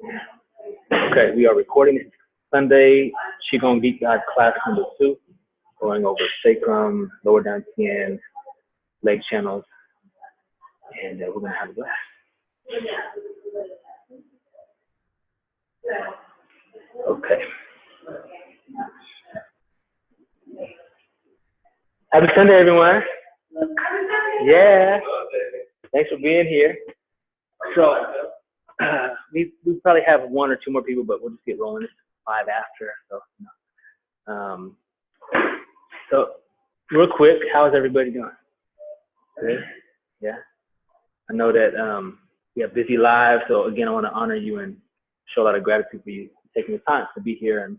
Okay, we are recording this Sunday, Qigong Deep Dive class number 2, going over Sacrum, lower Dantian, leg channels, and we're going to have a blast. Okay. Happy Sunday, everyone. Yeah. Thanks for being here. So, we probably have 1 or 2 more people, but we'll just get rolling. It's 5 after. So real quick, how is everybody doing? Good? Yeah. I know that we have busy lives, so again, I want to honor you and show a lot of gratitude for you taking the time to be here and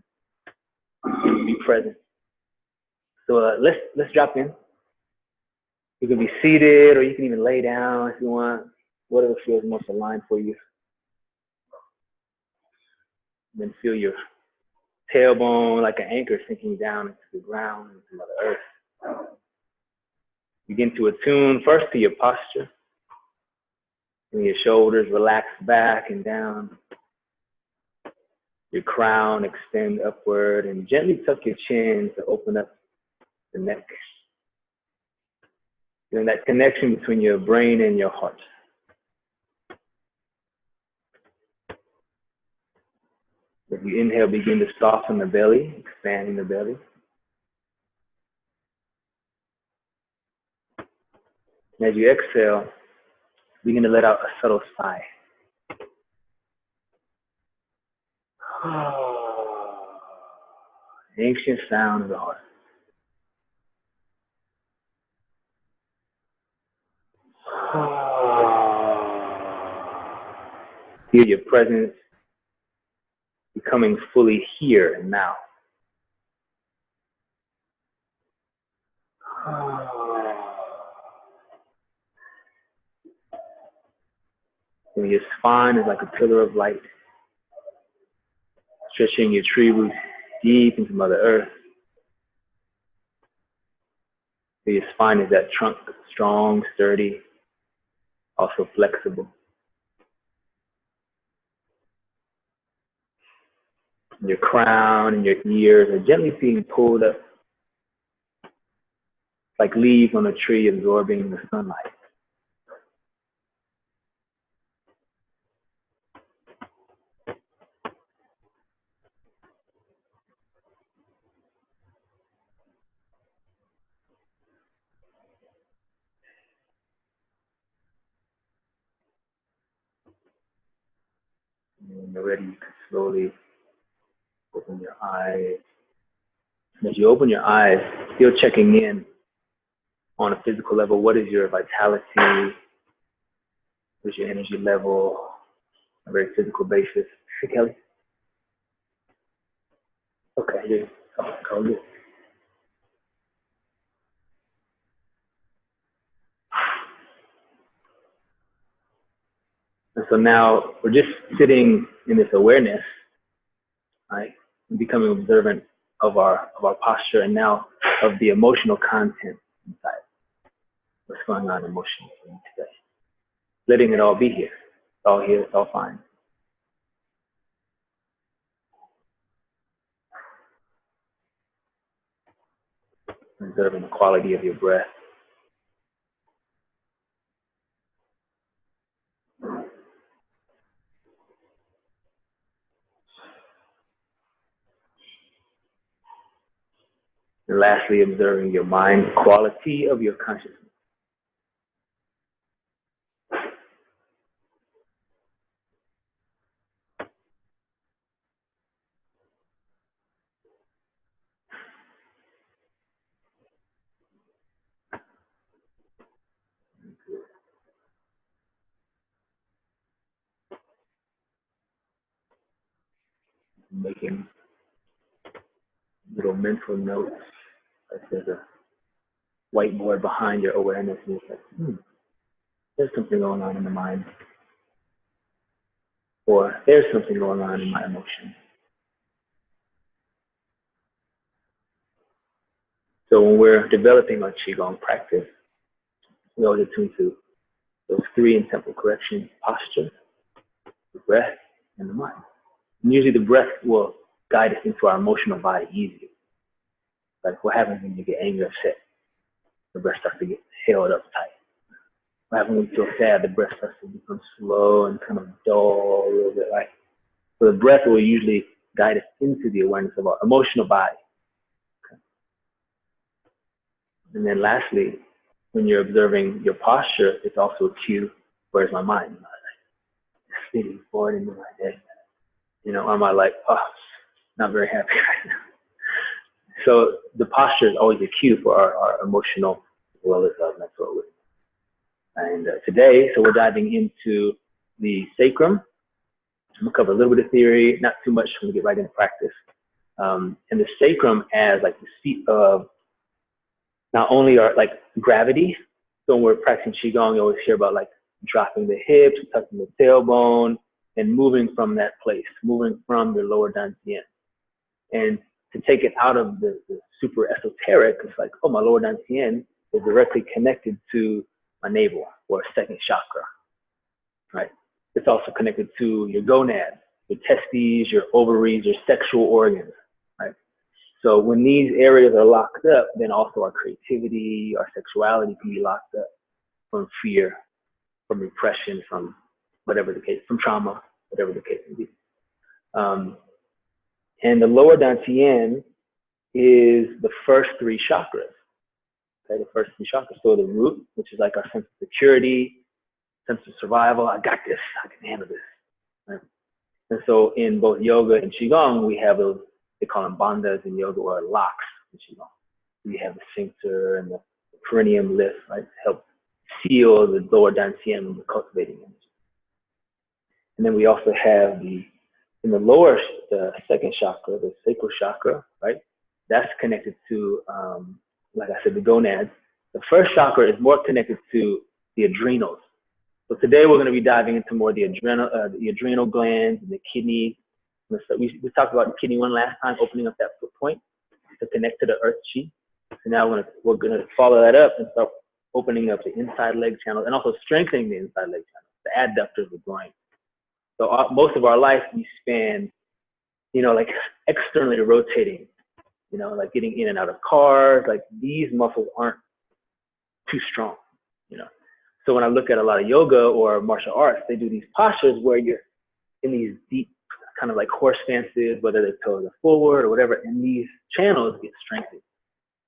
be present. So let's drop in. You can be seated, or you can even lay down if you want, whatever feels most aligned for you. Then feel your tailbone like an anchor sinking down into the ground, into Mother Earth. Begin to attune first to your posture. And your shoulders relax back and down. Your crown extend upward and gently tuck your chin to open up the neck. Feeling that connection between your brain and your heart. As you inhale, begin to soften the belly, expanding the belly. And as you exhale, begin to let out a subtle sigh. Ancient sound of the heart. Feel your presence becoming fully here and now. And your spine is like a pillar of light, stretching your tree roots deep into Mother Earth. And your spine is that trunk, strong, sturdy, also flexible. And your crown and your ears are gently being pulled up, like leaves on a tree absorbing the sunlight. When you're ready, you can slowly open your eyes. And as you open your eyes, still checking in on a physical level. What is your vitality? What is your energy level on a very physical basis? Hey, Kelly. Okay, yeah. Oh, good. And so now we're just sitting in this awareness, right? And becoming observant of our posture, and now of the emotional content inside. What's going on emotionally today? Letting it all be here. It's all here, it's all fine. Observing the quality of your breath. And lastly, observing your mind, quality of your consciousness. Making little mental notes. Like there's a whiteboard behind your awareness, and it's like, there's something going on in the mind. Or there's something going on in my emotion. So when we're developing our Qigong practice, we always attune to those 3 in temple correction: posture, the breath, and the mind. And usually the breath will guide us into our emotional body easier. Like what happens when you get angry, upset? The breath starts to get held up tight. What happens when you feel sad? The breath starts to become slow and kind of dull a little bit. Like, so the breath will usually guide us into the awareness of our emotional body. Okay. And then lastly, when you're observing your posture, it's also a cue. Where's my mind? Speeding forward into my day. You know, am I like, oh, not very happy right now? So the posture is always a cue for our emotional as well as our mental wisdom. And today, so we're diving into the sacrum. I'm gonna cover a little bit of theory, not too much. I'm gonna get right into practice. And the sacrum as like the seat of not only our like gravity. So when we're practicing Qigong, you always hear about like dropping the hips, tucking the tailbone, and moving from that place, moving from your lower Dantian. And to take it out of the super esoteric, it's like, oh, my lower Dantian is directly connected to my navel or second chakra, right? It's also connected to your gonads, your testes, your ovaries, your sexual organs, right? So when these areas are locked up, then also our creativity, our sexuality can be locked up from fear, from repression, from whatever the case, from trauma, whatever the case may be. And the lower Dantian is the first three chakras. Okay, the first three chakras. So the root, which is like our sense of security, sense of survival. I got this. I can handle this. Right? And so in both yoga and Qigong, we have those, they call them bandhas in yoga, or locks in Qigong. We have the sphincter and the perineum lift, right, to help seal the lower Dantian when we're cultivating energy. And then we also have in the lower, the second chakra, the sacral chakra, right? That's connected to, like I said, the gonads. The first chakra is more connected to the adrenals. So today we're going to be diving into more the adrenal glands and the kidney. We talked about the kidney one last time, opening up that foot point to connect to the earth chi. So now we're going to follow that up and start opening up the inside leg channels and also strengthening the inside leg channels, the adductors of the groin. So most of our life we spend, you know, like externally rotating, you know, like getting in and out of cars. Like these muscles aren't too strong, you know. So when I look at a lot of yoga or martial arts, they do these postures where you're in these deep kind of like horse stances, whether the toes are forward or whatever, and these channels get strengthened.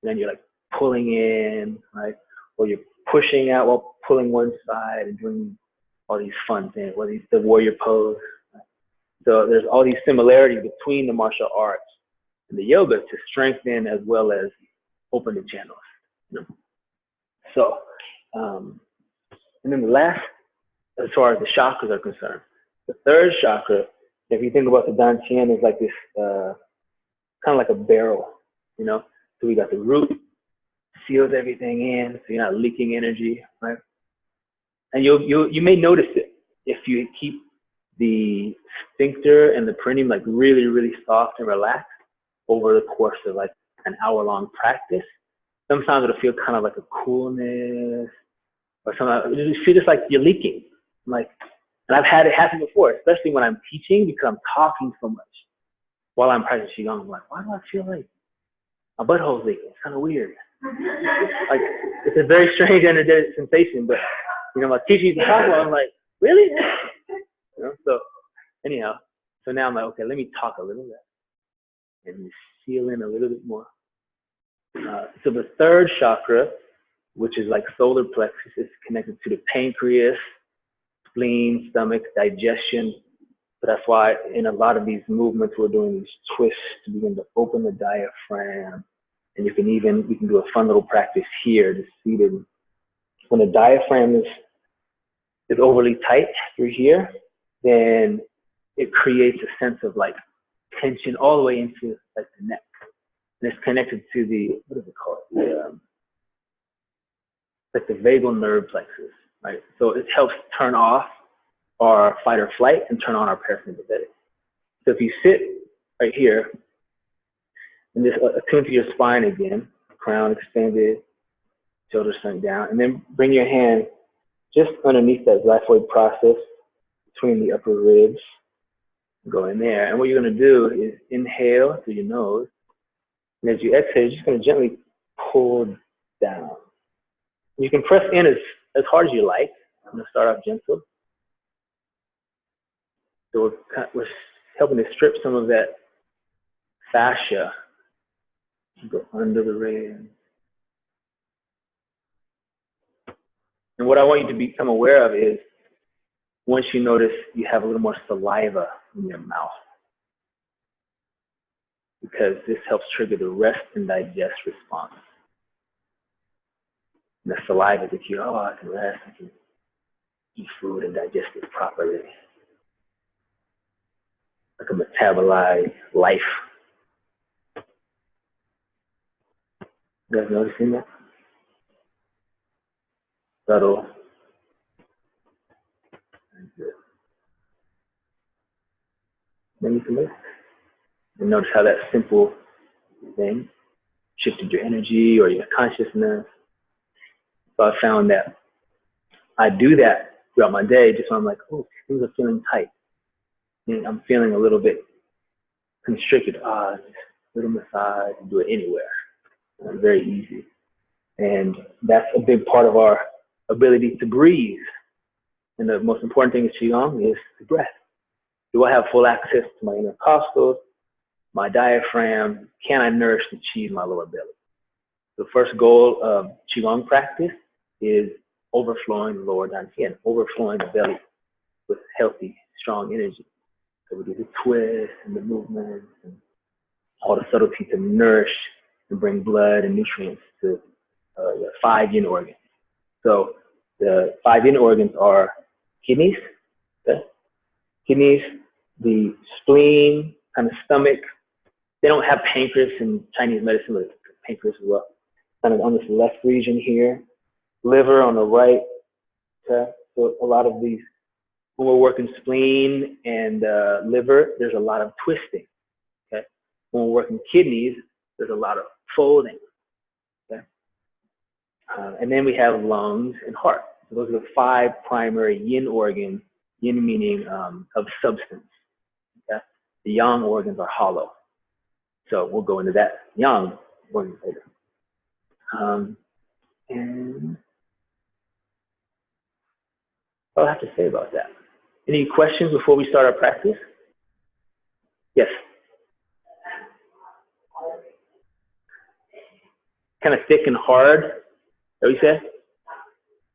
And then you're like pulling in, right? Or you're pushing out while pulling one side and doing all these fun things, or the warrior pose. Right? So there's all these similarities between the martial arts and the yoga to strengthen as well as open the channels. You know? So, and then the last, as far as the chakras are concerned, the third chakra, if you think about the Dantian, is like this, kind of like a barrel, you know? So we got the root, seals everything in, so you're not leaking energy, right? And you may notice it if you keep the sphincter and the perineum like really, really soft and relaxed over the course of like an hour-long practice. Sometimes it'll feel kind of like a coolness, or sometimes you feel just like you're leaking. Like, and I've had it happen before, especially when I'm teaching, because I'm talking so much while I'm practicing Qigong. I'm like, why do I feel like my butthole's leaking? It's kind of weird. Like, it's a very strange energetic sensation, but you know, my teacher used to talk about it, I'm like, really? You know, so anyhow, so now I'm like, okay, let me talk a little bit and seal in a little bit more. So the third chakra, which is like solar plexus, is connected to the pancreas, spleen, stomach, digestion. So that's why in a lot of these movements, we're doing these twists to begin to open the diaphragm. And we can do a fun little practice here, just seated. When the diaphragm is overly tight through here, then it creates a sense of like tension all the way into like the neck. And it's connected to the, what is it called? Like the vagal nerve plexus, right? So it helps turn off our fight or flight and turn on our parasympathetic. So if you sit right here and just attune to your spine again, crown extended, shoulders sunk down, and then bring your hand just underneath that xiphoid process between the upper ribs. Go in there. And what you're going to do is inhale through your nose. And as you exhale, you're just going to gently pull down. You can press in as hard as you like. I'm going to start off gentle. So we're helping to strip some of that fascia. Go under the ribs. And what I want you to become aware of is, once you notice you have a little more saliva in your mouth, because this helps trigger the rest and digest response. And the saliva is the cue. Oh, I can rest, I can eat food and digest it properly. Like a metabolized life. You guys noticing that? Subtle. Then you can lift. And notice how that simple thing shifted your energy or your consciousness. So I found that I do that throughout my day just when I'm like, oh, things are feeling tight. And I'm feeling a little bit constricted. Just a little massage, do it anywhere. Very easy. And that's a big part of our ability to breathe. And the most important thing in Qigong is the breath. Do I have full access to my intercostals, my diaphragm? Can I nourish the qi in my lower belly? The first goal of Qigong practice is overflowing the lower Dantian, overflowing the belly with healthy, strong energy. So we do the twist and the movements and all the subtlety to nourish and bring blood and nutrients to the 5 yin organs. So the 5 yin organs are kidneys, okay? Kidneys, the spleen, kind of stomach. They don't have pancreas in Chinese medicine, but pancreas as well. Kind of on this left region here. Liver on the right, okay? So a lot of these, when we're working spleen and liver, there's a lot of twisting, okay? When we're working kidneys, there's a lot of folding, okay? And then we have lungs and heart. So those are the 5 primary yin organs, yin meaning of substance, okay? The yang organs are hollow. So we'll go into that yang organ later. And what do I have to say about that? Any questions before we start our practice? Yes. Kind of thick and hard. Is that what you said?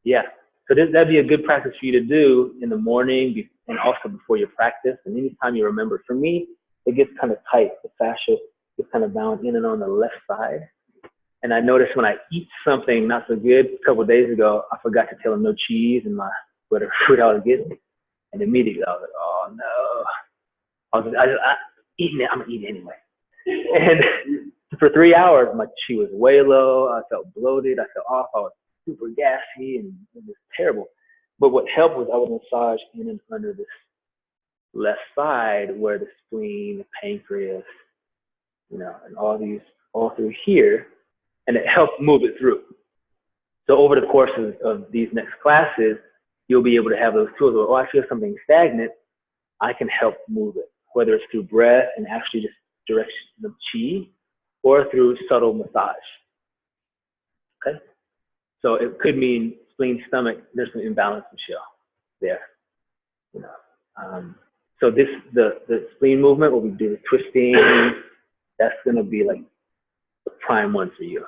Yeah. So that'd be a good practice for you to do in the morning and also before your practice and anytime you remember. For me, it gets kind of tight. The fascia gets kind of bound in and on the left side. And I noticed when I eat something not so good a couple of days ago, I forgot to tell them no cheese and my whatever food I was getting. And immediately I was like, oh no. I'm gonna eat anyway. And for 3 hours, my chi was way low. I felt bloated. I felt off. I was super gassy and it was terrible. But what helped was I would massage in and under this left side where the spleen, the pancreas, and all through here. And it helped move it through. So over the course of these next classes, you'll be able to have those tools where, oh, I feel something stagnant, I can help move it, whether it's through breath and actually just direction of chi or through subtle massage, okay? So it could mean spleen, stomach, there's some imbalance, Michelle, there, So the spleen movement, where we do the twisting, that's gonna be like the prime one for you.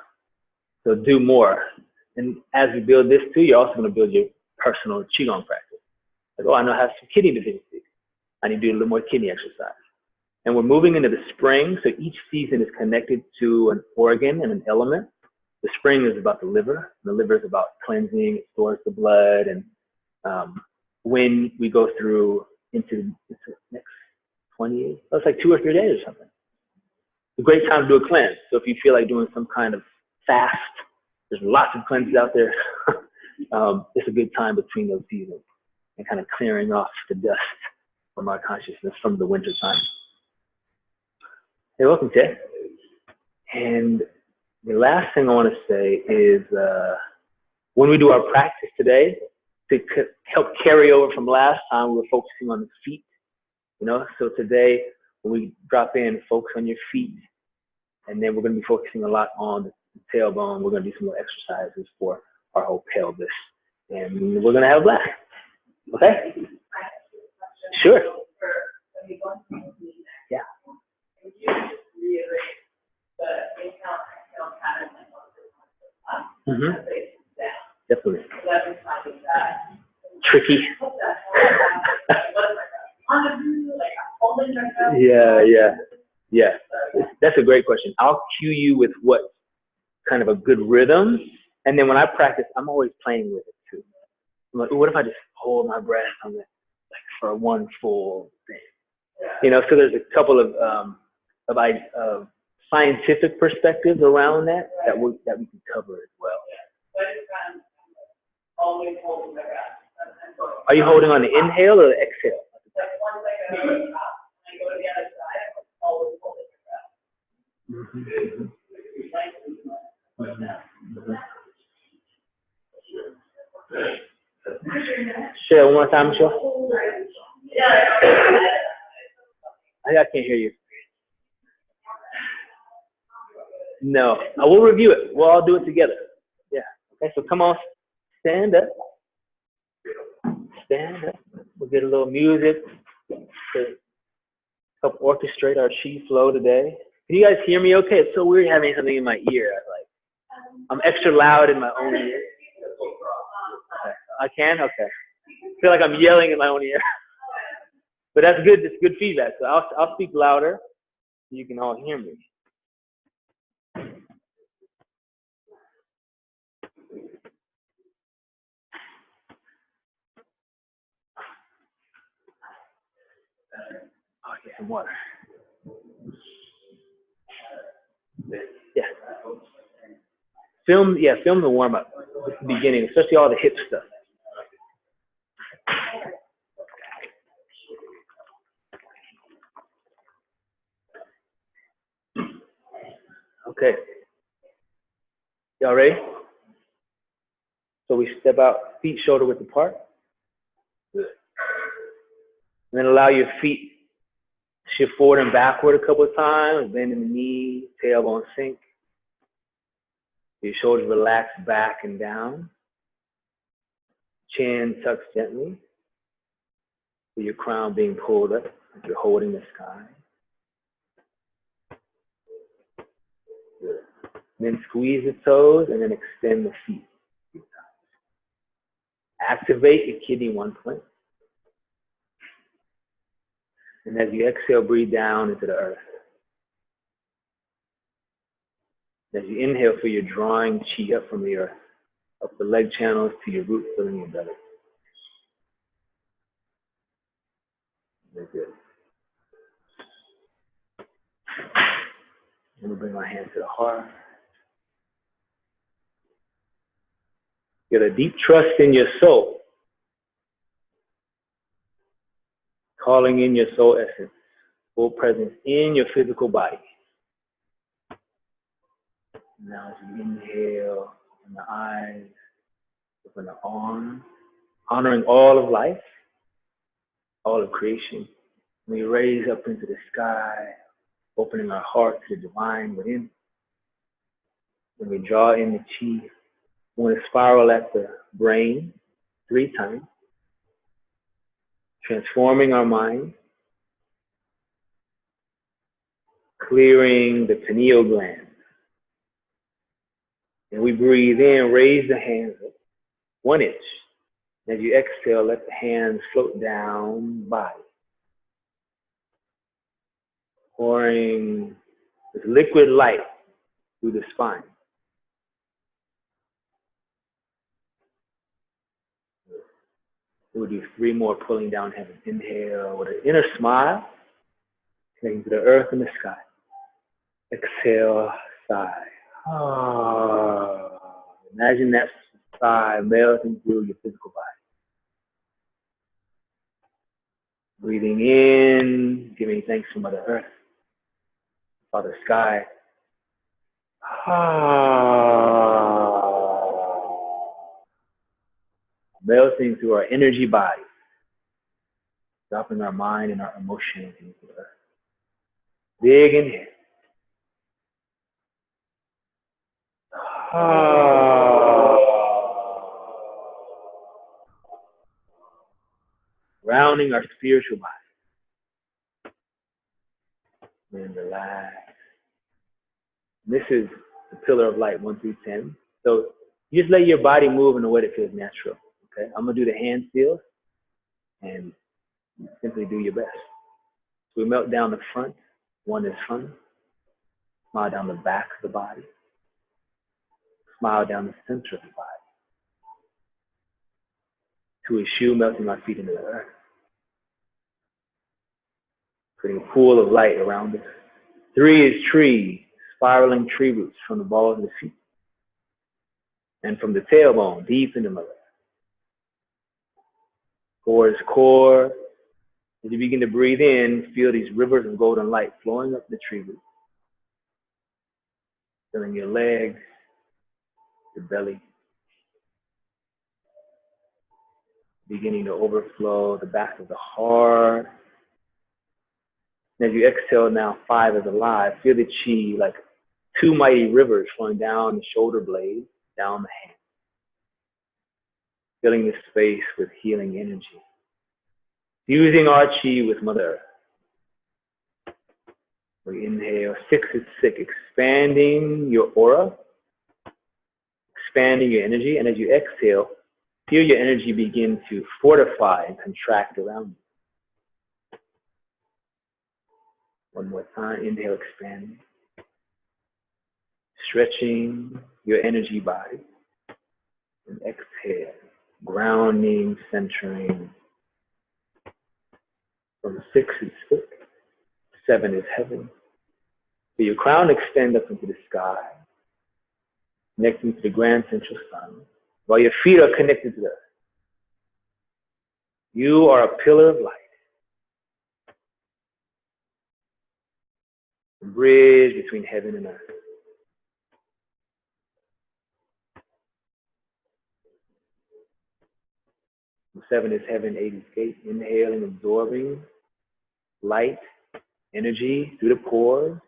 So do more. And as you build this too, you're also gonna build your personal Qigong practice. Like, oh, I know I have some kidney deficiency. I need to do a little more kidney exercise. And we're moving into the spring, so each season is connected to an organ and an element. The spring is about the liver. The liver is about cleansing, it stores the blood. And when we go through into the next 28, that's like 2 or 3 days or something. It's a great time to do a cleanse. So if you feel like doing some kind of fast, there's lots of cleanses out there. It's a good time between those seasons and kind of clearing off the dust from our consciousness from the winter time. Hey, welcome, Ted. And the last thing I want to say is when we do our practice today, to help carry over from last time, we were focusing on the feet, You know, so today when we drop in, focus on your feet, and then we're going to be focusing a lot on the tailbone. We're going to do some more exercises for our whole pelvis, and we're going to have a blast. Okay? Sure. Yeah. Mm-hmm. Definitely. Tricky. Yeah. That's a great question. I'll cue you with what kind of a good rhythm, and then when I practice, I'm always playing with it too. I'm like, what if I just hold my breath on it, like for one full thing? You know, so there's a couple of scientific perspectives around that we can cover as well. Are you holding on the inhale or the exhale? Mm-hmm. Share one more time, Michelle. I can't hear you. No, I will review it. We'll all do it together. Yeah. Okay, so come on, stand up. Stand up. We'll get a little music to help orchestrate our chi flow today. Can you guys hear me okay? It's so weird having something in my ear. I'm extra loud in my own ear. Okay. I can? Okay. I feel like I'm yelling in my own ear. But that's good. It's good feedback. So I'll speak louder so you can all hear me. Oh, get some water. Yeah. Film the warm-up at the beginning, especially all the hip stuff. Okay. Y'all ready? So we step out, feet shoulder width apart. Good. And then allow your feet to shift forward and backward a couple of times, bending the knee, tailbone sink. Your shoulders relax back and down. Chin tucks gently. With your crown being pulled up, like you're holding the sky. Good. Then squeeze the toes and then extend the feet. Activate your kidney 1 point. And as you exhale, breathe down into the earth. As you inhale, feel you're drawing chi up from the earth, up the leg channels to your roots, filling your belly. Very good. Then we bring our hands to the heart. Get a deep trust in your soul. Calling in your soul essence, full presence in your physical body. Now as you inhale, open the eyes, open the arms, honoring all of life, all of creation. We raise up into the sky, opening our heart to the divine within. When we draw in the chi, we want to spiral at the brain 3 times, transforming our mind, clearing the pineal gland. And we breathe in, raise the hands up 1 inch. As you exhale, let the hands float down body. Pouring this liquid light through the spine. We'll do 3 more, pulling down heaven. Inhale with an inner smile, connecting to the earth and the sky. Exhale, sigh. Imagine that sigh melting through your physical body. Breathing in, giving thanks to Mother Earth, Father Sky. Melting through our energy body. dropping our mind and our emotions into the earth. Big inhale. Rounding our spiritual body. And relax. This is the pillar of light, 1 through 10. So you just let your body move in a way that feels natural. Okay, I'm gonna do the hand seals and simply do your best. So we melt down the front. 1 is front. Smile down the back of the body. Smile down the center of the body. 2 is shoe, melting our feet into the earth. Creating a pool of light around us. 3 is tree, spiraling tree roots from the balls of the feet. And from the tailbone, deep into the earth. 4 is core. As you begin to breathe in, feel these rivers of golden light flowing up the tree roots. Filling your legs, your belly. Beginning to overflow the back of the heart. And as you exhale now, 5 is alive. Feel the chi like 2 mighty rivers flowing down the shoulder blades, down the hand. Filling the space with healing energy. Fusing our chi with Mother Earth. We inhale, 6 is sick, expanding your aura, expanding your energy, and as you exhale, feel your energy begin to fortify and contract around you. 1 more time, inhale, expanding. Stretching your energy body. And exhale, grounding, centering. From 6 is sick, 7 is heaven. Feel your crown extend up into the sky, connecting to the grand central sun, while your feet are connected to the earth. You are a pillar of light. A bridge between heaven and earth. From 7 is heaven, 8 is gate. Inhaling, absorbing light, energy through the pores,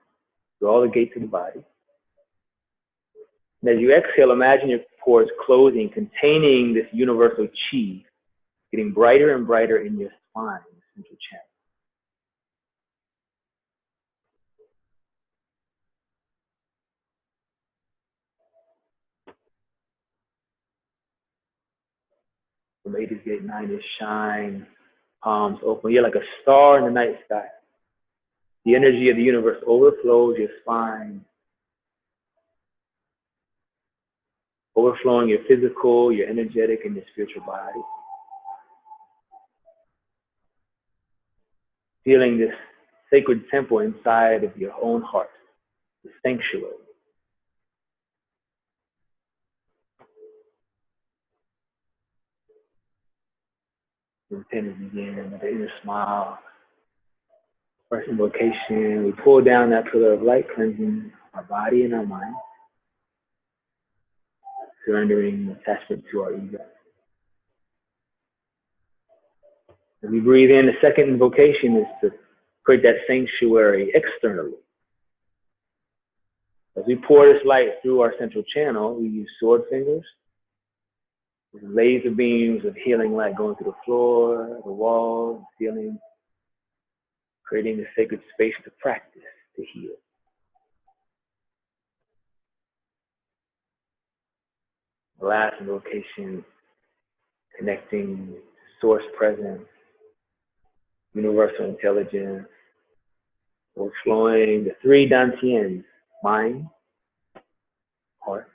through all the gates of the body. And as you exhale, imagine your pores closing, containing this universal chi, getting brighter and brighter in your spine, central channel. From 8 is gate, 9 is shine, palms open. You're like a star in the night sky. The energy of the universe overflows your spine, overflowing your physical, your energetic, and your spiritual body. Feeling this sacred temple inside of your own heart, the sanctuary. The 10 is begin with the inner smile. First invocation, we pull down that pillar of light, cleansing our body and our mind, surrendering attachment to our ego. As we breathe in, the second invocation is to create that sanctuary externally. As we pour this light through our central channel, we use sword fingers, with laser beams of healing light going through the floor, the walls, the ceiling, creating a sacred space to practice, to heal. The last invocation, connecting to source presence, universal intelligence, overflowing the 3 Dantians, mind, heart,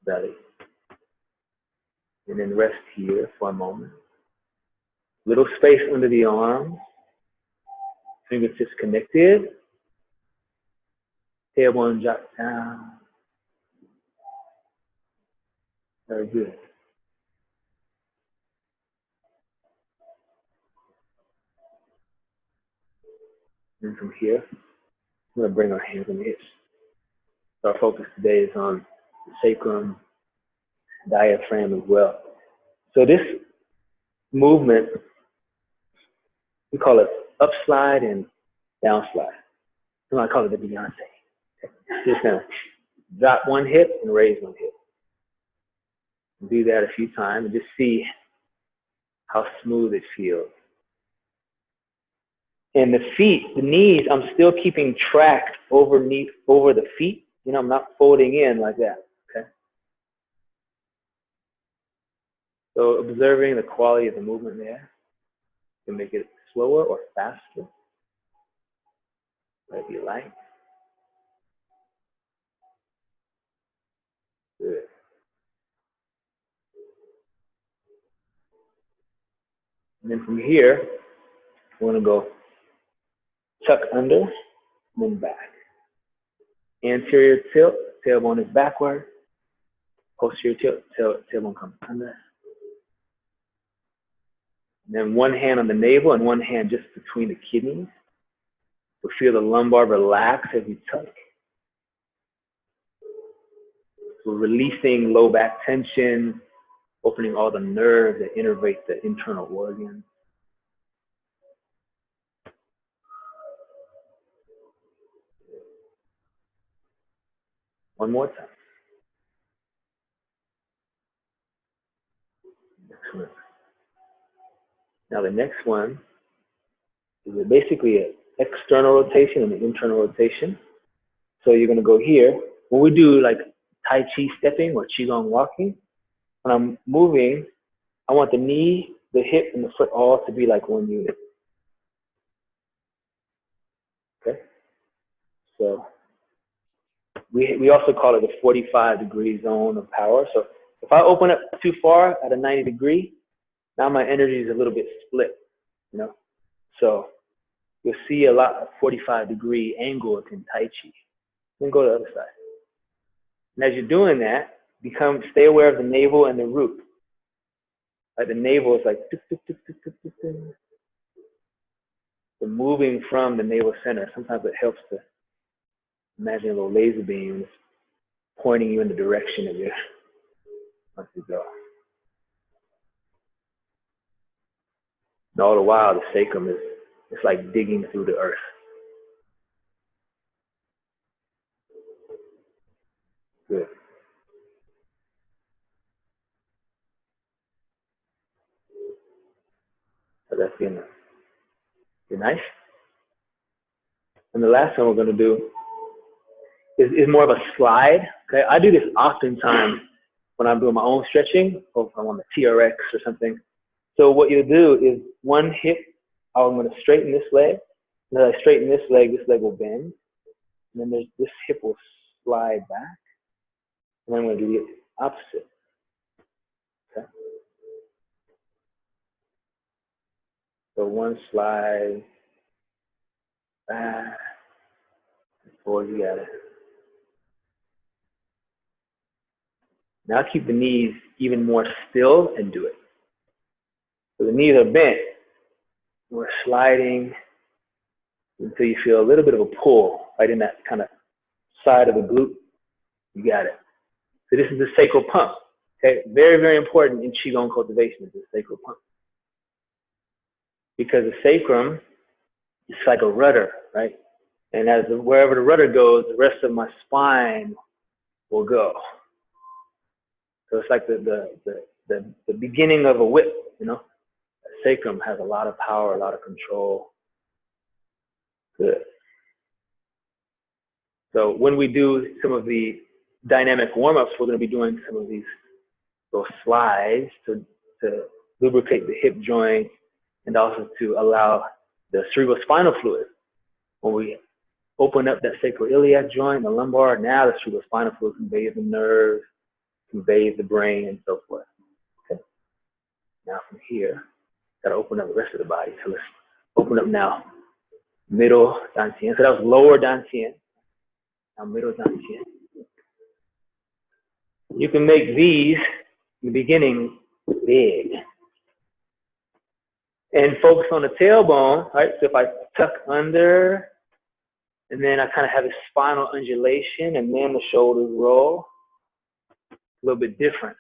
belly. And then rest here for a moment. Little space under the arms, fingertips connected, tailbone drops down. Very good. And from here, we're going to bring our hands on the hips. So our focus today is on the sacrum, diaphragm as well. So this movement We call it up slide and down slide. So I call it the Beyonce. Okay. Just gonna drop one hip and raise one hip. Do that a few times and just see how smooth it feels. And the feet, the knees, I'm still keeping track over the feet. You know, I'm not folding in like that, okay? So observing the quality of the movement there. You can make it slower or faster, whatever you like. Good. And then from here, we're gonna go tuck under, and then back. Anterior tilt, tailbone is backward. Posterior tilt, tailbone comes under. And then one hand on the navel and one hand just between the kidneys. So feel the lumbar relax as you tuck. So releasing low back tension, opening all the nerves that innervate the internal organs. One more time. Excellent. Now the next one is basically an external rotation and an internal rotation. So you're going to go here. When we do like Tai Chi stepping or Qigong walking, when I'm moving, I want the knee, the hip, and the foot all to be like one unit. Okay? So we also call it a 45-degree zone of power. So if I open up too far at a 90-degree, now my energy is a little bit split, you know? So you'll see a lot of 45-degree angles in Tai Chi. Then go to the other side. And as you're doing that, stay aware of the navel and the root. Like the navel is like, the moving from the navel center. Sometimes it helps to imagine a little laser beam pointing you in the direction of your, once you go. And all the while, the sacrum is, it's like digging through the earth. Good. So that's good. Nice. And the last one we're going to do is more of a slide. Okay, I do this oftentimes when I'm doing my own stretching, or if I'm on the TRX or something. So what you'll do is one hip, I'm going to straighten this leg. And as I straighten this leg will bend. And then this hip will slide back. And then I'm going to do the opposite. Okay. So one slide back, forward, you got it. Now keep the knees even more still and do it. So the knees are bent. We're sliding until you feel a little bit of a pull right in that kind of side of the glute. You got it. So this is the sacral pump. Okay, very, very important in Qigong cultivation is the sacral pump. Because the sacrum is like a rudder, right? And wherever the rudder goes, the rest of my spine will go. So it's like the beginning of a whip, you know? The sacrum has a lot of power, a lot of control. Good. So when we do some of the dynamic warm-ups, we're going to be doing some of those slides to lubricate the hip joint and also to allow the cerebrospinal fluid. When we open up that sacroiliac joint, the lumbar, now the cerebrospinal fluid can bathe the nerves, can bathe the brain, and so forth. Okay. Now from here, got to open up the rest of the body. So let's open up now. Middle Dantian. So that was lower Dantian. Now middle Dantian. You can make these in the beginning big. And focus on the tailbone, right? So if I tuck under, and then I kind of have a spinal undulation, and then the shoulders roll, a little bit different.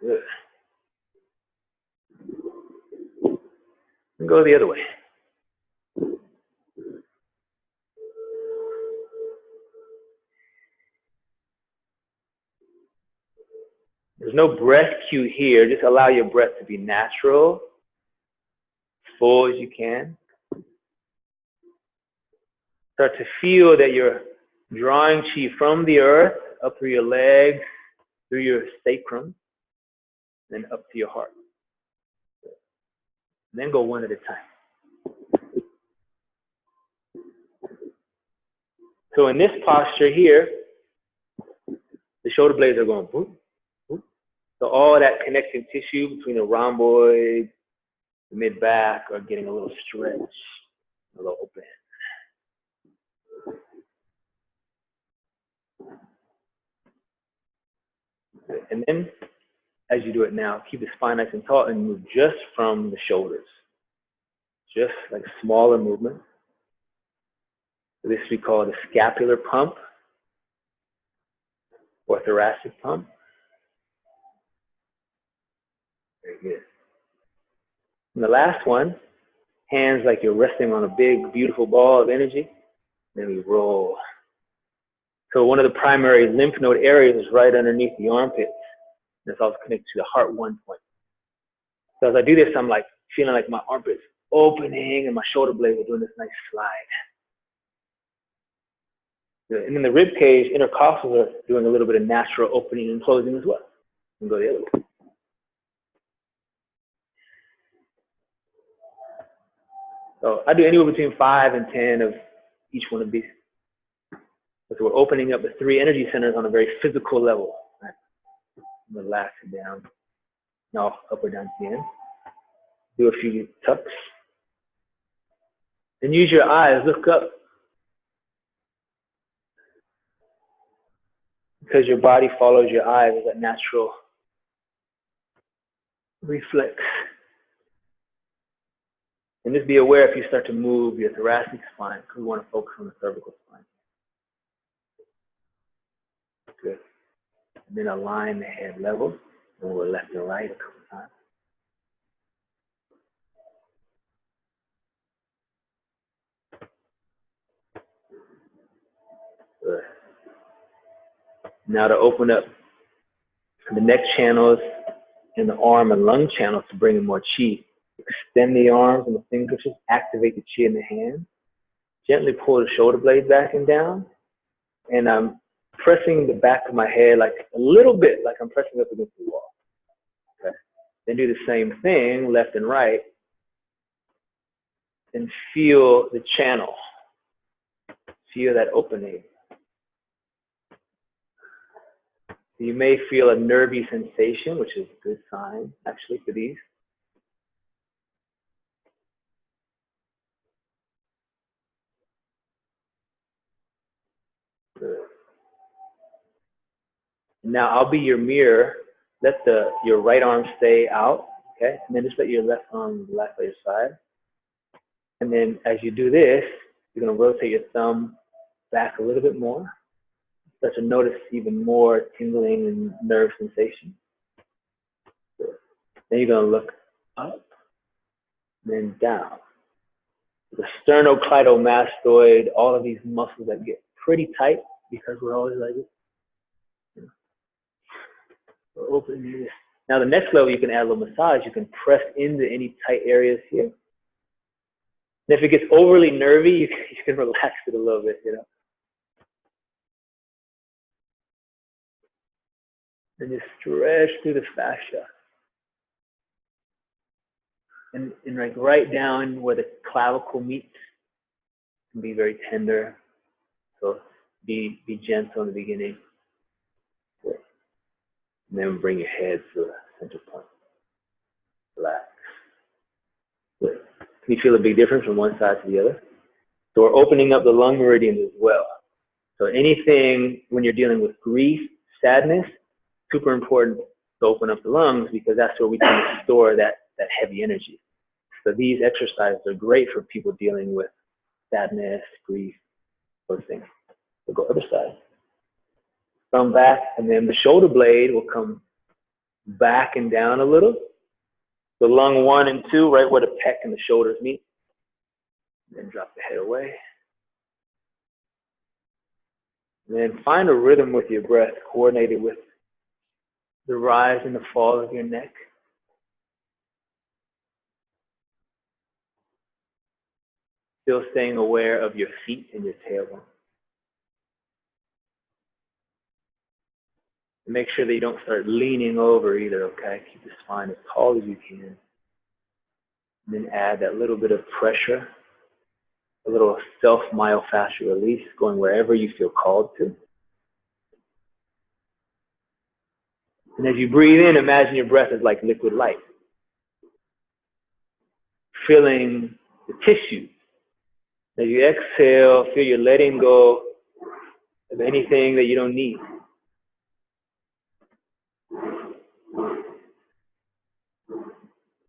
Good. And go the other way. There's no breath cue here. Just allow your breath to be natural, as full as you can. Start to feel that you're drawing chi from the earth up through your legs, through your sacrum, then up to your heart. And then go one at a time. So in this posture here, the shoulder blades are going boop, boop. So all that connecting tissue between the rhomboid, the mid-back are getting a little stretch, a little open. And then, as you do it now, keep the spine nice and taut and move just from the shoulders. Just like smaller movements. So this we call the scapular pump or thoracic pump. Very good. And the last one, hands like you're resting on a big, beautiful ball of energy. Then we roll. So one of the primary lymph node areas is right underneath the armpits. It's also connected to the heart one point. So as I do this, I'm like feeling like my armpits opening and my shoulder blades are doing this nice slide. Good. And then the rib cage, intercostals are doing a little bit of natural opening and closing as well. And go the other way. So I do anywhere between 5 and 10 of each one of these. So we're opening up the 3 energy centers on a very physical level. Right? Relax it down. Now upper Dantian. Do a few tucks. And use your eyes. Look up. Because your body follows your eyes as a natural reflex. And just be aware if you start to move your thoracic spine, because we want to focus on the cervical spine. Good. And then align the head level. And we're left and right a couple times. Good. Now to open up the neck channels and the arm and lung channels to bring in more chi. Extend the arms and the fingertips, activate the chi in the hand. Gently pull the shoulder blades back and down. And I'm pressing the back of my head like a little bit, like I'm pressing up against the wall. Okay. Then do the same thing, left and right. And feel the channel. Feel that opening. You may feel a nervy sensation, which is a good sign, actually, for these. Good. Now I'll be your mirror. Let your right arm stay out, okay? And then just let your left arm relax by your side. And then as you do this, you're gonna rotate your thumb back a little bit more. Start to notice even more tingling and nerve sensation. Good. Then you're gonna look up, then down. The sternocleidomastoid, all of these muscles that get pretty tight because we're always like this. So open this. Now the next level, you can add a little massage. You can press into any tight areas here. And if it gets overly nervy, you can relax it a little bit, you know. And just stretch through the fascia. And like right down where the clavicle meets. And be very tender. So be gentle in the beginning. Good. And then bring your head to the center point. Relax. Good. Can you feel a big difference from one side to the other? So we're opening up the lung meridians as well. So anything when you're dealing with grief, sadness, super important to open up the lungs because that's where we tend to store that heavy energy. So these exercises are great for people dealing with sadness, grief, those things. So go other side. Thumb back, and then the shoulder blade will come back and down a little. So lung 1 and 2, right where the pec and the shoulders meet. Then drop the head away. And then find a rhythm with your breath, coordinated with the rise and the fall of your neck. Still staying aware of your feet and your tailbone. Make sure that you don't start leaning over either, okay? Keep the spine as tall as you can. And then add that little bit of pressure, a little self-myofascial release, going wherever you feel called to. And as you breathe in, imagine your breath is like liquid light, filling the tissues. As you exhale, feel you're letting go of anything that you don't need.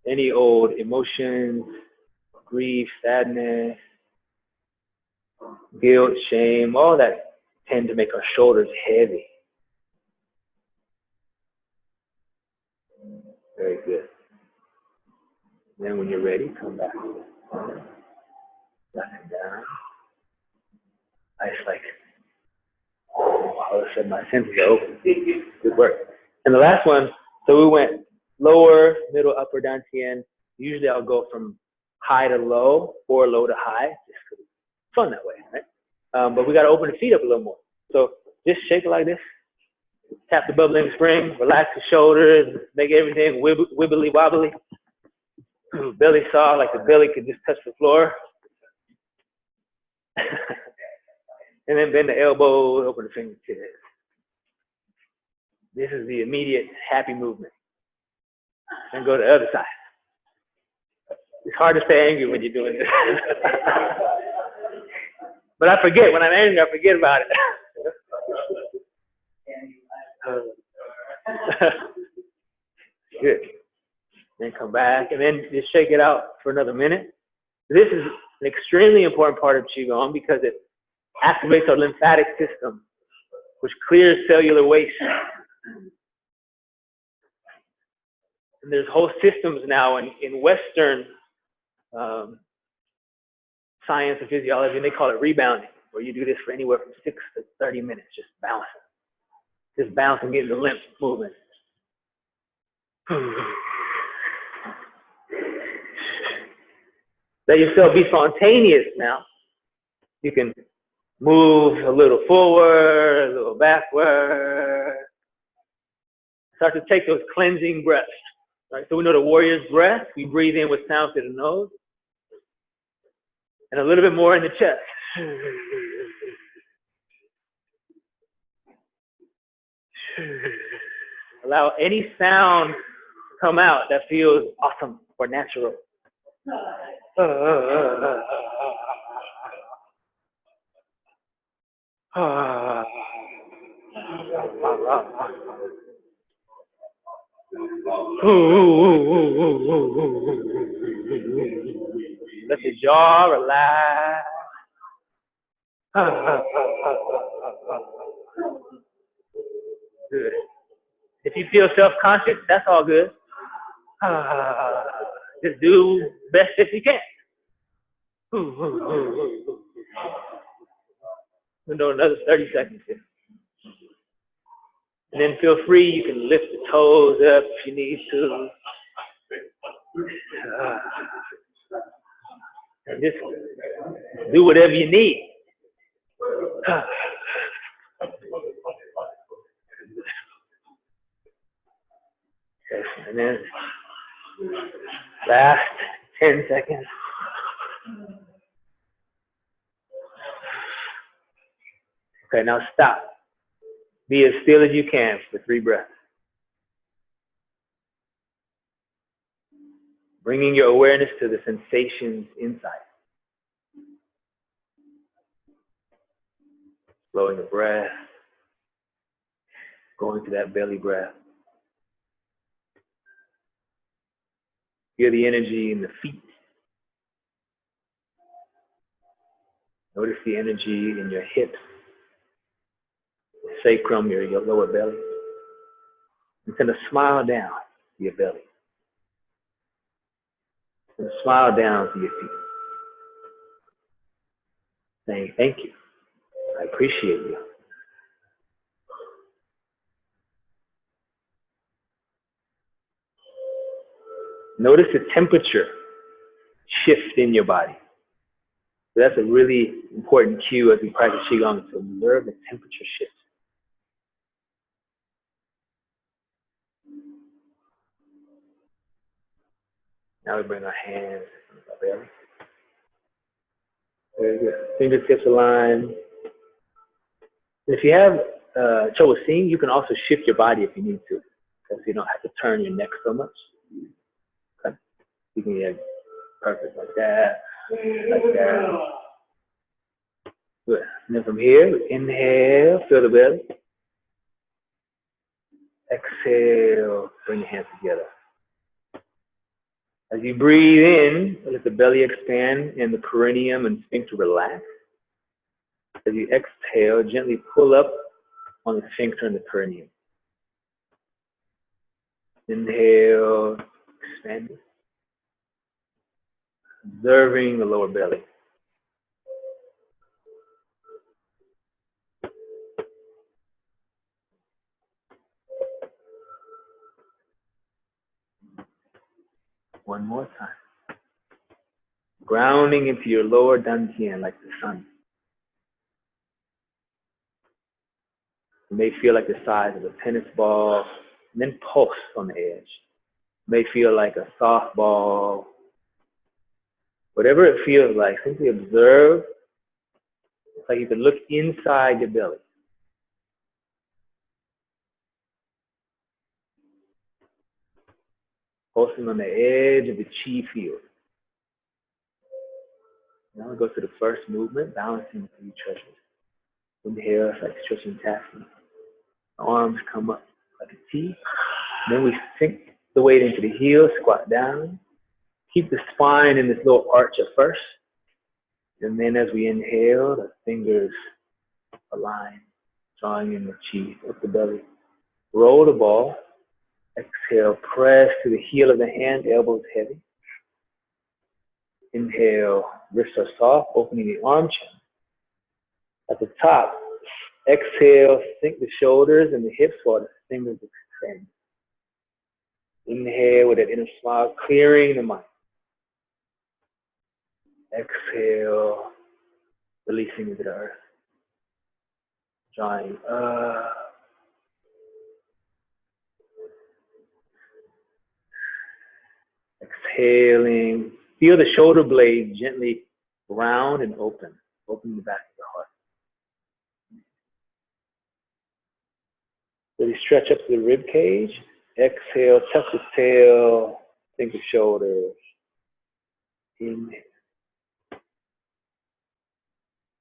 Any old emotions, grief, sadness, guilt, shame, all that tend to make our shoulders heavy. Very good. Then when you're ready, come back. Nothing down. It's like, oh, all of a sudden my senses are open. Good work. And the last one, so we went lower, middle, upper, Dantian. Usually I'll go from high to low or low to high, just because it's fun that way, right? But we got to open the feet up a little more. So just shake it like this. Tap the bubbling spring, relax the shoulders, make everything wibbly wobbly. Belly soft, like the belly could just touch the floor. And then bend the elbows, open the fingertips. This is the immediate happy movement. And go to the other side. It's hard to stay angry when you're doing this. But I forget, when I'm angry, I forget about it. Good. Then come back, and then just shake it out for another minute. This is an extremely important part of Qigong because it activates our lymphatic system, which clears cellular waste. And there's whole systems now in Western science and physiology, and they call it rebounding, where you do this for anywhere from 6 to 30 minutes, just bouncing. Just bouncing, getting the lymph moving. Let yourself be spontaneous now. You can move a little forward, a little backward. Start to take those cleansing breaths. Right? So we know the warrior's breath. We breathe in with sound to the nose. And a little bit more in the chest. Allow any sound to come out that feels awesome or natural. Let the jaw relax. Good. If you feel self-conscious, that's all good. Just do best if you can. We'll do another 30 seconds here. And then feel free, you can lift the toes up if you need to. And just do whatever you need. And then last 10 seconds. Okay, now stop. Be as still as you can for 3 breaths. Bringing your awareness to the sensations inside. Slowing the breath. Going to that belly breath. Feel the energy in the feet. Notice the energy in your hips, sacrum, your lower belly. And send a smile down to your belly. And a smile down to your feet. Saying, thank you. I appreciate you. Notice the temperature shift in your body. So that's a really important cue as we practice Qigong, to observe the temperature shift. Now we bring our hands on our belly. Very good. Fingertips aligned. And if you have trouble seeing, you can also shift your body if you need to, because you don't have to turn your neck so much. Okay? You can get perfect like that, like that. Good. And then from here, inhale, feel the belly. Exhale, bring your hands together. As you breathe in, let the belly expand and the perineum and sphincter relax. As you exhale, gently pull up on the sphincter and the perineum. Inhale, expand it. Observing the lower belly. One more time. Grounding into your lower Dantian like the sun. You may feel like the size of a tennis ball, and then pulse on the edge. You may feel like a softball. Whatever it feels like, simply observe. It's like you could look inside your belly. Pulsing on the edge of the chi field. Now we go to the first movement, balancing the three treasures. Inhale, it's like stretching tassel. Arms come up like a T. Then we sink the weight into the heel, squat down. Keep the spine in this little arch at first. And then as we inhale, the fingers align, drawing in the chi up the belly. Roll the ball. Exhale, press to the heel of the hand, elbows heavy. Inhale, wrists are soft, opening the arm channel. At the top, exhale, sink the shoulders and the hips while the fingers extend. Inhale with that inner smile, clearing the mind. Exhale, releasing into the earth. Drawing up. Exhaling. Feel the shoulder blades gently round and open. Open the back of the heart. Really stretch up to the rib cage. Exhale, tuck the tail, sink the shoulders. Inhale.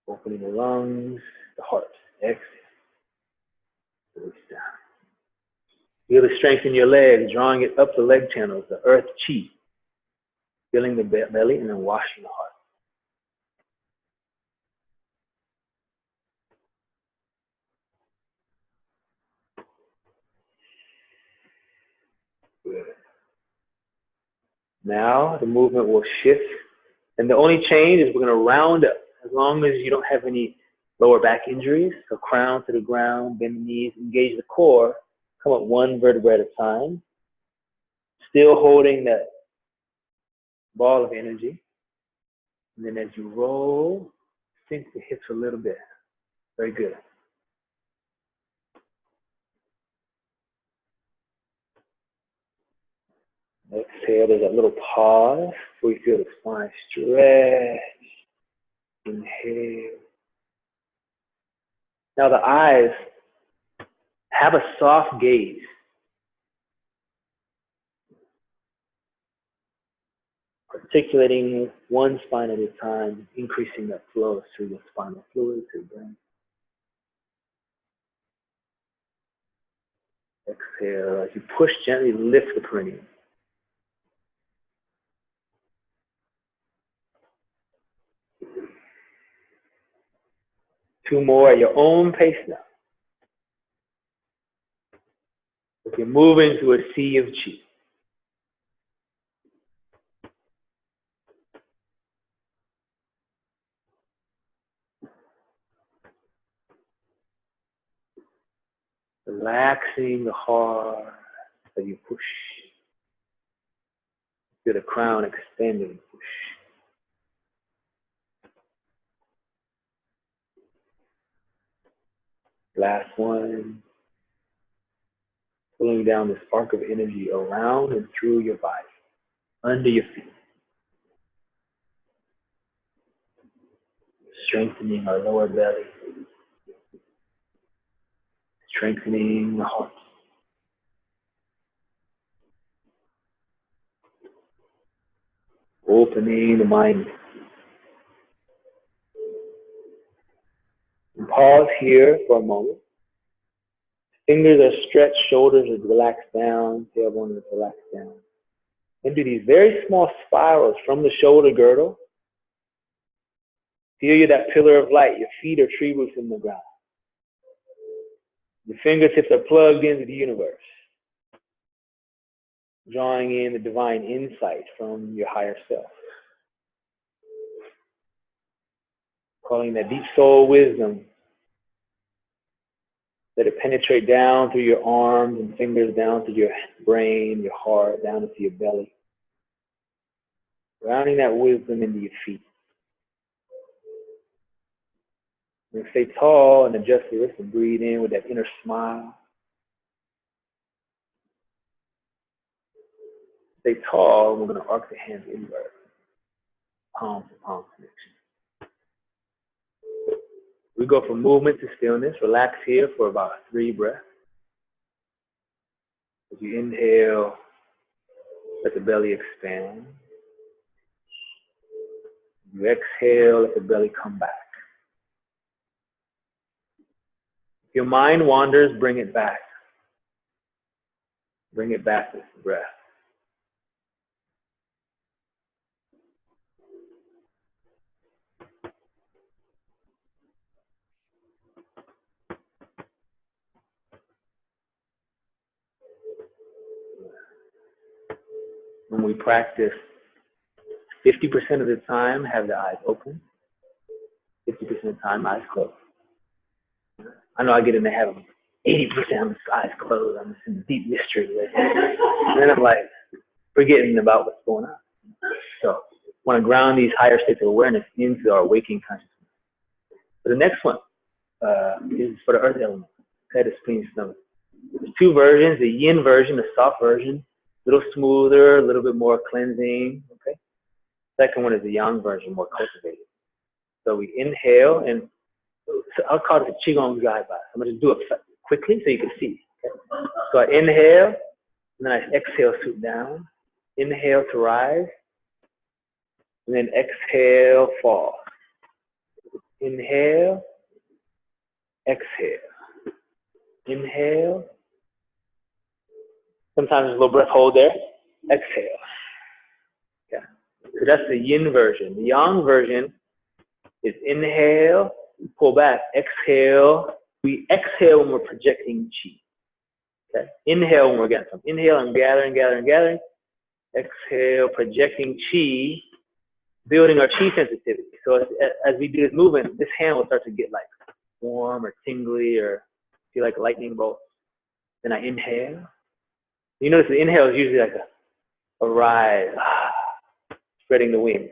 Opening the lungs, the heart. Exhale. Release down. Feel the strength in your legs, drawing it up the leg channels, the earth chi. Filling the belly and then washing the heart. Good. Now the movement will shift. And the only change is we're going to round up. As long as you don't have any lower back injuries, so crown to the ground, bend the knees, engage the core, come up one vertebra at a time. Still holding that ball of energy. And then as you roll, sink the hips a little bit. Very good. Exhale, there's that little pause where you feel the spine stretch. Inhale. Now the eyes have a soft gaze. Articulating one spine at a time, increasing that flow through the spinal fluid to the brain. Exhale, as you push gently, lift the perineum. Two more at your own pace now. If you're moving through a sea of chi. Relaxing the heart as you push. Feel the crown extend and push. Last one. Pulling down this arc of energy around and through your body, under your feet. Strengthening our lower belly. Strengthening the heart. Opening the mind. And pause here for a moment. Fingers are stretched, shoulders are relaxed down, tailbone is relaxed down. And do these very small spirals from the shoulder girdle. Feel you that pillar of light. Your feet are tree roots in the ground. Your fingertips are plugged into the universe. Drawing in the divine insight from your higher self. Calling that deep soul wisdom. Let it penetrate down through your arms and fingers, down through your brain, your heart, down into your belly. Grounding that wisdom into your feet. And stay tall and adjust your wrist and breathe in with that inner smile. Stay tall, and we're going to arc the hands inward. Palm to palm connection. We go from movement to stillness. Relax here for about 3 breaths. As you inhale, let the belly expand. You exhale, let the belly come back. If your mind wanders, bring it back. Bring it back with the breath. When we practice, 50% of the time, have the eyes open. 50% of the time, eyes closed. I know I get in the habit of 80% of the eyes closed. I'm just in deep mystery. And then I'm like, forgetting about what's going on. So I want to ground these higher states of awareness into our waking consciousness. So the next one is for the earth element. Okay, the spleen, stomach. There's 2 versions, the yin version, the soft version. A little smoother, a little bit more cleansing, okay? Second one is the yang version, more cultivated. So we inhale, and so I'll call it a Qigong guide by. I'm going to do it quickly so you can see. Okay? So I inhale, and then I exhale, swoop down. Inhale to rise, and then exhale, fall. Inhale, exhale. Inhale. Sometimes there's a little breath hold there. Exhale. Yeah. So that's the yin version. The yang version is inhale, pull back, exhale. We exhale when we're projecting chi. Okay. Inhale when we're getting some. Inhale and gathering, gathering, gathering. Exhale, projecting chi, building our chi sensitivity. So as we do this movement, this hand will start to get like warm or tingly or feel like lightning bolts. Then I inhale. You notice the inhale is usually like a rise, spreading the wings.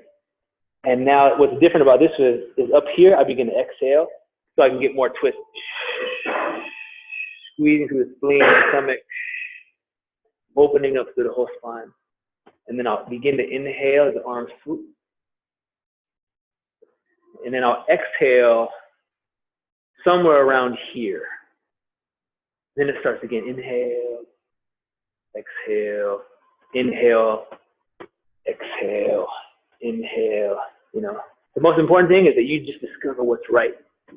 And now what's different about this is up here, I begin to exhale so I can get more twist. Squeezing through the spleen, the stomach, opening up through the whole spine. And then I'll begin to inhale as the arms swoop. And then I'll exhale somewhere around here. Then it starts again. Inhale, exhale, inhale, exhale, inhale. You know, the most important thing is that you just discover what's right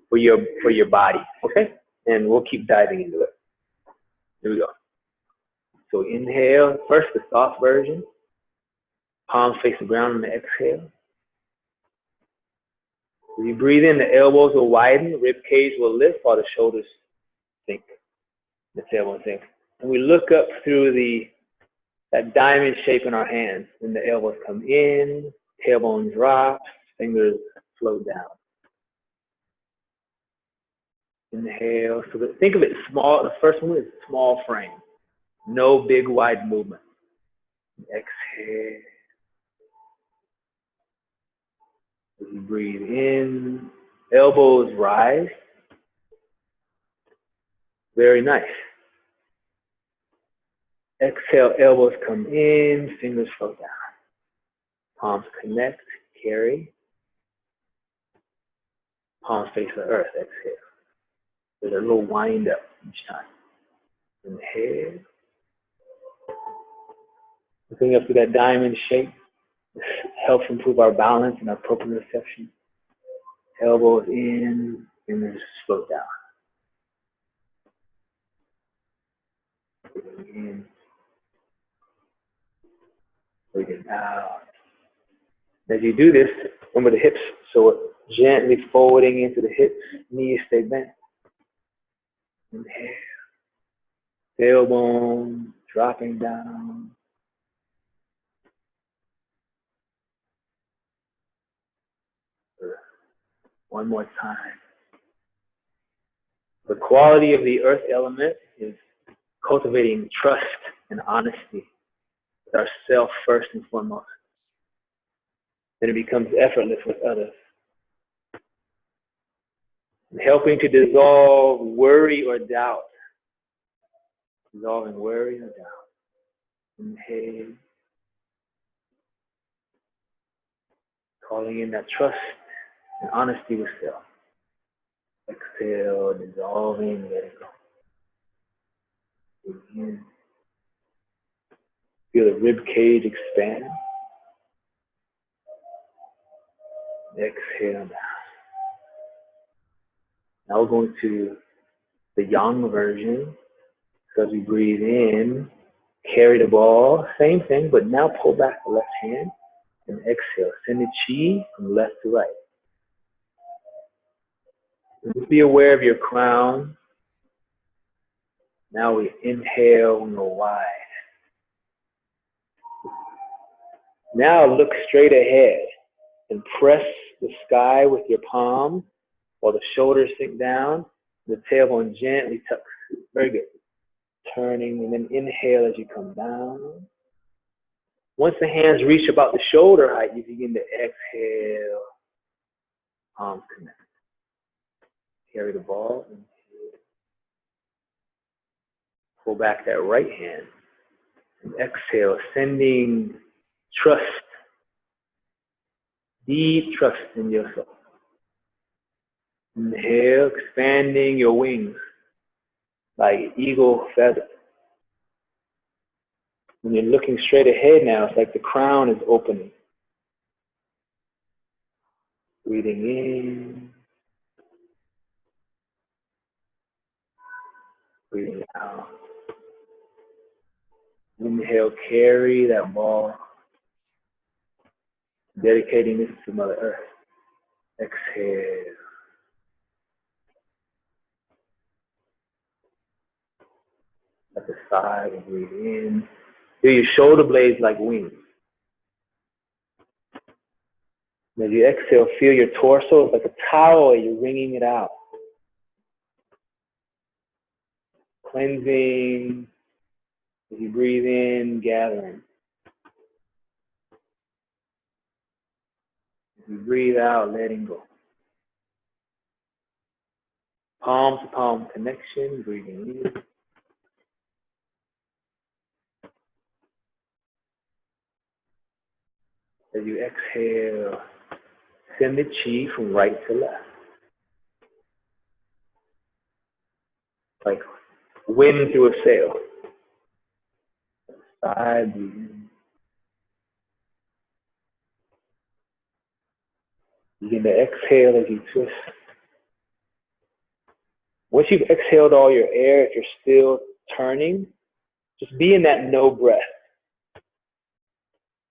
for your body. Okay? And we'll keep diving into it. Here we go. So inhale, first the soft version. Palms face the ground on the exhale. As you breathe in, the elbows will widen, the rib cage will lift while the shoulders sink. The tailbone sinks. And we look up through that diamond shape in our hands. And the elbows come in, tailbone drops, fingers float down. Inhale. So think of it small. The first one is small frame. No big wide movement. Exhale. As you breathe in, elbows rise. Very nice. Exhale, elbows come in, fingers float down. Palms connect, carry. Palms face the earth, exhale. There's a little wind up each time. Inhale. Looking up to that diamond shape. This helps improve our balance and our proprioception. Elbows in, fingers float down. Breathing in. Breathing out. As you do this, remember the hips, so gently folding into the hips, knees stay bent. Inhale. Tailbone dropping down. One more time. The quality of the earth element is cultivating trust and honesty with ourselves first and foremost. Then it becomes effortless with others. And helping to dissolve worry or doubt. Dissolving worry or doubt. Inhale. Calling in that trust and honesty with self. Exhale, dissolving, letting go. Breathe in. Feel the rib cage expand. Exhale down. Now we're going to the yang version. So as we breathe in, carry the ball, same thing, but now pull back the left hand and exhale. Send the chi from left to right. Just be aware of your crown. Now we inhale and go wide. Now look straight ahead and press the sky with your palm while the shoulders sink down. The tailbone gently tucks. Very good. Turning and then inhale as you come down. Once the hands reach about the shoulder height, you begin to exhale. Palms connect. Carry the ball. Pull back that right hand. And exhale, sending trust. Deep trust in yourself. Inhale, expanding your wings like eagle feather. When you're looking straight ahead now, it's like the crown is opening. Breathing in. Breathing out. Inhale, carry that ball. Dedicating this to Mother Earth. Exhale. At the side, breathe in. Feel your shoulder blades like wings. As you exhale, feel your torso like a towel, you're wringing it out. Cleansing. As you breathe in, gathering. As you breathe out, letting go. Palm to palm connection, breathing in. As you exhale, send the chi from right to left. Like wind through a sail. Side, breathe in. Begin to exhale as you twist. Once you've exhaled all your air, if you're still turning, just be in that no breath.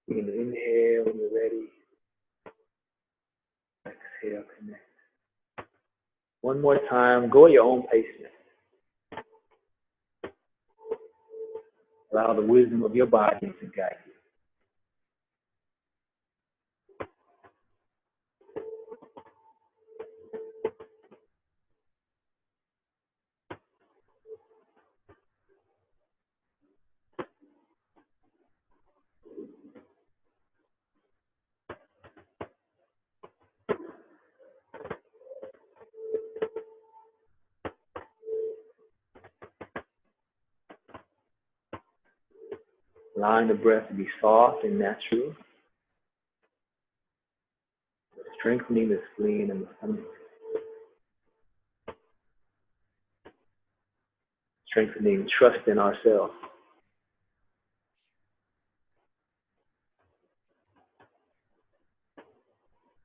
Begin to inhale when you're ready. Exhale, connect. One more time, go at your own pace now. Allow the wisdom of your body to guide you. Allowing the breath to be soft and natural. Strengthening the spleen and the stomach. Strengthening trust in ourselves.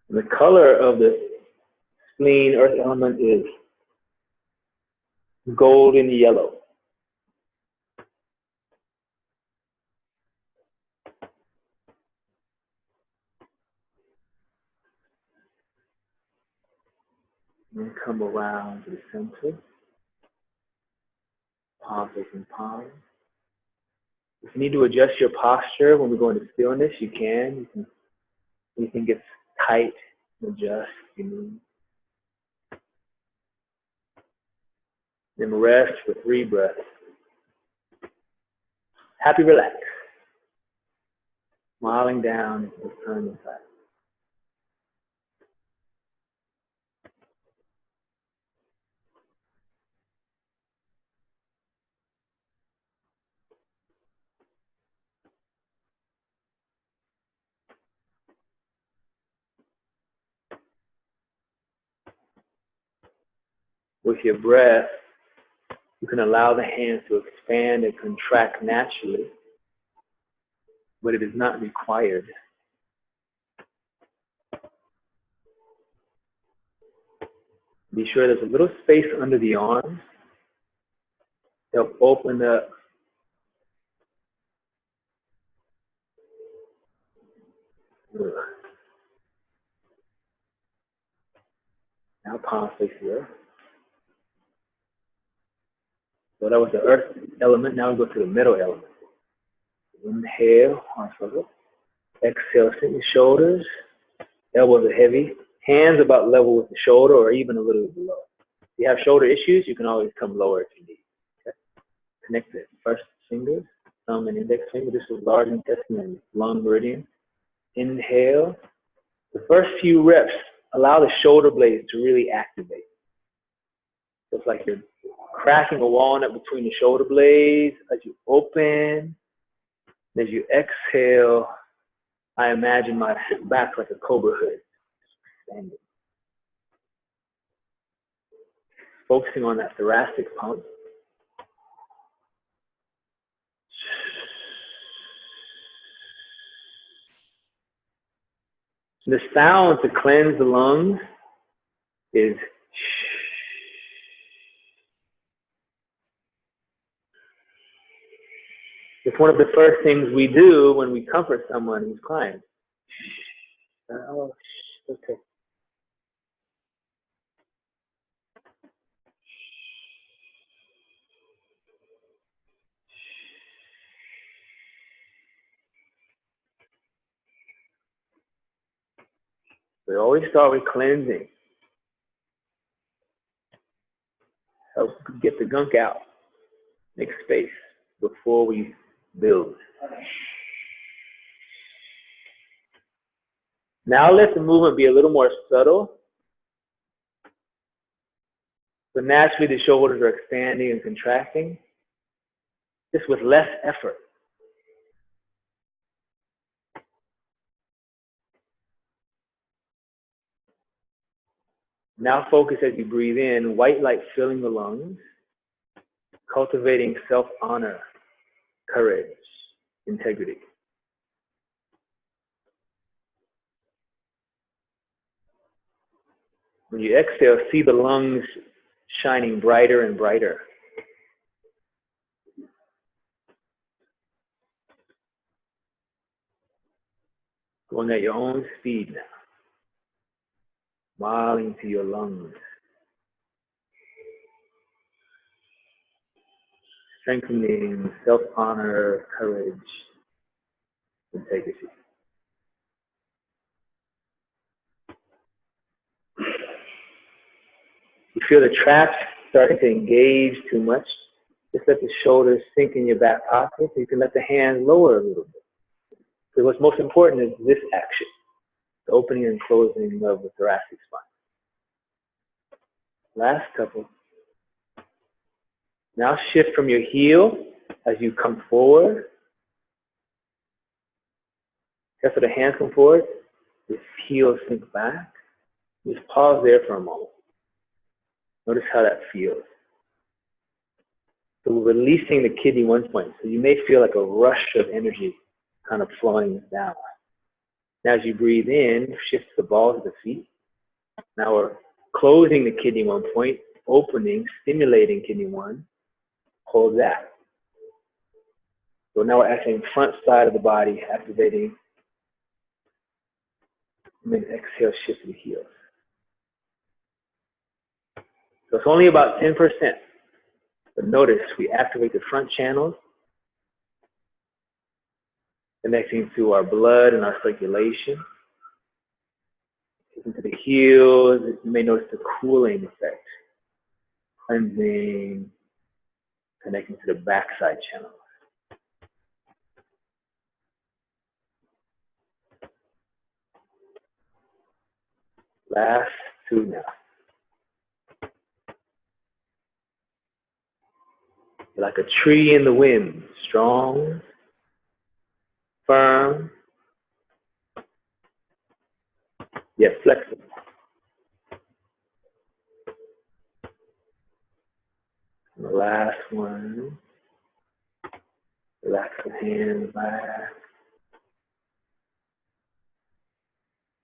And the color of the spleen, earth element, is golden yellow. And come around to the center. Palm facing palm. If you need to adjust your posture when we go into stillness, you can. Anything gets tight, adjust, you move. Then rest for 3 breaths. Happy, relax. Smiling down into the sun inside. With your breath, you can allow the hands to expand and contract naturally, but it is not required. Be sure there's a little space under the arms. Help open up now palm face the earth. So that was the earth element. Now we go to the middle element. Inhale, arms up. Exhale, sink your shoulders. Elbows are heavy. Hands about level with the shoulder or even a little bit below. If you have shoulder issues, you can always come lower if you need. Okay? Connect the first fingers, thumb and index finger. This is large intestine and lung meridian. Inhale. The first few reps, allow the shoulder blades to really activate. So it's like you're cracking a walnut between the shoulder blades. As you open, as you exhale, I imagine my back like a cobra hood. Expanding. Focusing on that thoracic pump. The sound to cleanse the lungs is it's one of the first things we do when we comfort someone who's crying. Oh, okay. We always start with cleansing. Help get the gunk out. Make space before we build. Now let the movement be a little more subtle. So naturally the shoulders are expanding and contracting, just with less effort. Now focus as you breathe in, white light filling the lungs, cultivating self-honor, courage, integrity. When you exhale, see the lungs shining brighter and brighter. Going at your own speed, smiling to your lungs. strengthening self-honor, courage, integrity. You feel the traps starting to engage too much, just let the shoulders sink in your back pocket. You can let the hands lower a little bit. So what's most important is this action, the opening and closing of the thoracic spine. Last couple. Now shift from your heel as you come forward. After the hands come forward, the heel sink back. Just pause there for a moment. Notice how that feels. So we're releasing the kidney 1 point. So you may feel like a rush of energy kind of flowing down. Now as you breathe in, shift the balls of the feet. Now we're closing the kidney 1 point, opening, stimulating kidney 1. Hold that. So now we're activating front side of the body, activating. And then exhale, shift to the heels. So it's only about 10%. But notice we activate the front channels, connecting to our blood and our circulation. Into the heels, you may notice the cooling effect. Cleansing, connecting to the backside channel. Last two now. You're like a tree in the wind, strong, firm, yet flexible. And the last one, relax the hands back.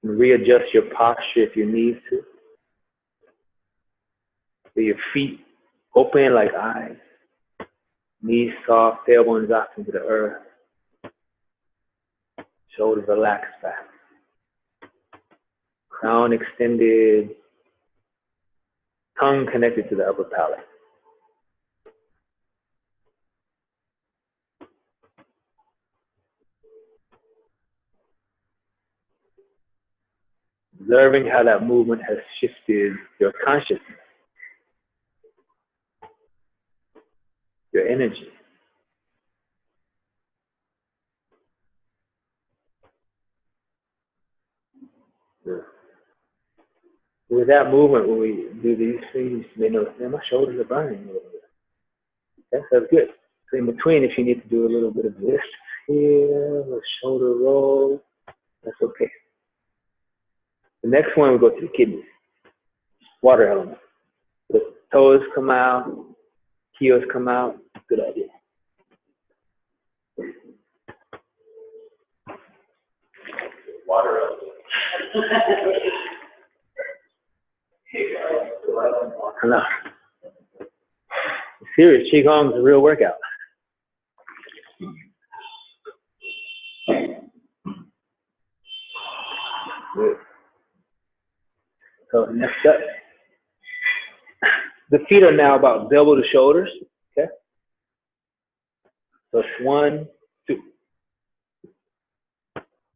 And readjust your posture if you need to. So your feet open like eyes. Knees soft, tailbones out into the earth. Shoulders relaxed back. Crown extended. Tongue connected to the upper palate. Observing how that movement has shifted your consciousness, your energy. With that movement, when we do these things, you may notice, man, my shoulders are burning a little bit. Okay, that's good. So in between, if you need to do a little bit of this here, a shoulder roll, that's okay. The next one, we go to the kidneys. Water element. The toes come out, heels come out. Good idea. Water element. Hello. Serious, Qigong is a real workout. Good. So next up, the feet are now about double the shoulders. Okay. So it's 1, 2,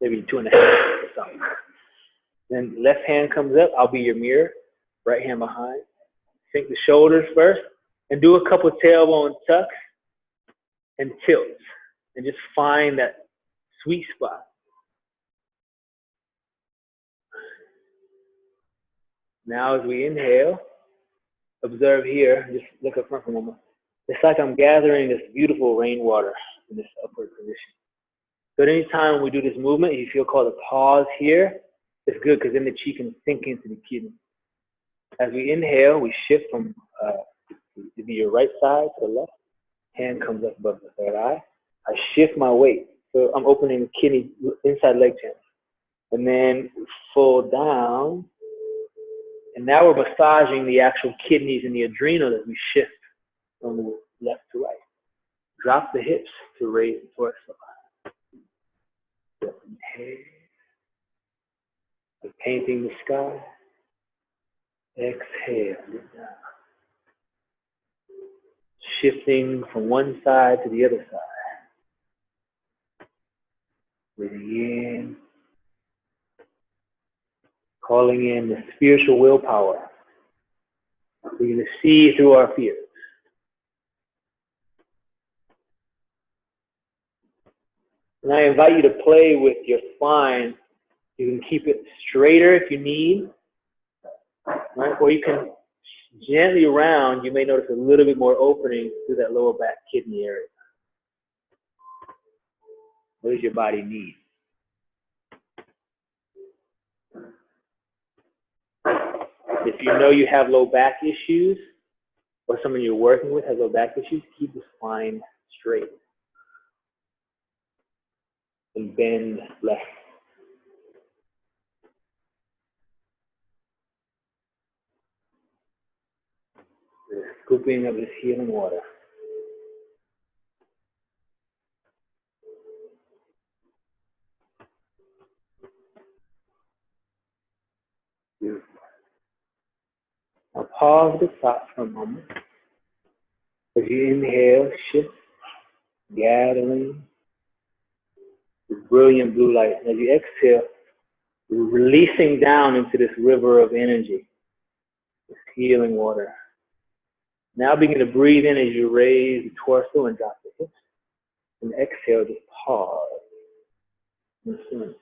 maybe 2.5 or something. Then left hand comes up. I'll be your mirror. Right hand behind. Sink the shoulders first, and do a couple tailbone tucks and tilts, and just find that sweet spot. Now as we inhale, observe here, just look up front for a moment. It's like I'm gathering this beautiful rainwater in this upward position. So at any time when we do this movement, you feel called to pause here, it's good because then the chi can sink into the kidney. As we inhale, we shift from to be your right side to the left. Hand comes up above the third eye. I shift my weight. So I'm opening the kidney inside leg channel. And then fold down. And now we're massaging the actual kidneys and the adrenal as we shift from the left to right. Drop the hips to raise the torso. Inhale. Like painting the sky. Exhale. Look down. shifting from one side to the other side. Breathing in, calling in the spiritual willpower. We're going to see through our fears. And I invite you to play with your spine. You can keep it straighter if you need, right? Or you can gently round. You may notice a little bit more opening through that lower back kidney area. What does your body need? If you know you have low back issues, or someone you're working with has low back issues, keep the spine straight and bend less. The scooping of this healing water. Beautiful. Now pause at the top for a moment. As you inhale, shift, gathering this brilliant blue light. As you exhale, you're releasing down into this river of energy, this healing water. Now begin to breathe in as you raise the torso and drop the hips. And exhale, just pause. Inhale.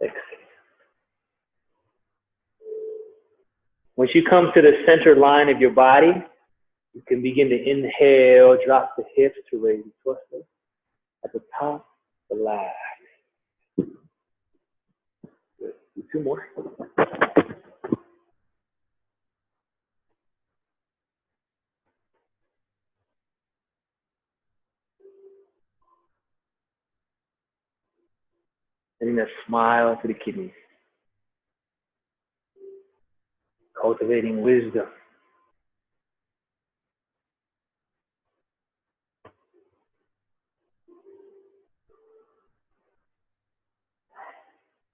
Exhale. Once you come to the center line of your body, you can begin to inhale, drop the hips to raise the torso. At the top, relax. Good. Do two more. Sending that smile to the kidneys. Cultivating wisdom.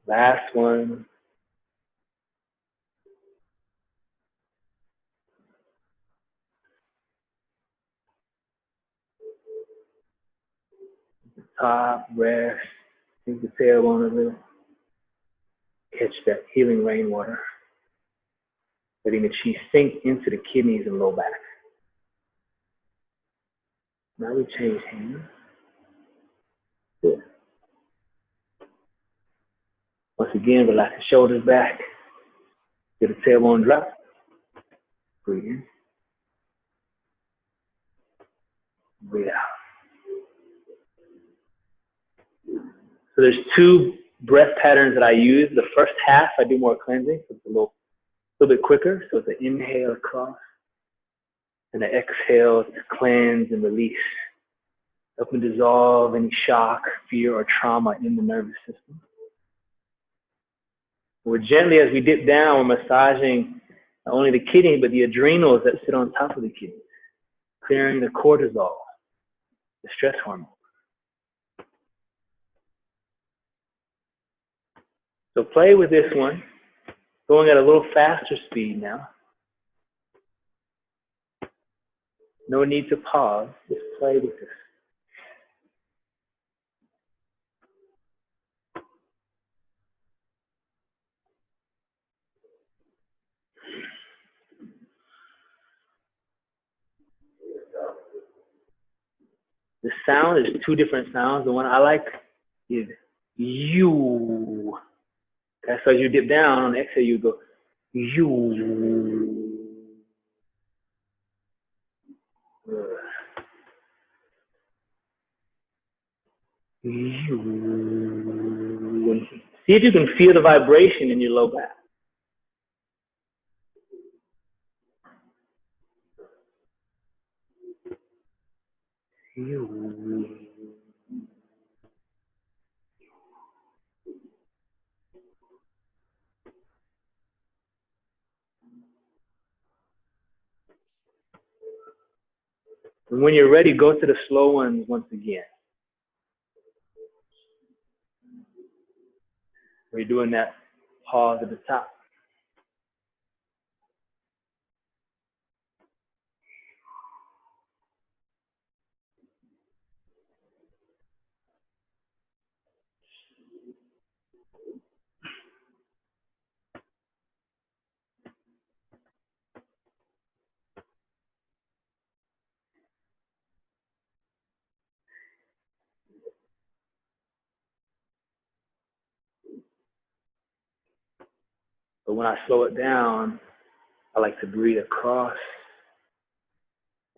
Last one. Top, rest. Sink the tailbone a little. Catch that healing rainwater. Letting the chi sink into the kidneys and low back. Now we change hands. Good. Once again, relax the shoulders back. Get the tailbone drop. Breathe in. Breathe out. So there's two breath patterns that I use. The first half, I do more cleansing, so it's a little bit quicker. So it's an inhale across, and an exhale to cleanse and release. Helping dissolve any shock, fear, or trauma in the nervous system. We're gently, as we dip down, we're massaging not only the kidney, but the adrenals that sit on top of the kidney, clearing the cortisol, the stress hormone. So play with this one, going at a little faster speed now. No need to pause, just play with this. The sound is two different sounds. The one I like is you. Okay, so as you dip down on the exhale, you go you. You. See if you can feel the vibration in your low back. You. And when you're ready, go to the slow ones once again. We're doing that pause at the top. But when I slow it down, I like to breathe across.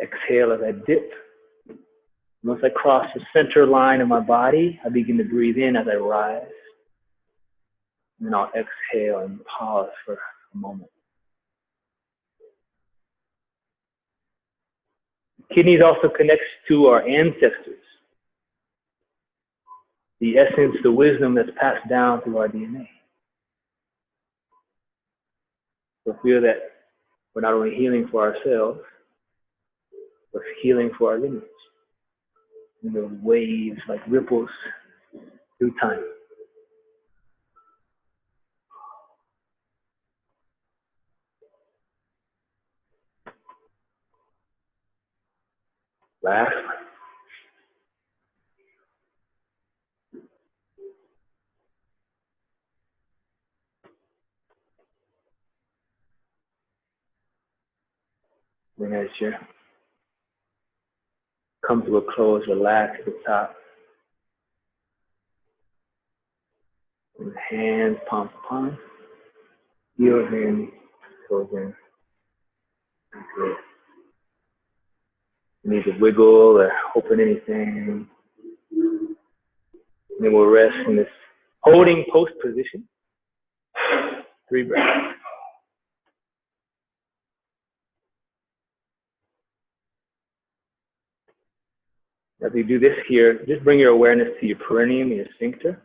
Exhale as I dip. Once I cross the center line of my body, I begin to breathe in as I rise. And then I'll exhale and pause for a moment. Kidneys also connects to our ancestors. The essence, the wisdom that's passed down through our DNA. So feel that we're not only healing for ourselves, but healing for our lineage. And the waves like ripples through time. Last one. Then as you come to a close, relax at the top. And hands, palm to palm. Heels in, toes in. Good. You need to wiggle or open anything. And then we'll rest in this holding post position. 3 breaths. As you do this here, just bring your awareness to your perineum, your sphincter.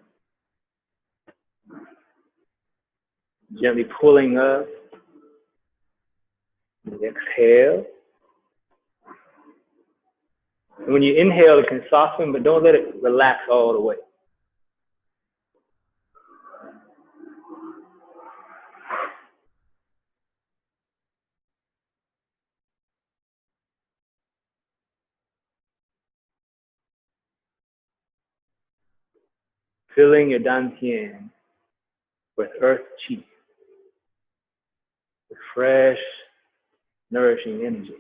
Gently pulling up. And exhale. And when you inhale, it can soften, but don't let it relax all the way. Filling your Dantian with earth chi, with fresh, nourishing energy.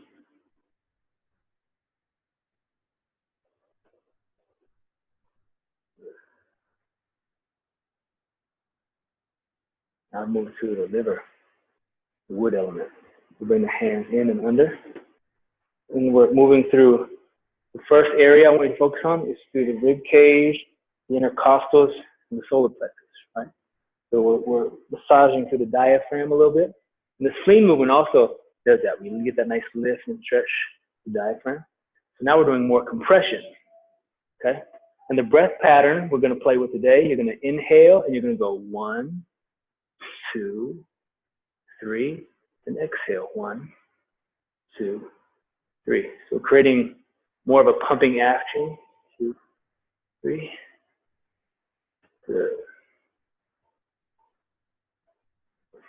Now move to the liver, the wood element. We bring the hands in and under. And we're moving through the first area I want you to focus on is through the rib cage, the intercostals, and the solar plexus, right? So we're massaging through the diaphragm a little bit. And the spleen movement also does that. We get that nice lift and stretch the diaphragm. So now we're doing more compression, okay? And the breath pattern we're going to play with today, you're going to inhale and you're going to go 1, 2, 3, and exhale 1, 2, 3. So creating more of a pumping action. 2, 3. Good.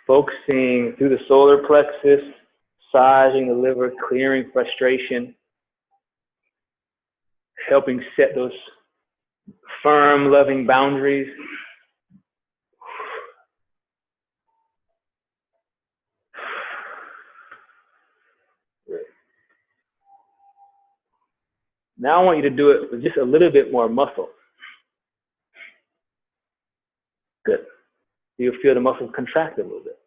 Focusing through the solar plexus, massaging the liver, clearing frustration, helping set those firm, loving boundaries. Good. Now I want you to do it with just a little bit more muscle. Good. You'll feel the muscles contract a little bit.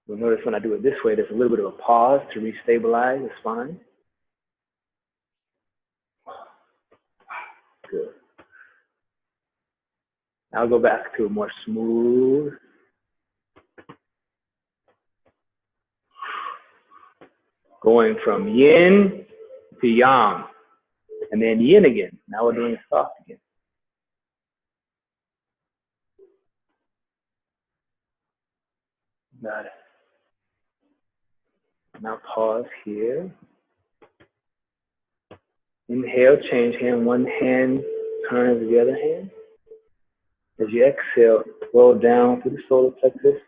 You'll notice when I do it this way, there's a little bit of a pause to restabilize the spine. Good. Now I'll go back to a more smooth. Going from yin to yang. And then yin again. Now we're doing it soft again. Got it. Now pause here. Inhale, change hand. One hand turns to the other hand. As you exhale, roll down through the solar plexus.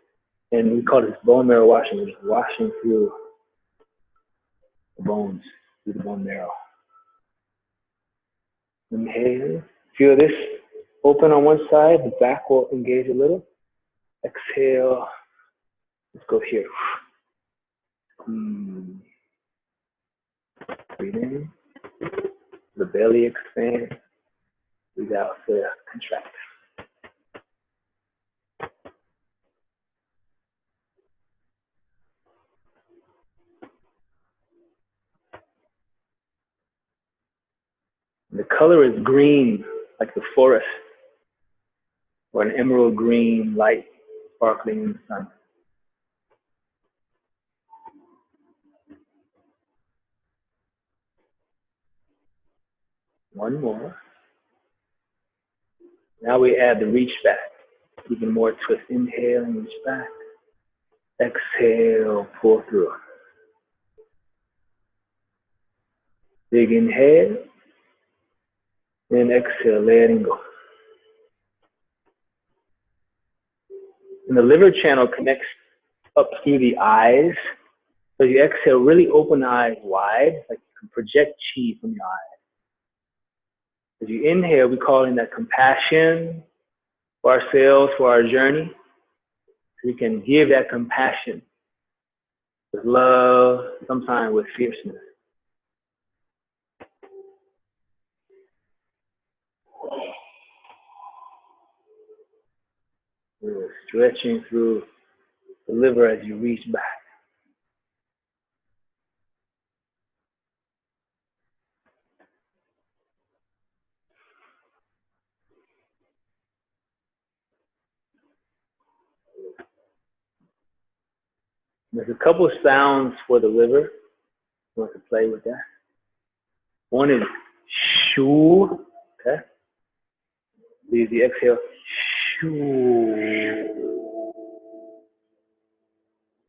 And we call this bone marrow washing. We're just washing through the bones, through the bone marrow. Inhale. Feel this open on one side. The back will engage a little. Exhale. Let's go here. Breathe in. The belly expands. Breathe out, so contract. The color is green, like the forest, or an emerald green light sparkling in the sun. One more. Now we add the reach back. Even more twist. Inhale and reach back. Exhale, pull through. Big inhale. Then exhale, letting go. And the liver channel connects up through the eyes. So you exhale, really open the eyes wide, like you can project chi from your eyes. As you inhale, we call in that compassion for ourselves, for our journey. So we can give that compassion with love, sometimes with fierceness. We're stretching through the liver as you reach back. There's a couple of sounds for the liver. You want to play with that? One is shoo. Okay. Leave the exhale. Shoo.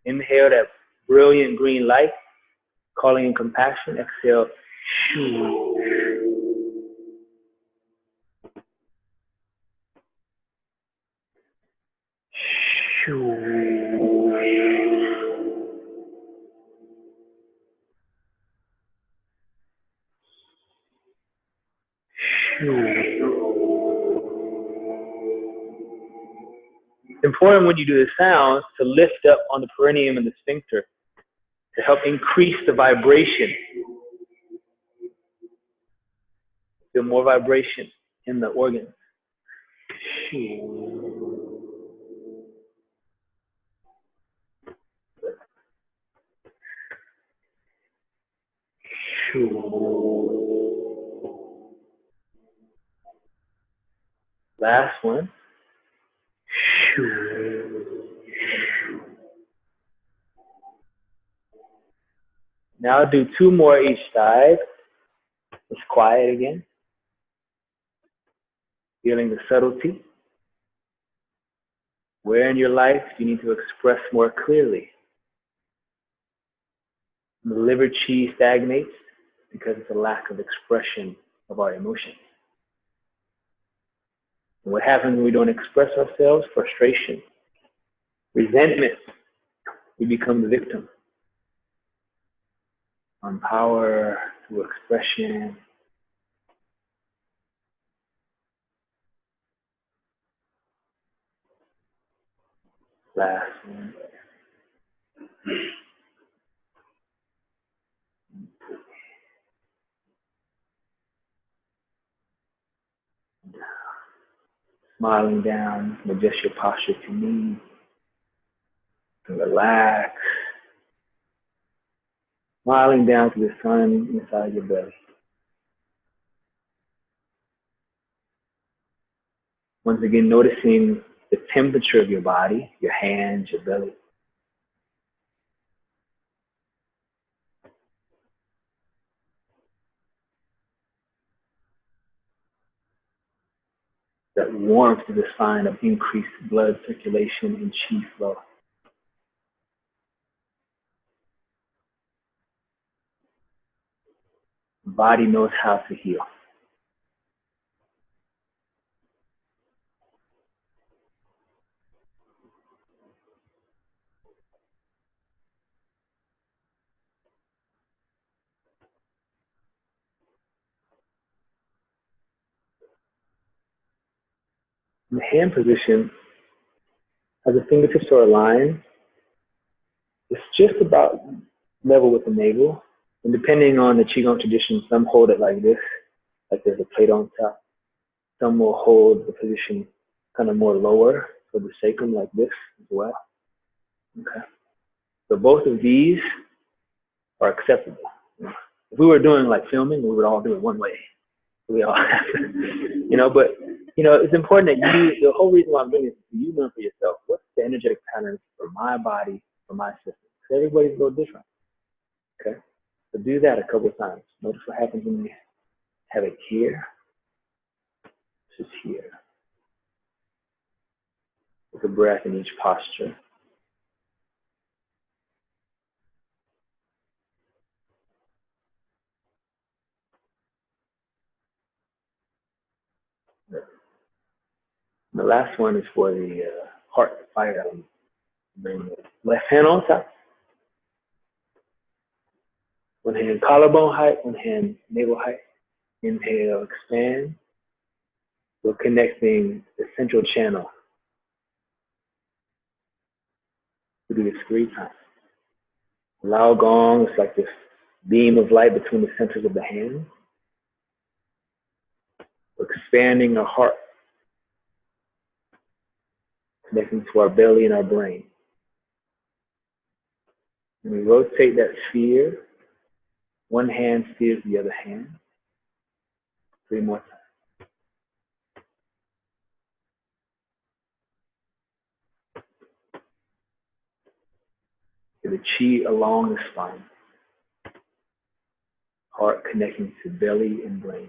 Inhale that brilliant green light, calling in compassion. Exhale. Shoo. Shoo. It's important when you do the sounds to lift up on the perineum and the sphincter to help increase the vibration. Feel more vibration in the organs. Last one. Now do two more each side. It's quiet again. Feeling the subtlety. Where in your life do you need to express more clearly? The liver chi stagnates because it's a lack of expression of our emotions. And what happens when we don't express ourselves? Frustration, resentment. We become the victim. On power through expression. Last one. Smiling down, you can adjust your posture if you need. And relax. Smiling down to the sun inside your belly. Once again, noticing the temperature of your body, your hands, your belly. That warmth is a sign of increased blood circulation and chi flow. The body knows how to heal. In the hand position, as the fingertips are aligned, it's just about level with the navel. And depending on the Qigong tradition, some hold it like this, like there's a plate on top. Some will hold the position kind of more lower for the sacrum like this as well. Okay. So both of these are acceptable. If we were doing like filming, we would all do it one way. We all have to, but, it's important that the whole reason why I'm doing this is you learn for yourself. What's the energetic patterns for my body, for my system? Because everybody's a little different. Okay. So do that a couple of times. Notice what happens when you have it here. Just here. With a breath in each posture. The last one is for the heart fire element. Bring the left hand on top. One hand collarbone height, one hand navel height. Inhale, expand. We're connecting the central channel. We do this 3 times. Loud gong is like this beam of light between the centers of the hands. We're expanding our heart, connecting to our belly and our brain. And we rotate that sphere. One hand steers the other hand. 3 more times. Get the chi along the spine. Heart connecting to belly and brain.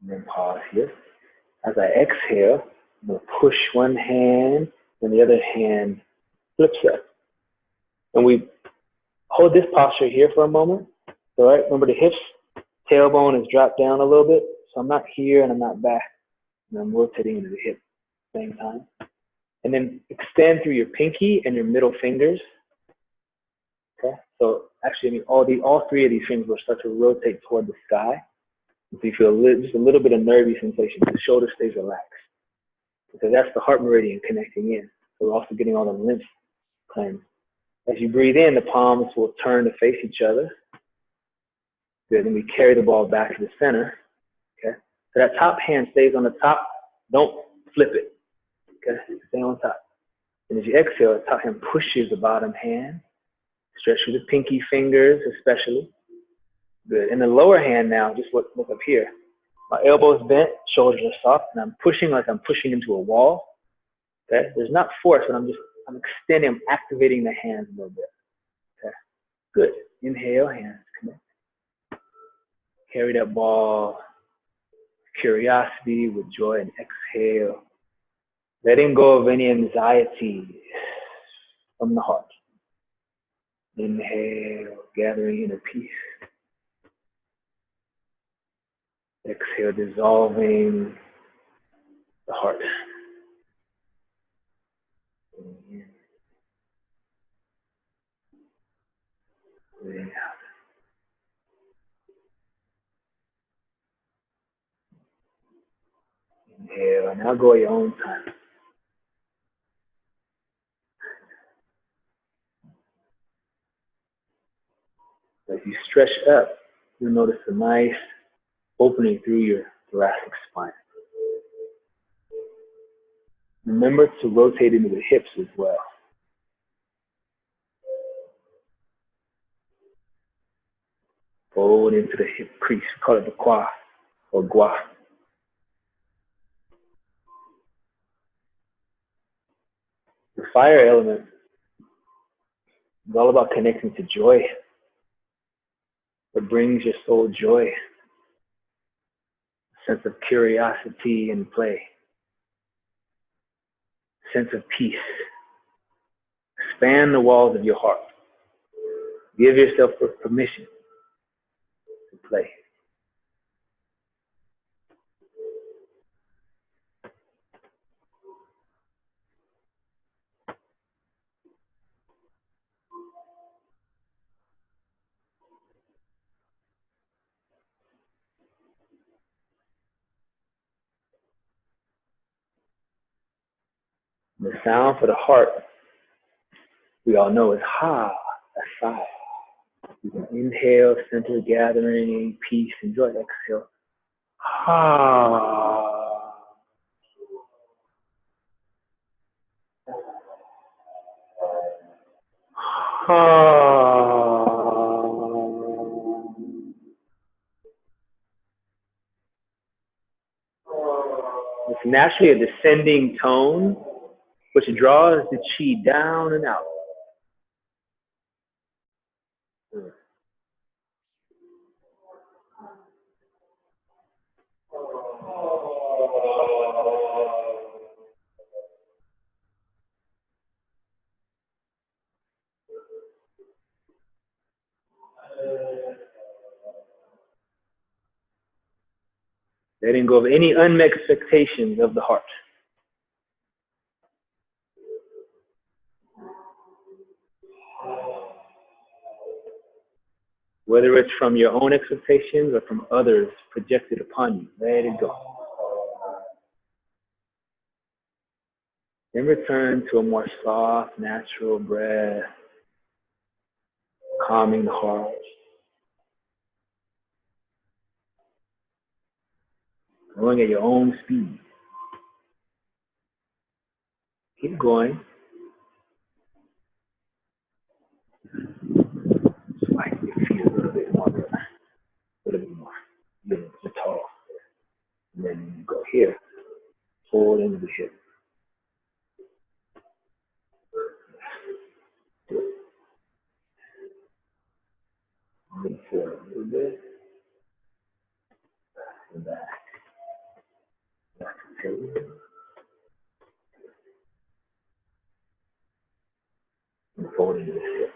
And then pause here. As I exhale, I'm going to push one hand and the other hand flips up. And we hold this posture here for a moment. All right, remember the hips, tailbone is dropped down a little bit. So I'm not here and I'm not back. And I'm rotating into the hip at the same time. And then extend through your pinky and your middle fingers. Okay, so actually, all 3 of these fingers will start to rotate toward the sky. So you feel just a little bit of nervy sensation. The shoulder stays relaxed. Because that's the heart meridian connecting in. So we're also getting all the lymph cleansed. As you breathe in, the palms will turn to face each other. Good, and we carry the ball back to the center. Okay, so that top hand stays on the top. Don't flip it. Okay, stay on top. And as you exhale, the top hand pushes the bottom hand. Stretch through the pinky fingers, especially. Good. And the lower hand now, just look up here. My elbows bent, shoulders are soft, and I'm pushing like I'm pushing into a wall. Okay? There's not force, but I'm extending, I'm activating the hands a little bit. Okay? Good. Inhale, hands connect. Carry that ball with curiosity, with joy, and exhale. Letting go of any anxiety from the heart. Inhale, gathering inner peace. Exhale, dissolving the heart. In. Breathing out. Inhale, and now go at your own time. As you stretch up, you'll notice a nice opening through your thoracic spine. Remember to rotate into the hips as well. Fold into the hip crease. We call it the qua or gua. The fire element is all about connecting to joy. It brings your soul joy, a sense of curiosity and play, a sense of peace. Expand the walls of your heart. Give yourself permission to play. The sound for the heart, we all know, is ha. a sigh. You can inhale, center gathering, peace, and joy. Exhale. Ah. Ah. It's naturally a descending tone, which draws the chi down and out. Letting go of any unmet expectations of the heart. Whether it's from your own expectations or from others projected upon you, let it go. Then return to a more soft, natural breath, calming the heart. Going at your own speed. Keep going. Slide your feet a little bit more. A little bit more. A little bit tall. And then you go here. Forward into the hip. Move forward a little bit. And back. Back to the table. And forward into the hip.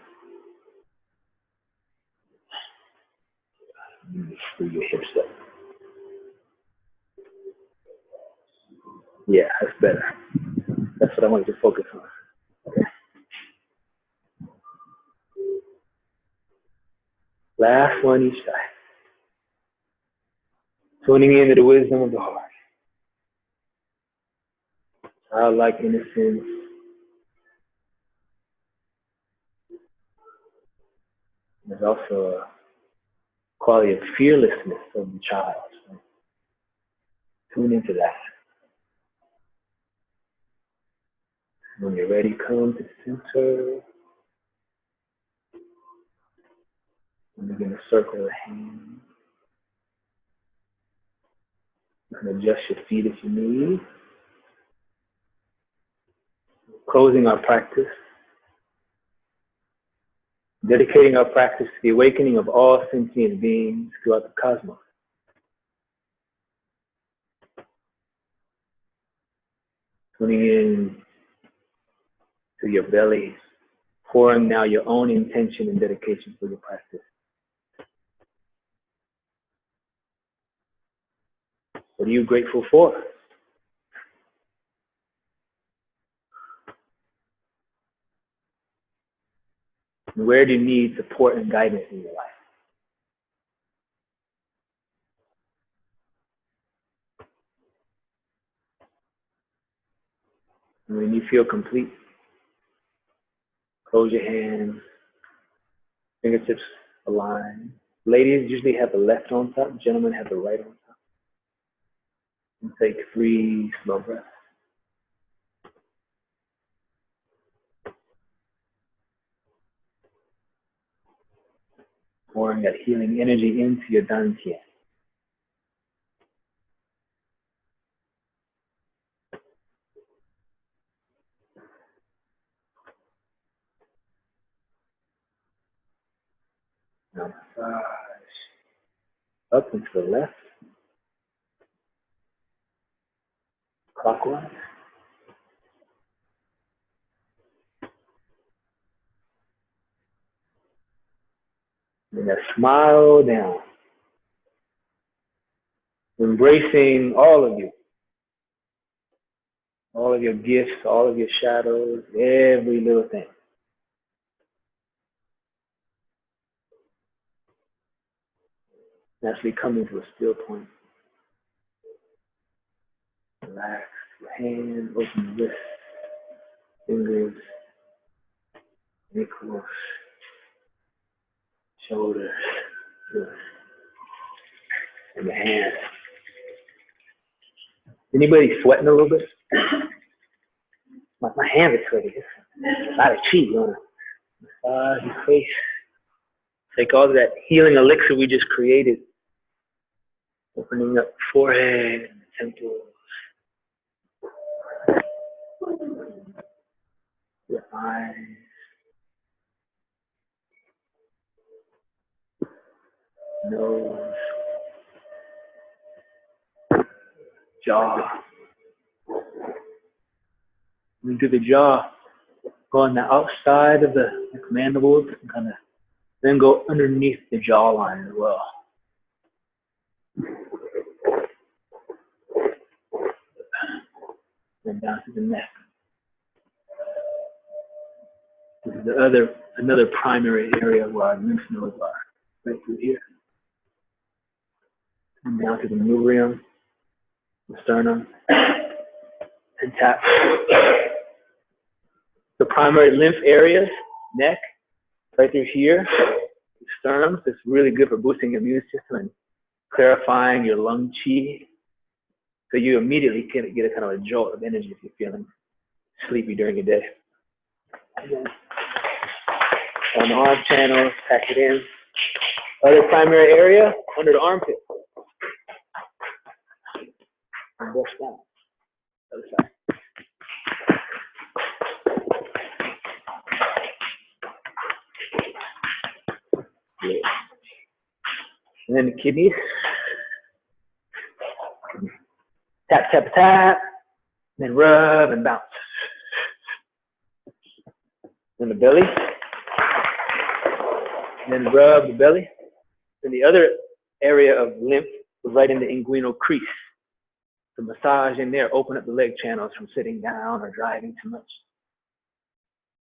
You just free your hips up. Yeah, that's better. That's what I wanted to focus on. Okay. Last one each side. Tuning into the wisdom of the heart. Childlike innocence. There's also a quality of fearlessness of the child. So tune into that. When you're ready, come to the center. And begin to circle the hands. You can adjust your feet if you need. Closing our practice. Dedicating our practice to the awakening of all sentient beings throughout the cosmos. Tuning in to your belly, pouring now your own intention and dedication for your practice. What are you grateful for? And where do you need support and guidance in your life? And when you feel complete, close your hands, fingertips aligned. Ladies usually have the left on top, gentlemen have the right on top. And take 3 slow breaths. Pouring that healing energy into your Dantian. Now massage up and to the left, clockwise. And then smile down, embracing all of you, all of your gifts, all of your shadows, every little thing. Naturally coming to a still point. Relax your hands, open your wrists, fingers, ankles, shoulders, and the hands. Anybody sweating a little bit? My hands are sweaty. It's a lot of chi going on. Massage your face. Take all of that healing elixir we just created. Opening up forehead and temples. Your eyes. Nose. Jaw. Into the jaw. Go on the outside of the mandibles and kind of then go underneath the jawline as well. Then down to the neck. This is another primary area where our lymph nodes are, right through here. And down to the membrane, the sternum, and tap. The primary lymph areas, neck, right through here, the sternum. It's really good for boosting your immune system and clarifying your lung chi. So you immediately get a kind of a jolt of energy if you're feeling sleepy during the day. On the arm channels, pack it in. Other primary area, under the armpit. And both down. Other side. Good. And then the kidneys. Tap, tap, tap. Then rub and bounce. Then the belly. Then rub the belly. Then the other area of lymph was right in the inguinal crease. So massage in there, open up the leg channels from sitting down or driving too much.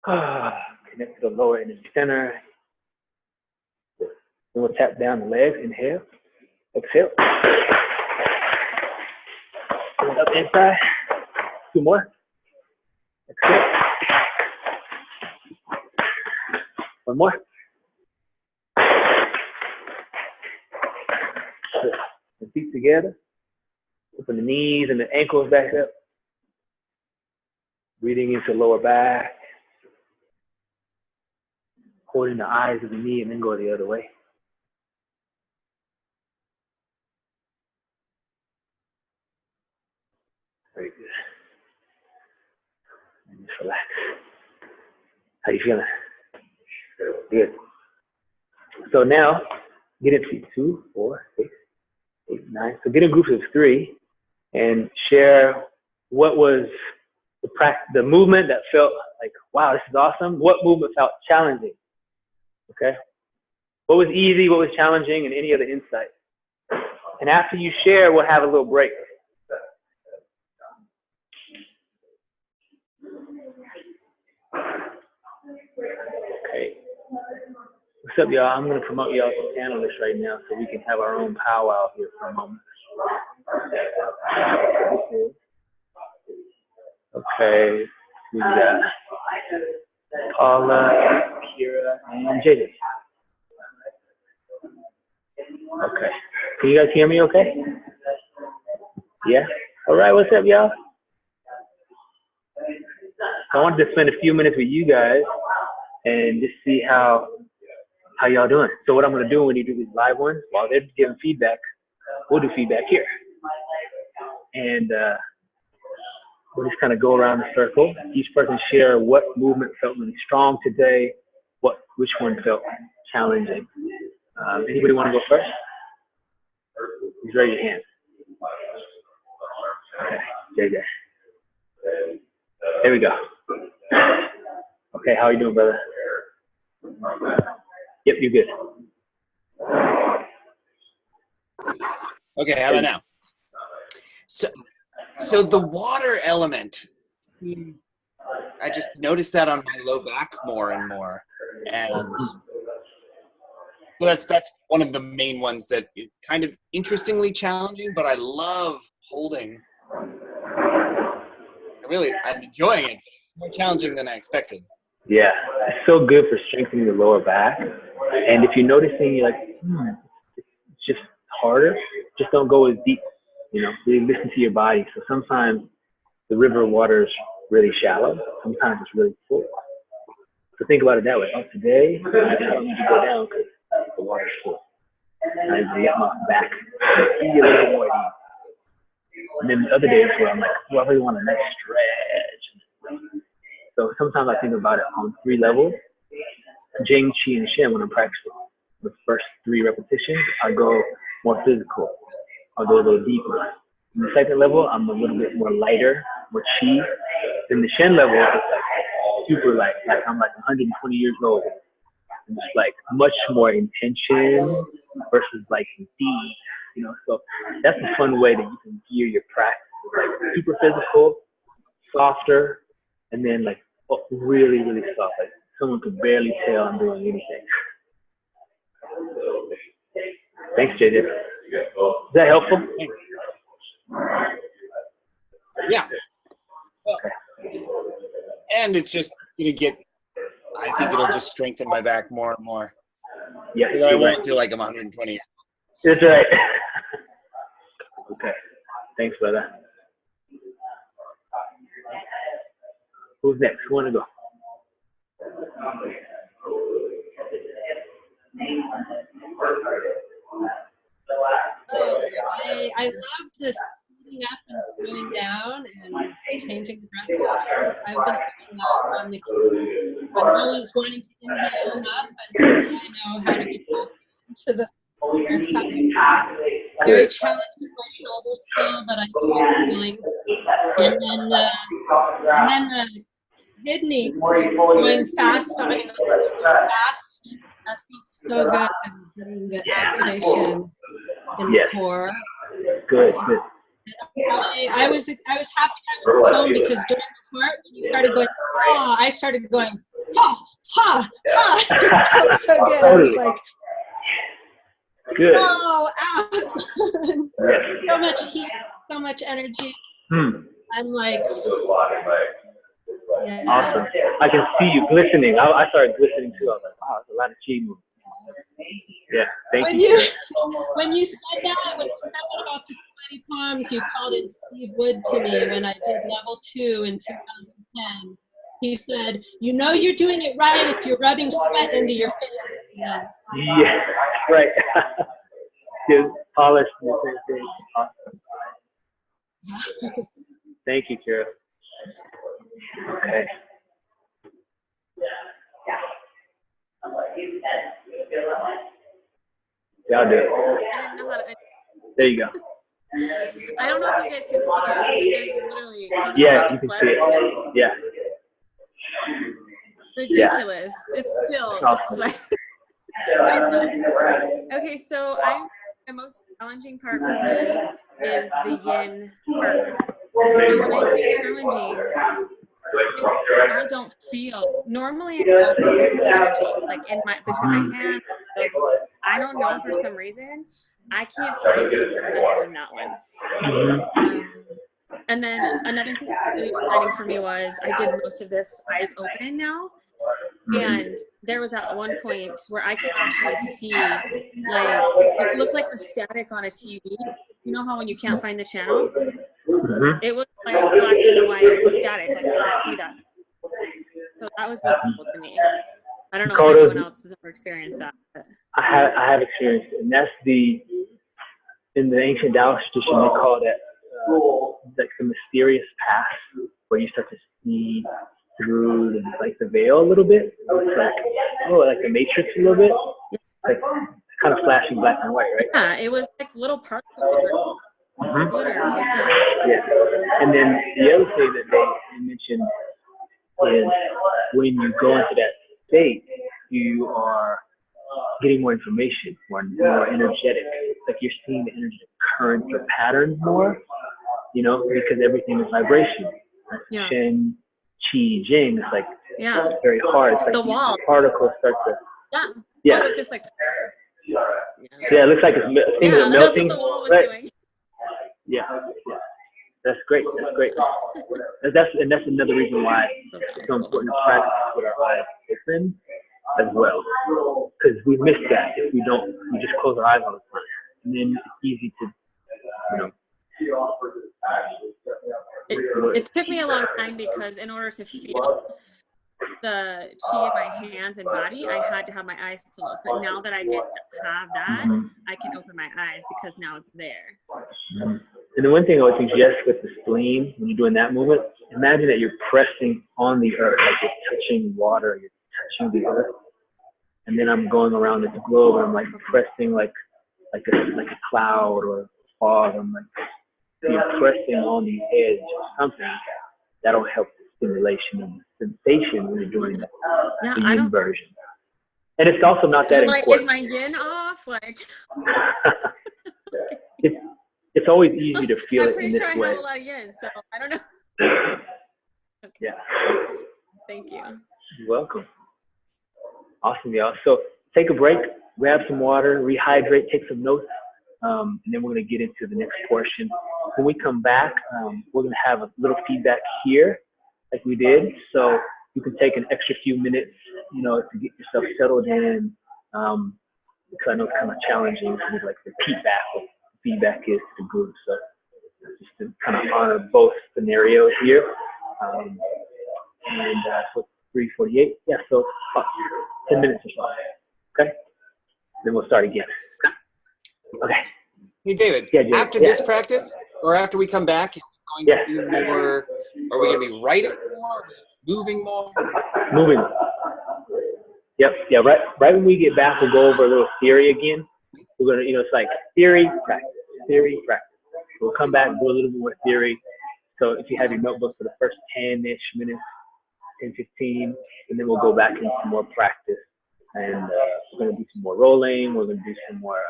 Connect to the lower energy center. Then we'll tap down the legs. Inhale. Exhale. Hold up inside. 2 more. Exhale. 1 more. The feet together. Open the knees and the ankles back up. Breathing into lower back. Holding the eyes of the knee and then go the other way. Very good. And just relax. How you feeling? Good. So now, get into 2, 4, 6, 8, 9. So get in groups of 3 and share what was the movement that felt like, wow, this is awesome. What movement felt challenging? Okay. What was easy? What was challenging? And any other insight? And after you share, we'll have a little break. Okay. What's up, y'all? I'm going to promote y'all as panelists right now so we can have our own powwow here for a moment. Okay. We got Paula, Kira, and JJ. Okay. Can you guys hear me okay? Yeah? All right, what's up, y'all? I wanted to spend a few minutes with you guys and just see how y'all doing. So what I'm going to do when you do these live ones, while they're giving feedback, we'll do feedback here. And we'll just kind of go around the circle. Each person share what movement felt really strong today, which one felt challenging. Anybody want to go first? Just raise your hand. Okay, JJ. There we go. Okay, how are you doing, brother? Yep, you're good. Okay, how about now? So the water element, I just noticed that on my low back more and more. And so that's one of the main ones that is kind of interestingly challenging, but I love holding. I'm enjoying it. It's more challenging than I expected. Yeah, it's so good for strengthening the lower back. And if you're noticing, you're like, it's just harder, just don't go as deep, you know, really listen to your body. So sometimes the river water is really shallow, sometimes it's really full. So think about it that way. Oh, today, I don't need to go down because the water's full. I need to get my back, be a little more deep. And then the other days where I'm like, oh, I really want a nice stretch. So sometimes I think about it on 3 levels. Jing, Qi, and Shen when I'm practicing. The first 3 repetitions, I go more physical. I'll go a little deeper. In the second level, I'm a little bit more lighter, more Qi. Then the Shen level, it's like super light. Like I'm like 120 years old. And it's like much more intention versus like deep, you know. So that's a fun way that you can gear your practice. Like super physical, softer, and then like really, really soft. Like someone could barely tell I'm doing anything. Thanks, JJ. Is that helpful? Yeah. Well, and it's just gonna get. I think it'll just strengthen my back more and more. Yeah. I won't feel like I'm 120. That's right. Okay. Thanks, brother. Who's next? Who wanna go? I love this speeding up and slowing down and changing the breath. I've been doing that on the key. I'm always wanting to inhale up, and so I know how to get back into the breath pattern. Very challenging with my shoulders still, but I keep feeling. And then the kidney going fast, I mean, fast. That feels so good. I'm getting the activation in the core. Good. I was happy I was home because during the part when you started going, I started going, it felt so good. I was like, good. So much heat, so much energy. I'm like, Awesome. I can see you glistening. I started glistening too. I was like, wow, there's a lot of chi movement. Yeah, thank you. When you said that, when you said that about the sweaty palms, you called in Steve Wood to me when I did level 2 in 2010. He said, you know you're doing it right if you're rubbing sweat into your face. Yeah, right. Good polish. Awesome. Thank you, Kira. Okay. Y'all do it. I didn't know how to. There you go. I don't know if you guys can see it, but there's literally. Yeah, you can see it. Yeah. Ridiculous. Yeah. It's still awesome. just Okay, so the most challenging part for me is the yin part. And when I say challenging, I don't feel. Normally, I feel energy like between my hands. Like, I don't know for some reason. I can't find it in that one. And then another thing that was really exciting for me was I did most of this eyes open now. And there was at one point where I could actually see, like, it looked like the static on a TV. You know how when you can't find the channel? It was like black and white static. Like, I could see that. So that was really cool to me. I don't know if anyone else has ever experienced that. But. I have experienced it. And that's in the ancient Taoist tradition, they call that like the mysterious path, where you start to see through the veil a little bit. Like the Matrix a little bit. Like kind of flashing black and white, right? Yeah, it was like little particles. Yeah. And then the other thing that they mentioned is when you go into that state, you are getting more information, more energetic. Like you're seeing the energetic currents or patterns more, you know, because everything is vibration. Like Shen, Qi, Jing, it's like it's very hard. It's like the wall. Particles start to. Yeah. It was just like. Yeah, it looks like it's melting. That's what the wall was doing. Yeah. That's great. That's another reason why it's so important to practice with our eyes open, as well, because we miss that if we just close our eyes all the time, and then it's easy to, you know. It took me a long time because in order to feel the chi in my hands and body, I had to have my eyes closed. But now that I get to have that, I can open my eyes because now it's there. And the one thing I would suggest with the spleen, when you're doing that movement, imagine that you're pressing on the earth, like you're touching water, you're touching the earth. And then I'm going around this globe and I'm like pressing like a cloud or a fog. I'm like, you're pressing on the edge of something that'll help the stimulation of the sensation when you're doing that, the yin version. And it's also not that important. Is my yin off? Like, it's always easy to feel it in this way. I'm pretty sure I have a lot of yin, so I don't know. Okay. Yeah. Thank you. You're welcome. Awesome, y'all. So take a break, grab some water, rehydrate, take some notes, and then we're going to get into the next portion. When we come back, we're going to have a little feedback here, like we did. So you can take an extra few minutes, you know, to get yourself settled in, because I know it's kind of challenging to like repeat back what feedback is to the group. So just to kind of honor both scenarios here. So 3:48. Yeah, so 10 minutes or so. Okay? Then we'll start again. Okay. Hey, David, after this practice, or after we come back, is it going to be more, are we going to be writing more, moving more? Moving. Yep, yeah, right when we get back, we'll go over a little theory again. We're going to, it's like theory, practice, theory, practice. We'll come back and do a little bit more theory. So if you have your notebook for the first 10-ish minutes, 10, 15, and then we'll go back into some more practice. And we're going to do some more rolling. We're going to do some more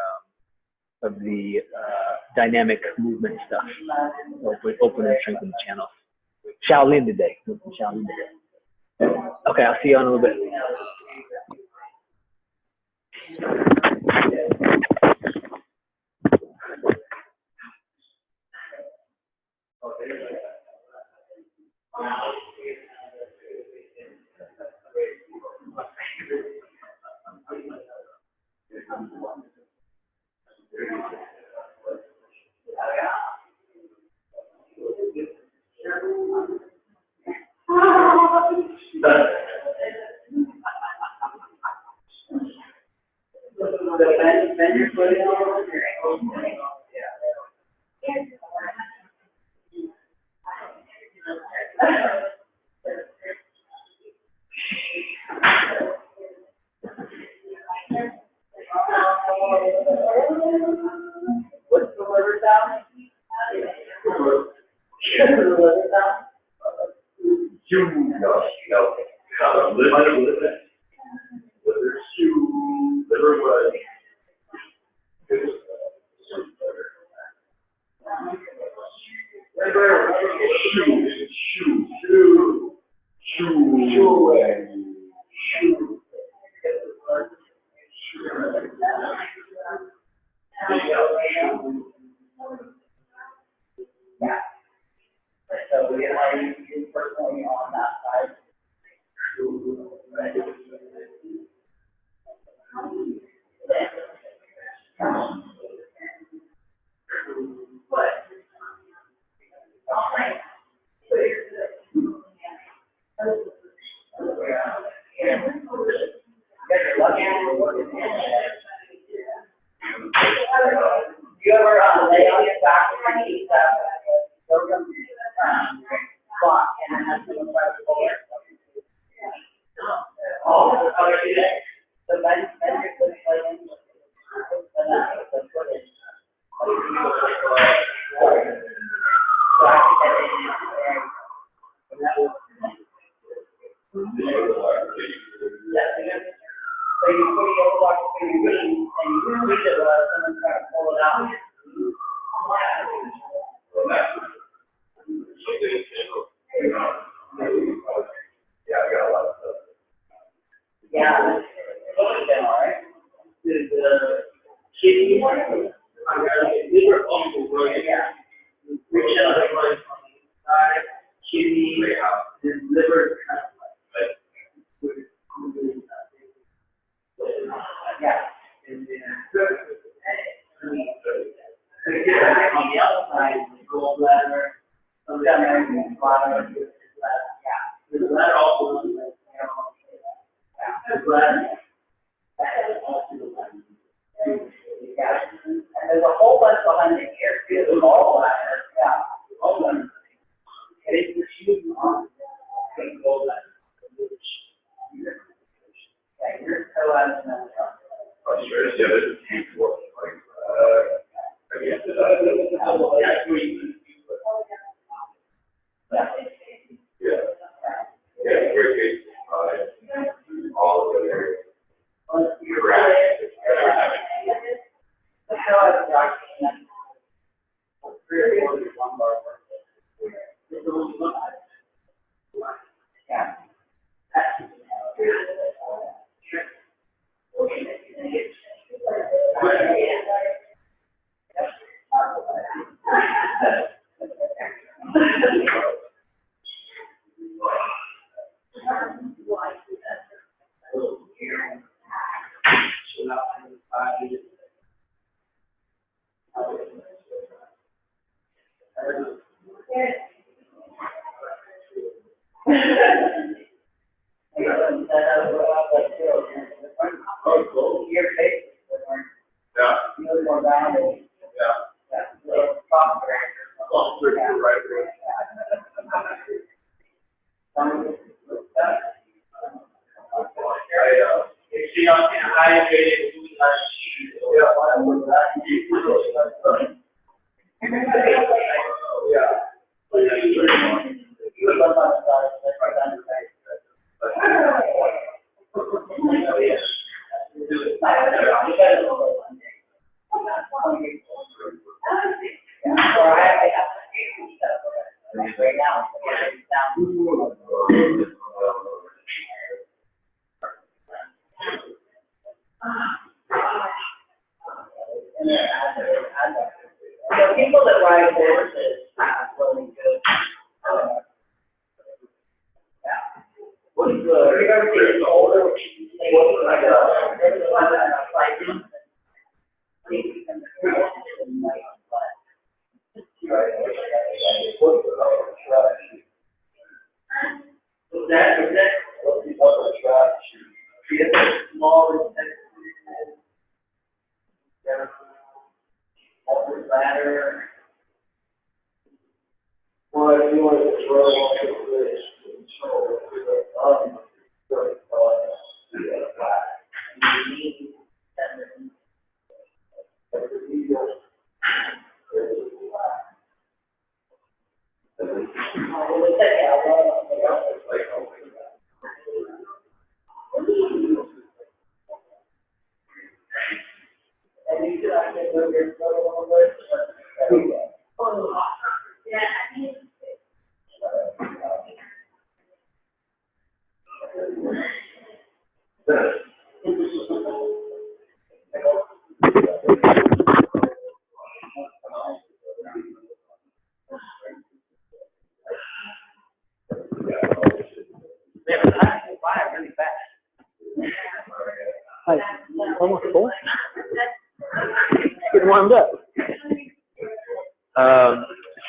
of the dynamic movement stuff. Open and strengthen the channels. Shaolin today. Shaolin today. Okay, I'll see you in a little bit. Like, almost full. Getting warmed up.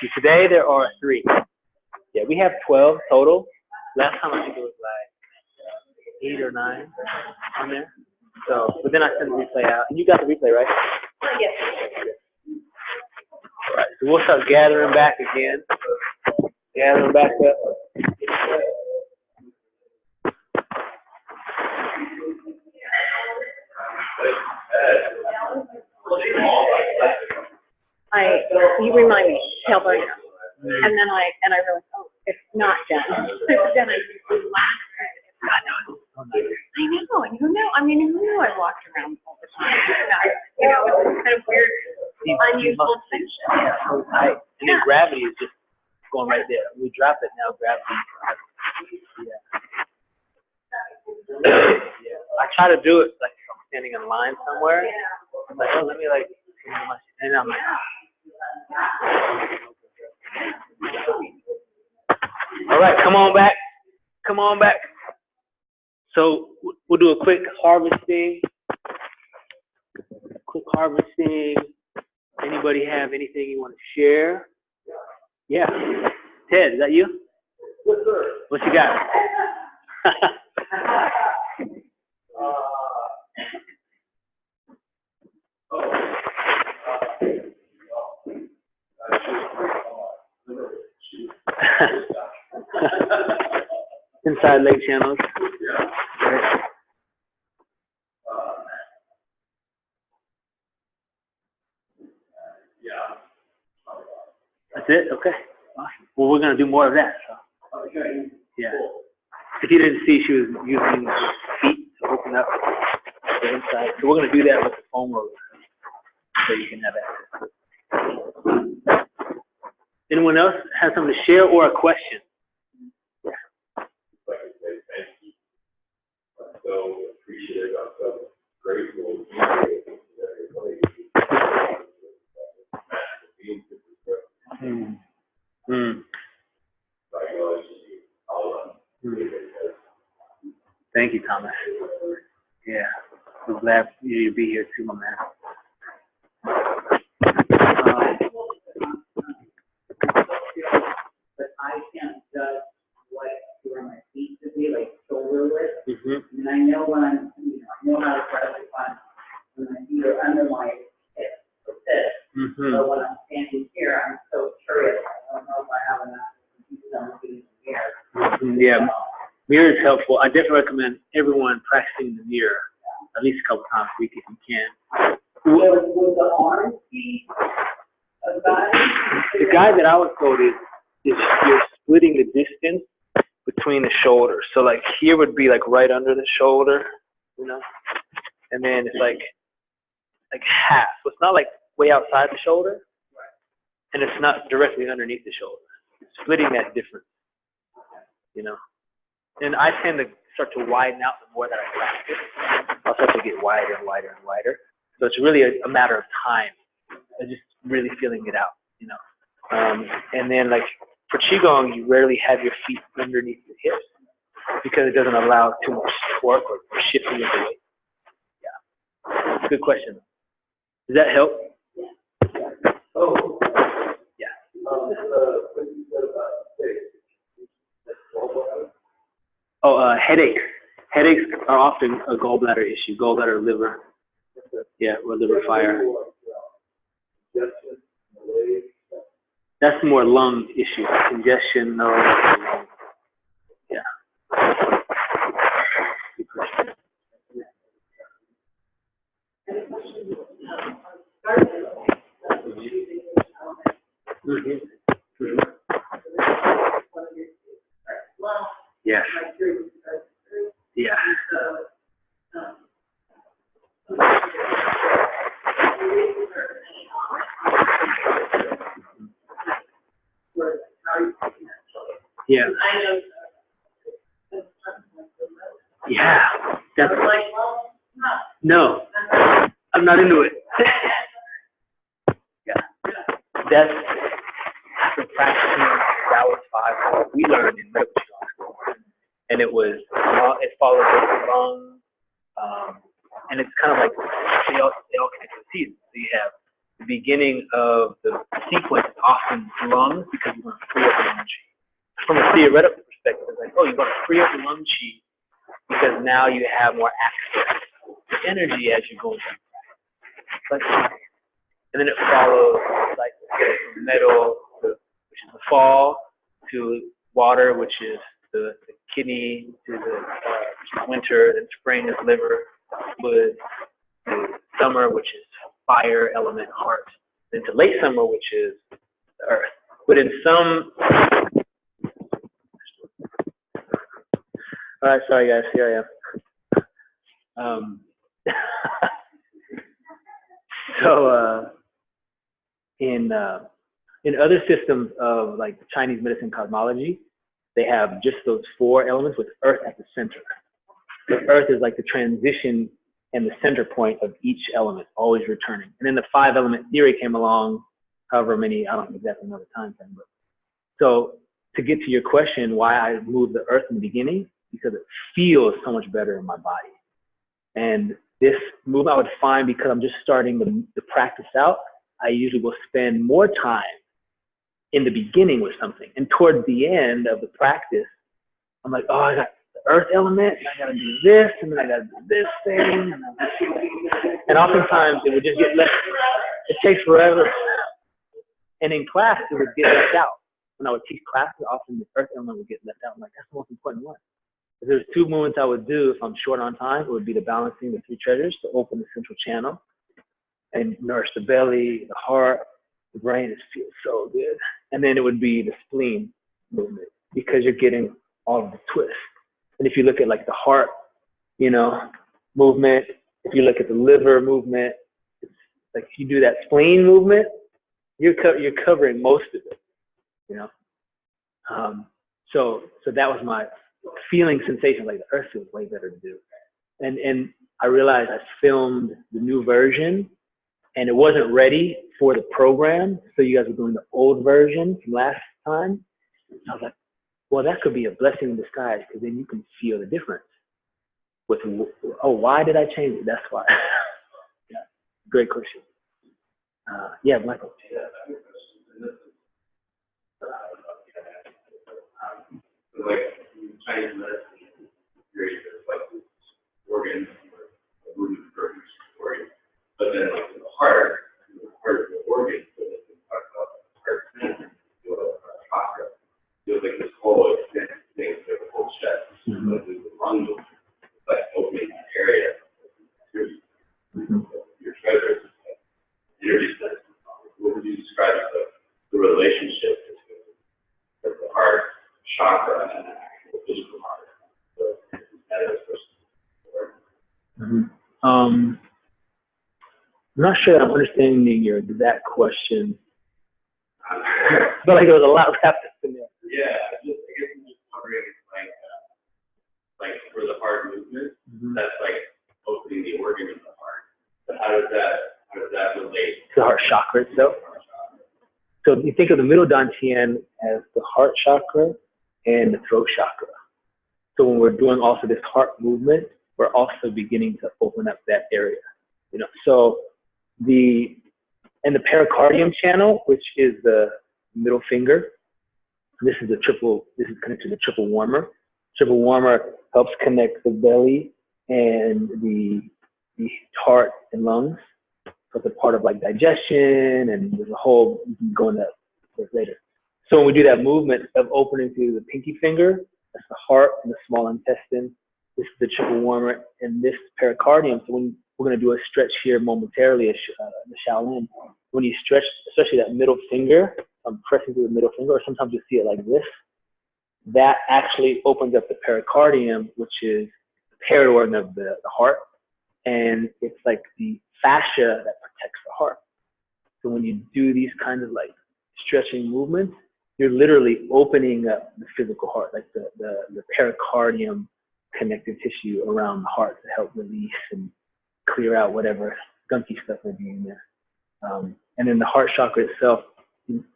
See, today there are 3. Yeah, we have 12 total. Last time I think it was like 8 or 9 on there. So, but then I sent the replay out, and you got the replay, right? Yes. All right, so we'll start gathering back again. Gathering back up. You remind me, tailbone up. And then I realized, oh, it's not done. So then I relax. I know, and who knew? I mean, who knew I walked around all the time? You know, it's kind of weird, unusual sensation. Yeah, so tight. And then gravity is just going right there. We drop it now, gravity. Yeah. Yeah. I try to do it like if I'm standing in line somewhere. I'm like, oh, let me like, and I'm like, all right, come on back. Come on back. So we'll do a quick harvesting. Anybody have anything you want to share? Yeah. Ted, is that you? Yes, sir. What you got? Inside leg channels. That's it? Okay. Awesome. Well, we're going to do more of that. So. Yeah. If you didn't see, she was using her feet to open up the inside. So we're going to do that with the foam roller so you can have access. Anyone else have something to share or a question? So appreciate it. I'm so grateful. Thank you, Thomas. Yeah, we're glad you to be here too, my man. But I can't judge where my feet should be, like shoulder width. And I know when I'm, I know how to press it when my feet are under my hips or this. So when I'm standing here, I'm so curious. I don't know if I have enough feet in here. Yeah, mirror is helpful. I definitely recommend everyone practicing the mirror at least a couple times a week if you can. Would the arms be a guide? The guide that I would quote is you're splitting the distance between the shoulders. So like here would be like right under the shoulder, and then it's like half. So it's not like way outside the shoulder, and it's not directly underneath the shoulder. It's splitting that difference, And I tend to start to widen out the more that I practice. I'll start to get wider and wider and wider. So it's really a matter of time. I'm just really feeling it out, And then like for Qigong, you rarely have your feet underneath the hips because it doesn't allow too much torque or shifting of the weight. Yeah. Good question. Does that help? Yeah. Headaches. Headaches are often a gallbladder issue, gallbladder, liver. Yeah, or liver fire. That's more lung issue. Congestion, no. Yeah. Good question. Yes. Yeah. Yeah. Yeah. That's no. I'm not into it. Yeah. That's after practicing hours 5 we learned in medical school. And it followed the lung, and it's kind of like they all connect to the season. So you have the beginning of the sequence is often lungs because you want to free up the lung chi. From a theoretical perspective, it's like, oh, you want to free up the lung chi because now you have more access to energy as you go through practice. And then it follows like from metal, which is the fall, to water, which is the kidney, to the winter, then spring is liver, fluid, to summer, which is fire, element, heart, then to late summer, which is the earth. But in some, all right, sorry guys, here I am. So in other systems of like Chinese medicine cosmology, they have just those 4 elements with earth at the center. The earth is like the transition and the center point of each element, always returning. And then the 5-element theory came along, however many, I don't exactly know the time frame, but so to get to your question, why I moved the earth in the beginning, because it feels so much better in my body. And this move I would find because I'm just starting the practice out, I usually will spend more time in the beginning with something. And towards the end of the practice, I'm like, oh, I got the earth element, and I got to do this, and then I got to do this thing. And oftentimes it would just get left. It takes forever. And in class, it would get left out. When I would teach classes, often the earth element would get left out. I'm like, that's the most important one. If there's 2 movements I would do if I'm short on time, it would be the balancing the 3 treasures to open the central channel and nourish the belly, the heart, the brain. It feels so good. And then it would be the spleen movement, because you're getting all of the twist. And if you look at like the heart, you know, movement, if you look at the liver movement, it's like if you do that spleen movement, you're covering most of it, you know. So that was my feeling sensation, like the earth feels way better to do. And I realized I filmed the new version and it wasn't ready for the program. So you guys were doing the old version from last time. I was like, well, that could be a blessing in disguise, because then you can feel the difference with, oh, why did I change it? That's why. Yeah, great question. Yeah, Michael. Like Chinese medicine, there's like this organ, a movement organ, but then like in the heart of the organ, so that we talk about the heart center, chakra, feels like this whole extended thing, like the whole chest, like the lung movement, it's like opening that area. Your treasures, energy centers. What would you describe as the relationship between the heart chakra and the actual physical heart? I'm not sure I'm understanding your exact question. I feel like there was a lot wrapped up in there. Yeah, I guess I'm just wondering, like for the heart movement, that's like opening the organ of the heart. But how does that relate to the heart chakra itself? So you think of the middle Dantian as the heart chakra and the throat chakra. So when we're doing also this heart movement, we're also beginning to open up that area, you know. So the pericardium channel, which is the middle finger, this is connected to the triple warmer. Triple warmer helps connect the belly and the heart and lungs. So it's a part of like digestion, and there's a whole, you can go into that later. So when we do that movement of opening through the pinky finger, that's the heart and the small intestine. This is the triple warmer and this pericardium. So when we're going to do a stretch here momentarily, the Shaolin, when you stretch, especially that middle finger, I'm pressing through the middle finger, or sometimes you see it like this, that actually opens up the pericardium, which is the parent organ of the heart. And it's like the fascia that protects the heart. So when you do these kinds of like stretching movements, you're literally opening up the physical heart, like the pericardium connective tissue around the heart to help release and clear out whatever gunky stuff may be in there. And then the heart chakra itself,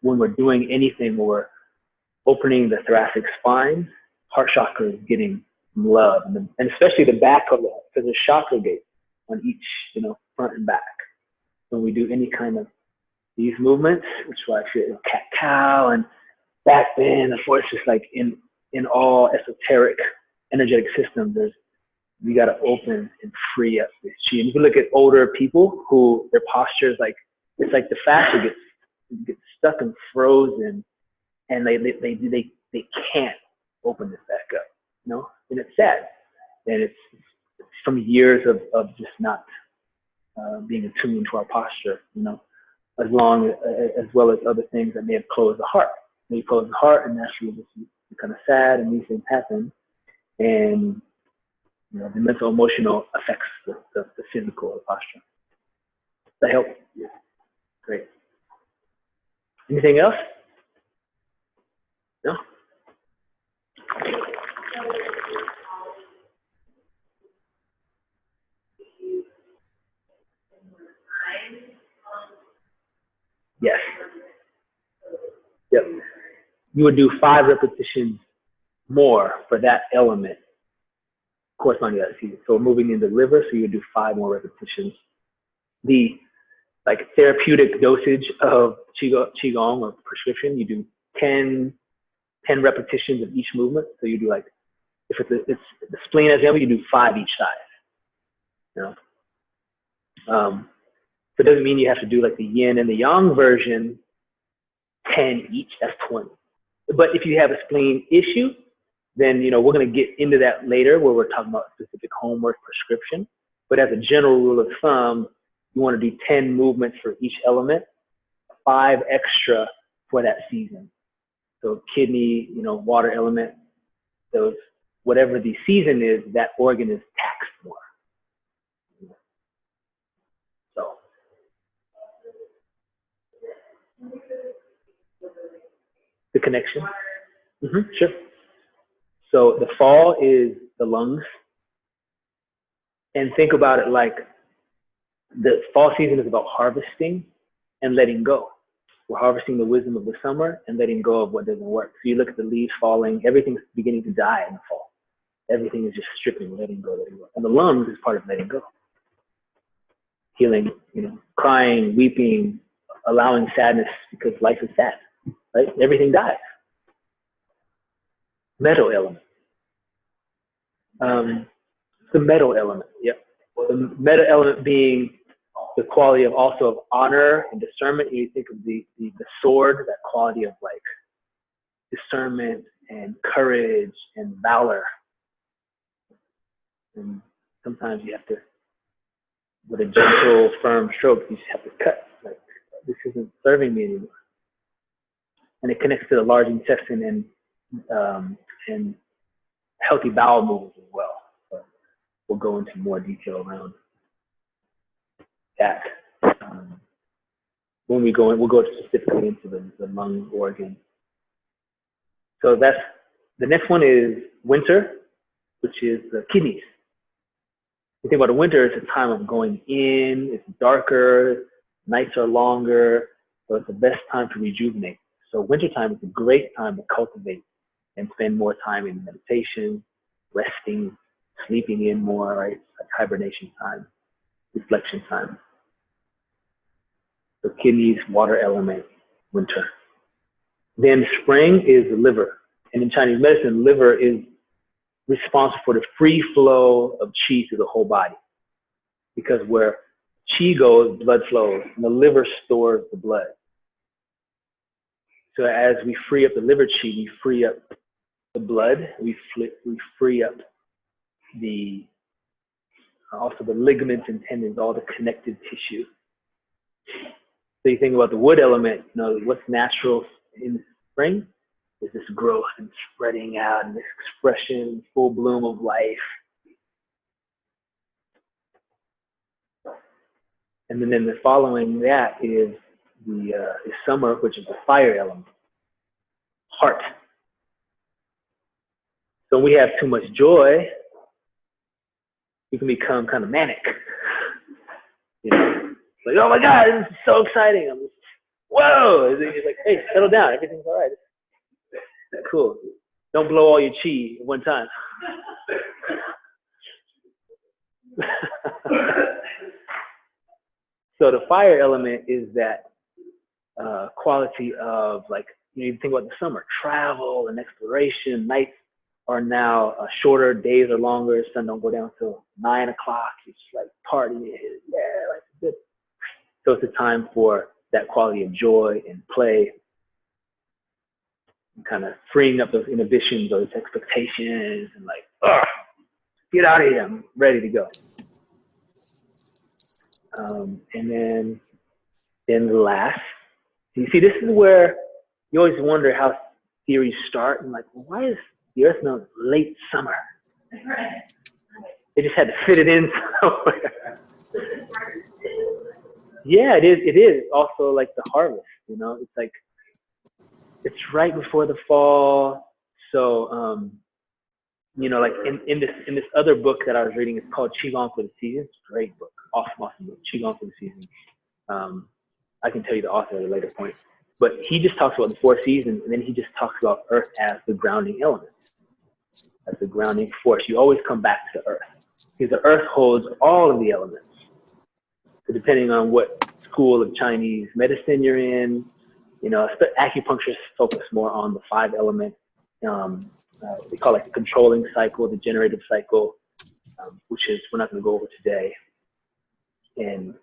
when we're doing anything, when we're opening the thoracic spine, heart chakra is getting love, and especially the back of the, because there's chakra gates on each, you know, front and back. When we do any kind of these movements, which like cat cow and back bend, of course, just like in all esoteric energetic systems, we got to open and free up this chi. And you can look at older people who their posture is like, it's like the fascia gets stuck and frozen, and they can't open this back up, you know, and it's sad. And it's from years of just not being attuned to our posture, you know, as well as other things that may have closed the heart. When you close the heart, and naturally you're kind of sad, and these things happen, and you know, the mental emotional affects the physical, the posture. Does that help? Yeah. Great. Anything else? No? Yes. Yep. You would do 5 repetitions more for that element corresponding to that season. So we're moving into the liver, so you would do 5 more repetitions. The like therapeutic dosage of Qigong or prescription. You do 10 repetitions of each movement. So you do like, if it's the spleen, as example, you do 5 each side. You know, so it doesn't mean you have to do like the yin and the yang version, 10 each. That's 20. But if you have a spleen issue, then you know we're going to get into that later, where we're talking about specific homework prescription. But as a general rule of thumb, you want to do 10 movements for each element, 5 extra for that season. So kidney, you know, water element, those, whatever the season is, that organ is taxed more. So. The connection. Sure. So the fall is the lungs. And think about it like the fall season is about harvesting and letting go. We're harvesting the wisdom of the summer and letting go of what doesn't work. So you look at the leaves falling, everything's beginning to die in the fall. Everything is just stripping, letting go. And the lungs is part of letting go. Healing, you know, crying, weeping, allowing sadness because life is sad, right? Everything dies. Metal element. The metal element, yep. The metal element being the quality of also of honor and discernment. You think of the sword, that quality of like discernment and courage and valor. And sometimes you have to, with a gentle, firm stroke, you just have to cut. Like, this isn't serving me anymore. And it connects to the large intestine and healthy bowel movements as well. But we'll go into more detail around that. When we go in, we'll go specifically into the lung organ. So that's, the next one is winter, which is the kidneys. You think about the winter, it's a time of going in, it's darker, nights are longer, so it's the best time to rejuvenate. So wintertime is a great time to cultivate and spend more time in meditation, resting, sleeping in more, right? Like hibernation time, reflection time. So kidneys, water element, winter. Then spring is the liver. And in Chinese medicine, liver is responsible for the free flow of qi to the whole body. Because where qi goes, blood flows, and the liver stores the blood. So as we free up the liver qi, we free up the blood, we free up the, also the ligaments and tendons, all the connective tissue. So you think about the wood element, you know, what's natural in spring is this growth and spreading out and this expression, full bloom of life. And then the following that is the is summer, which is the fire element, heart. So when we have too much joy, we can become kind of manic. You know, like, oh my God, this is so exciting. I'm just, whoa. And then you're like, hey, settle down. Everything's all right. Cool. Don't blow all your chi at one time. So the fire element is that quality of, like, you think about the summer, travel and exploration. Nights are now shorter, days are longer, sun don't go down till 9 o'clock. It's like partying, yeah, like good. So it's a time for that quality of joy and play, and kind of freeing up those inhibitions, those expectations, and like, oh, get out of here, I'm ready to go. And then the last, you see, this is where you always wonder how theories start, and like, well, why is the earth known late summer? They just had to fit it in somewhere. Yeah, it is. It is also like the harvest, you know, it's like, it's right before the fall. So, you know, like in this other book that I was reading, it's called Qigong for the Seasons. Great book, awesome book, Qigong for the Seasons. I can tell you the author at a later point, but he just talks about the 4 seasons, and then he just talks about Earth as the grounding element, as the grounding force. You always come back to the Earth because the Earth holds all of the elements. So depending on what school of Chinese medicine you're in. You know, acupuncturists focus more on the 5 element. They call it the controlling cycle, the generative cycle, which is we're not going to go over today. And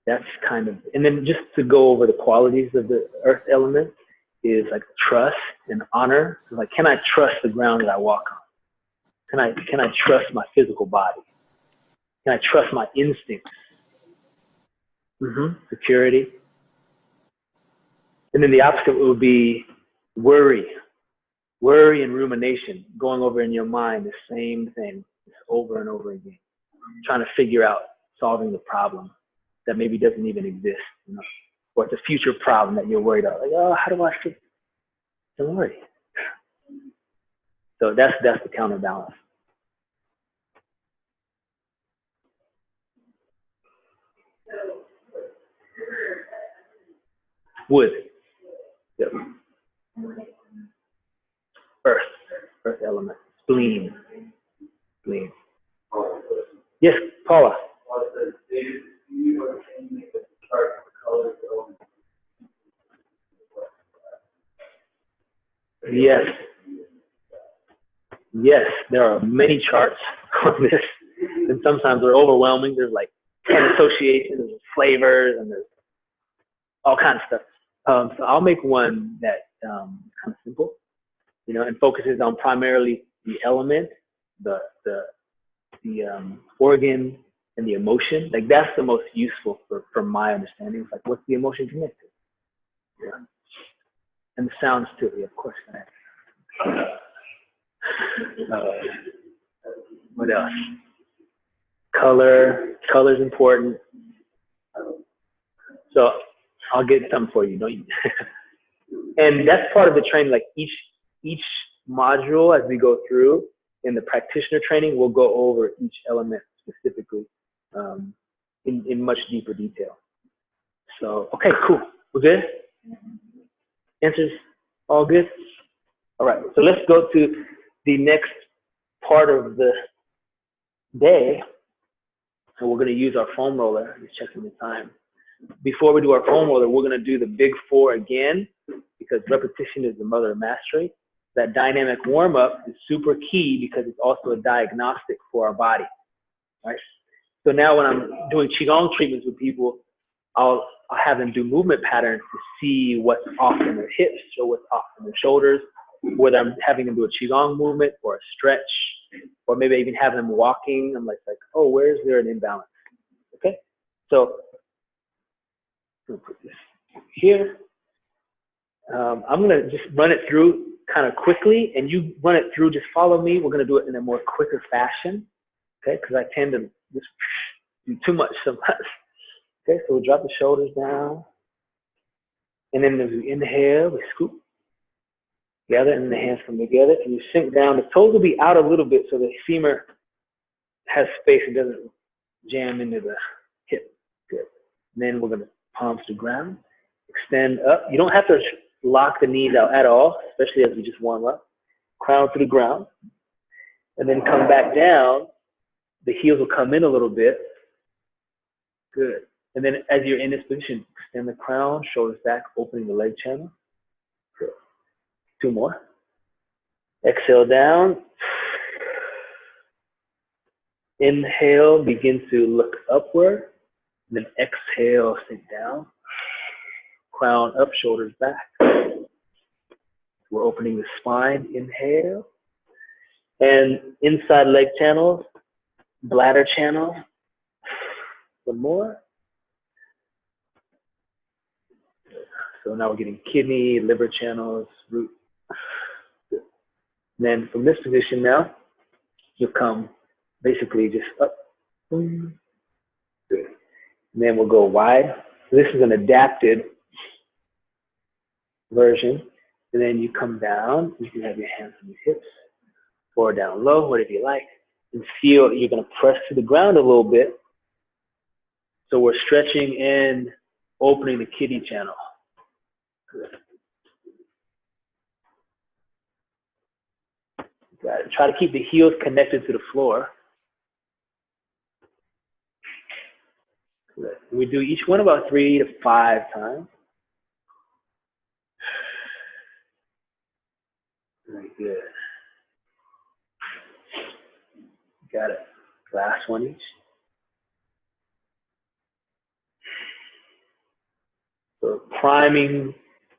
that's kind of, and then just to go over the qualities of the earth element is like trust and honor. So like, can I trust the ground that I walk on? Can I trust my physical body? Can I trust my instincts? Security. And then the opposite would be worry. Worry and rumination, going over in your mind the same thing over and over again, trying to figure out solving the problem that maybe doesn't even exist, you know? Or it's a future problem that you're worried about. Like, oh, how do I fix it? Don't worry. So that's the counterbalance. Wood. Yep. Earth element. Spleen. Yes, Paula. Yes, there are many charts on this, and sometimes they're overwhelming. There's like 10 associations, there's flavors, and there's all kinds of stuff. So I'll make one that kind of simple, you know, and focuses on primarily the element, the organ, and the emotion. Like that's the most useful from my understanding. It's like, what's the emotion connected? Yeah. And the sounds too, yeah, of course. What else? Color's important. So I'll get some for you, don't you? And that's part of the training. Like each module as we go through in the practitioner training, we'll go over each element specifically in much deeper detail. So, okay, cool. We're good? Answers all good? All right, so let's go to the next part of the day. So we're going to use our foam roller. Just checking the time. Before we do our foam roller, we're going to do the big 4 again, because repetition is the mother of mastery. That dynamic warm-up is super key because it's also a diagnostic for our body, right? So now when I'm doing Qigong treatments with people, I'll have them do movement patterns to see what's off in their hips or what's off in their shoulders, whether I'm having them do a Qigong movement or a stretch, or maybe I even have them walking. I'm like, oh, where is there an imbalance? Okay, so I'm gonna put this here. I'm gonna just run it through kind of quickly, and you run it through, just follow me. We're gonna do it in a more quicker fashion, okay? Because I tend to just do too much sometimes. Okay, so we'll drop the shoulders down, and then as we inhale, we scoop together, and the hands come together, and you sink down. The toes will be out a little bit so the femur has space and doesn't jam into the hip. Good. And then we're gonna palms to ground, extend up. You don't have to lock the knees out at all, especially as we just warm up. Crown to the ground, and then come back down. The heels will come in a little bit. Good. And then as you're in this position, extend the crown, shoulders back, opening the leg channel. Good. 2 more. Exhale down. Inhale, begin to look upward. And then exhale, sink down. Crown up, shoulders back. We're opening the spine. Inhale. And inside leg channels, bladder channel. 1 more. So now we're getting kidney, liver channels, root. Good. And then from this position now, you'll come basically just up. Good. And then we'll go wide. So this is an adapted version. And then you come down. You can have your hands on your hips or down low, whatever you like. And feel you're going to press to the ground a little bit. So we're stretching and opening the kidney channel. Good. Got it. Try to keep the heels connected to the floor. Good. We do each one about 3 to 5 times. Very good. Got it. Last one each. So priming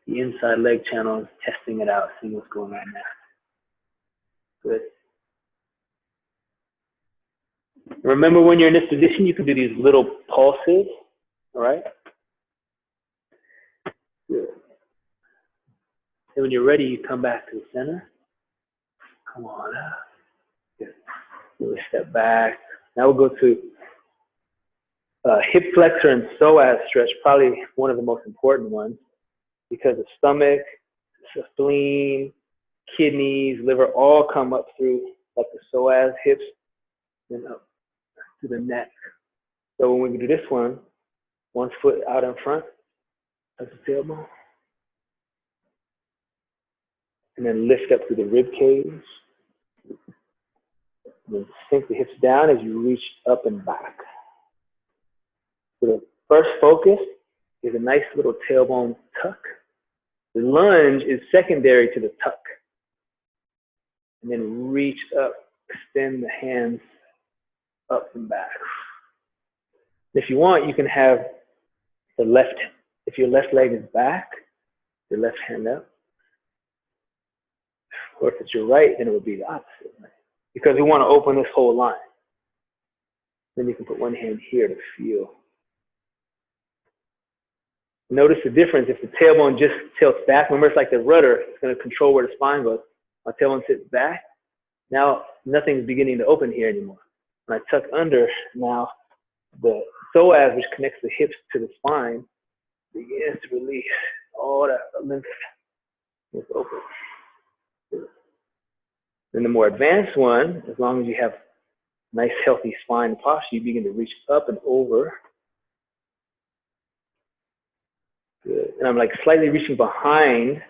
the inside leg channels, testing it out, seeing what's going on there. Good. Remember, when you're in this position, you can do these little pulses, all right? Good. And when you're ready, you come back to the center. Come on up. Good. We'll step back. Now we'll go to hip flexor and psoas stretch, probably one of the most important ones, because the stomach, the spleen, kidneys, liver all come up through like the psoas, hips, and up to the neck. So when we do this one foot out in front, touch the tailbone, and then lift up through the rib cage. And then sink the hips down as you reach up and back. So the first focus is a nice little tailbone tuck. The lunge is secondary to the tuck. And then reach up, extend the hands up and back. If you want, you can have the left, if your left leg is back, your left hand up. Or if it's your right, then it would be the opposite. Right? Because we want to open this whole line. Then you can put one hand here to feel. Notice the difference. If the tailbone just tilts back, remember it's like the rudder. It's going to control where the spine goes. My tailbone sits back. Now nothing's beginning to open here anymore. When I tuck under, now the psoas, which connects the hips to the spine, begins to release all that lymph is open. Then the more advanced one, as long as you have nice healthy spine and posture, you begin to reach up and over. Good. And I'm like slightly reaching behind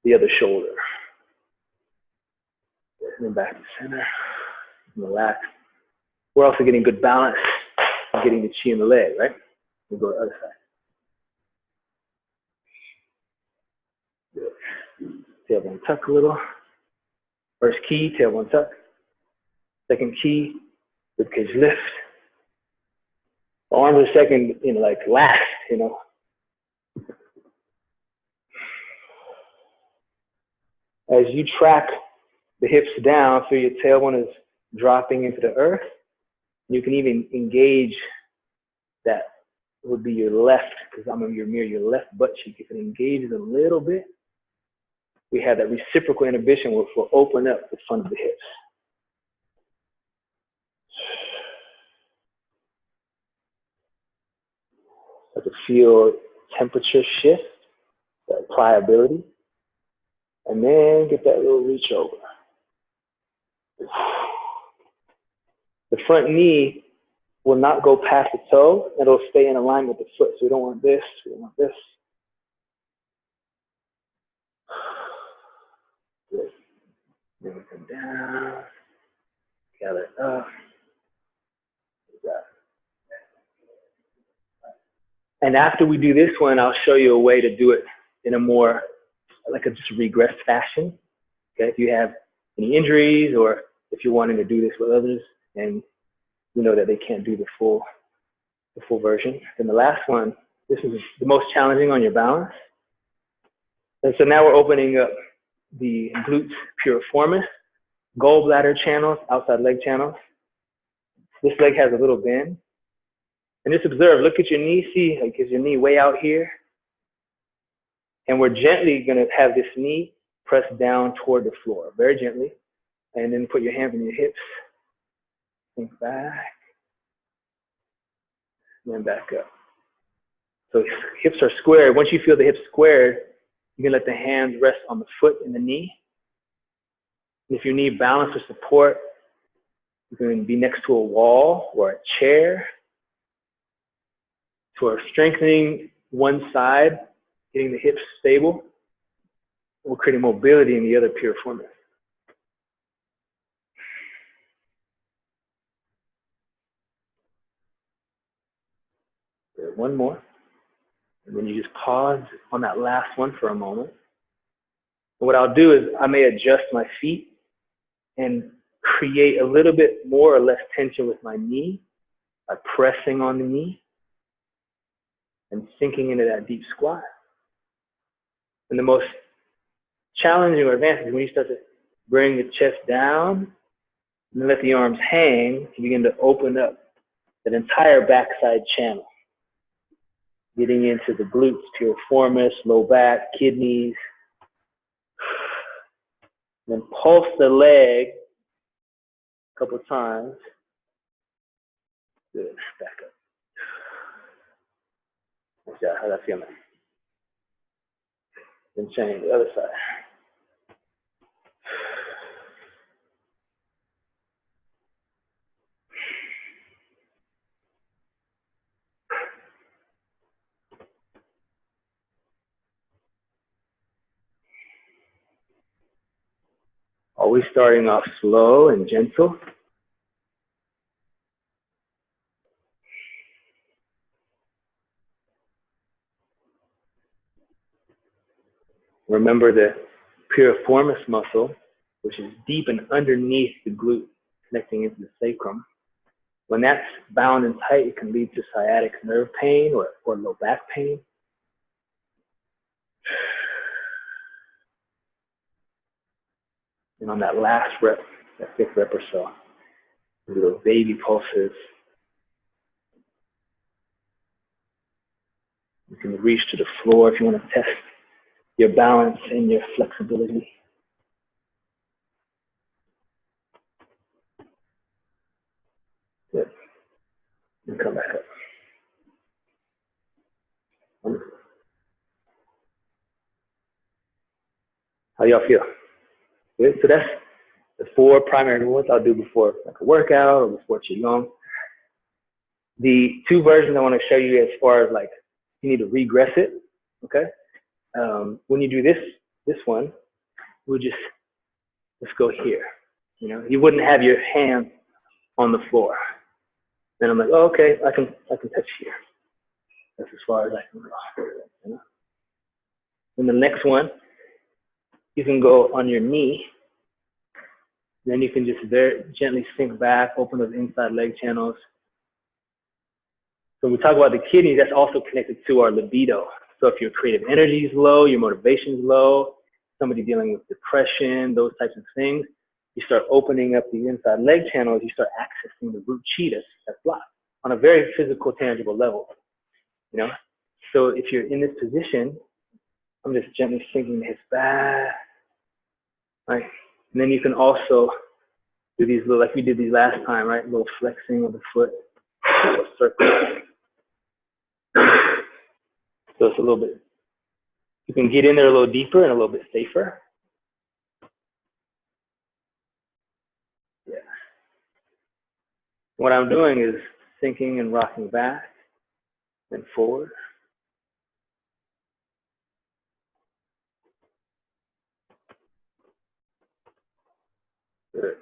the other shoulder. And then back to center. Relax. We're also getting good balance, getting the chi in the leg, right? We'll go to the other side. Good. Tailbone tuck a little. First key, tailbone tuck. Second key, ribcage lift. The arms are second, like last, As you track the hips down, so your tailbone is dropping into the earth, you can even engage that would be your left, because I'm in your mirror, your left butt cheek. If it engages a little bit, we have that reciprocal inhibition which will open up the front of the hips. Start to feel temperature shift, that pliability, and then get that little reach over. The front knee will not go past the toe, it'll stay in alignment with the foot. So we don't want this, we don't want this. Good. Then we come down, gather it up. And after we do this one, I'll show you a way to do it in a more, like a just regressed fashion. Okay, if you have any injuries or if you're wanting to do this with others and you know that they can't do the full version. Then the last one, this is the most challenging on your balance. And so now we're opening up the glutes piriformis, gallbladder channels, outside leg channels. This leg has a little bend. And just observe, look at your knee, see, like, is your knee way out here? And we're gently gonna have this knee press down toward the floor, very gently. And then put your hands on your hips. Think back. And then back up. So hips are squared. Once you feel the hips squared, you can let the hands rest on the foot and the knee. And if you need balance or support, you can be next to a wall or a chair. For strengthening one side, getting the hips stable, we're creating mobility in the other piriformis. Good. One more. And then you just pause on that last one for a moment. And what I'll do is I may adjust my feet and create a little bit more or less tension with my knee by pressing on the knee and sinking into that deep squat. And the most challenging or advanced is when you start to bring the chest down and then let the arms hang, you begin to open up that entire backside channel, getting into the glutes, piriformis, low back, kidneys. Then pulse the leg a couple times. Good. Back up. Nice job. How's that feeling? Then change the other side. Always starting off slow and gentle. Remember the piriformis muscle, which is deep and underneath the glute, connecting into the sacrum. When that's bound and tight, it can lead to sciatic nerve pain or low back pain. And on that last rep, that 5th rep or so, do those baby pulses. You can reach to the floor if you want to test your balance and your flexibility. Good. And come back up. Wonderful. How y'all feel? Good. So that's the 4 primary movements I'll do before like a workout or before Qigong. The 2 versions I want to show you as far as like you need to regress it. Okay. When you do this one, we'll just go here. You know, you wouldn't have your hands on the floor. Then I'm like, oh, okay, I can touch here. That's as far as I can go. You know? And the next one, you can go on your knee. Then you can just very gently sink back, open those inside leg channels. So when we talk about the kidneys, that's also connected to our libido. So if your creative energy is low, your motivation is low, somebody dealing with depression, those types of things, you start opening up the inside leg channels, you start accessing the root chi that's blocked on a very physical, tangible level. You know? So if you're in this position, I'm just gently sinking the hips back. Right? And then you can also do these little, like we did these last time, right? Little flexing of the foot, little circle. So it's a little bit, you can get in there a little deeper and a little bit safer. Yeah. What I'm doing is sinking and rocking back and forward. Good.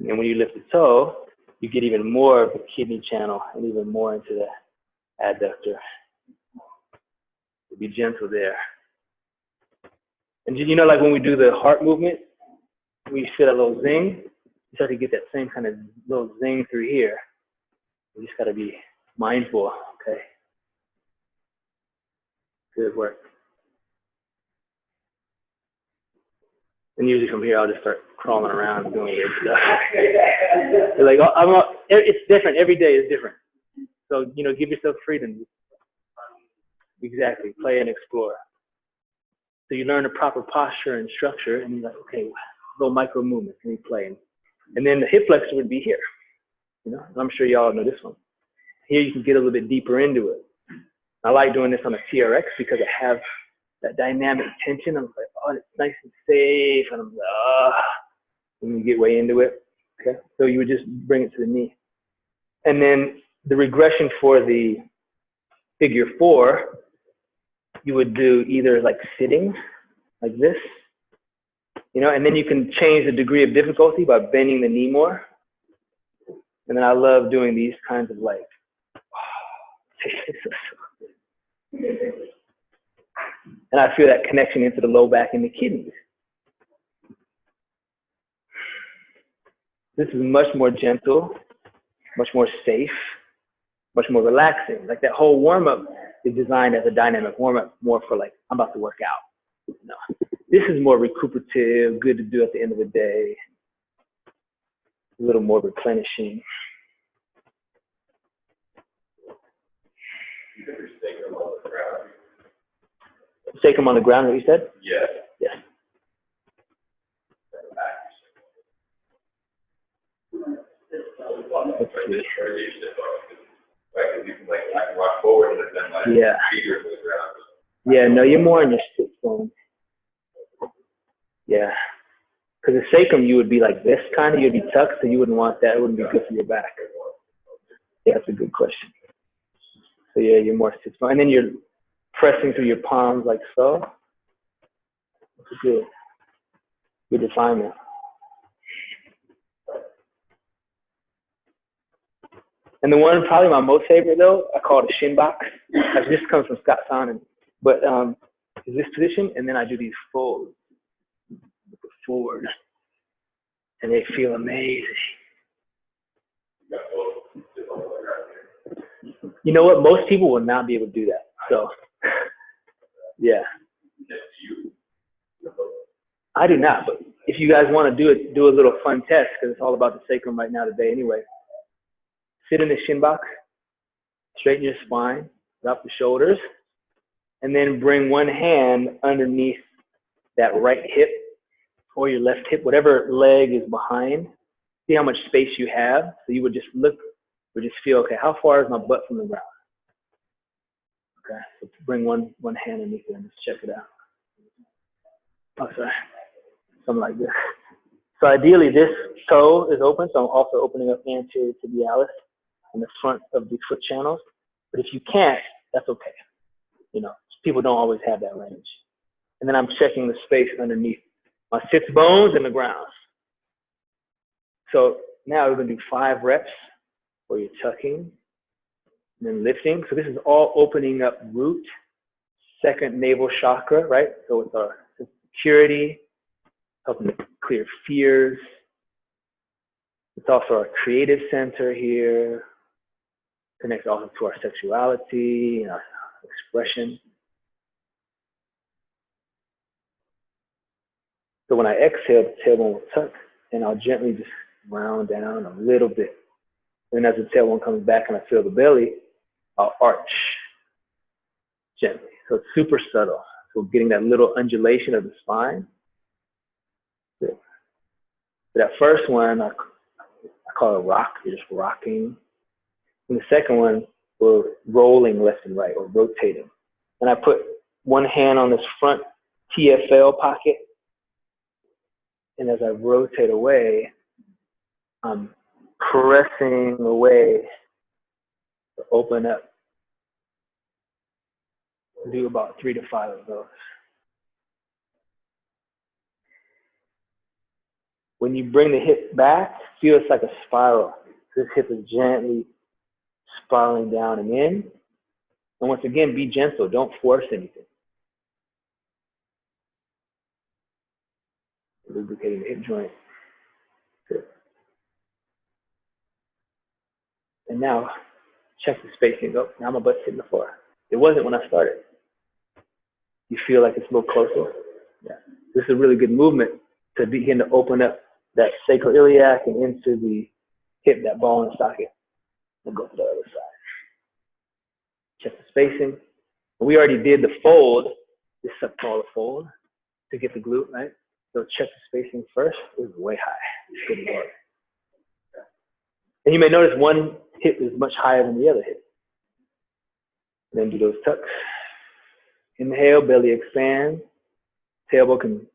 And then when you lift the toe, you get even more of the kidney channel and even more into the adductor. So be gentle there. And you know, like when we do the heart movement, we feel that little zing, you start to get that same kind of little zing through here. You just got to be mindful, okay? Good work. And usually from here, I'll just start crawling around and doing weird stuff. Like, it's different. Every day is different. So, you know, give yourself freedom. Exactly. Play and explore. So you learn the proper posture and structure, and you're like, okay, little micro movements, and you play. And then the hip flexor would be here. You know, I'm sure y'all know this one. Here you can get a little bit deeper into it. I like doing this on a TRX because I have that dynamic tension. I'm like, oh, it's nice and safe. And I'm like, ah. And you get way into it. Okay. So you would just bring it to the knee. And then the regression for the figure 4, you would do either like sitting, like this, you know, and then you can change the degree of difficulty by bending the knee more. And then I love doing these kinds of like And I feel that connection into the low back and the kidneys. This is much more gentle, much more safe, much more relaxing. Like that whole warm-up is designed as a dynamic warm-up, more for like, I'm about to work out. No. This is more recuperative, good to do at the end of the day, a little more replenishing. Sacrum on the ground, what you said? Yeah. Yes. Let's see. Yeah. Yeah, no, you're more in your sit bone. Yeah. Because the sacrum, you would be like this kind of, you'd be tucked, so you wouldn't want that. It wouldn't be good for your back. Yeah, that's a good question. So yeah, you're more sit bone. And then you're pressing through your palms like so. That's good. Good refinement. And the one, probably my most favorite though, I call it a shin box. This comes from Scott Sonnen. But is this position, and then I do these folds forward. And they feel amazing. You know what? Most people will not be able to do that. So, yeah. I do not, but if you guys want to do it, do a little fun test, because it's all about the sacrum right now today anyway. Sit in the shin box, straighten your spine, drop the shoulders, and then bring one hand underneath that right hip or your left hip, whatever leg is behind. See how much space you have. So you would just look, would just feel, okay, how far is my butt from the ground? Okay, so bring one hand underneath it and just check it out. Oh, sorry. Something like this. So ideally this toe is open, so I'm also opening up anterior tibialis in the front of the foot channels. But if you can't, that's okay. You know, people don't always have that range. And then I'm checking the space underneath my sits bones and the ground. So now we're gonna do 5 reps where you're tucking and then lifting. So this is all opening up root, second navel chakra, right? So it's our security, helping to clear fears. It's also our creative center here. Connects also to our sexuality and our expression. So when I exhale, the tailbone will tuck, and I'll gently just round down a little bit. And as the tailbone comes back and I feel the belly, I'll arch gently. So it's super subtle. So getting that little undulation of the spine. Good. So that first one, I call it rock. You're just rocking. And the second one, we're rolling left and right or rotating. And I put one hand on this front TFL pocket. And as I rotate away, I'm pressing away to open up. Do about 3 to 5 of those. When you bring the hip back, feel it's like a spiral. This hip is gently spiraling down and in. And once again, be gentle. Don't force anything. Lubricating the hip joint. Good. And now, check the spacing. Oh, now my butt's hitting the floor. It wasn't when I started. You feel like it's a little closer? Yeah. This is a really good movement to begin to open up that sacroiliac and into the hip, that ball and socket. We'll go to the other side. Check the spacing. We already did the fold, this is called a fold, to get the glute, right? So check the spacing first. It was way high. Good Lord. And you may notice one hip is much higher than the other hip. Then do those tucks. Inhale, belly expands. Tailbone can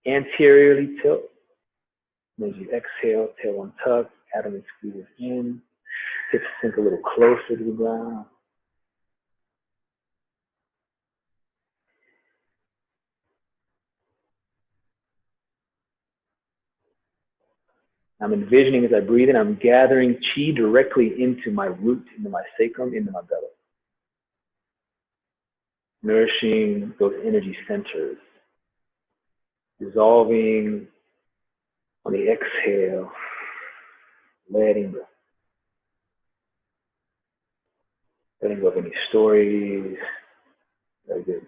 anteriorly tilt. And as you exhale, tailbone tuck, abdomen squeezes in. Hips sink a little closer to the ground. I'm envisioning as I breathe in, I'm gathering chi directly into my root, into my sacrum, into my belly. Nourishing those energy centers. Dissolving on the exhale. Letting go. Letting go of any stories. Very good.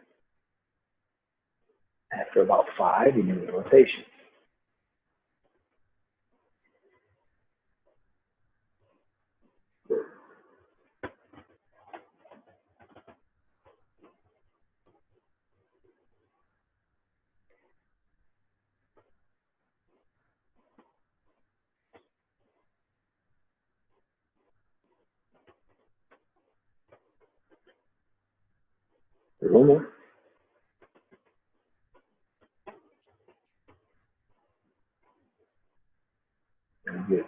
After about 5, you do the rotation. One more. Very good.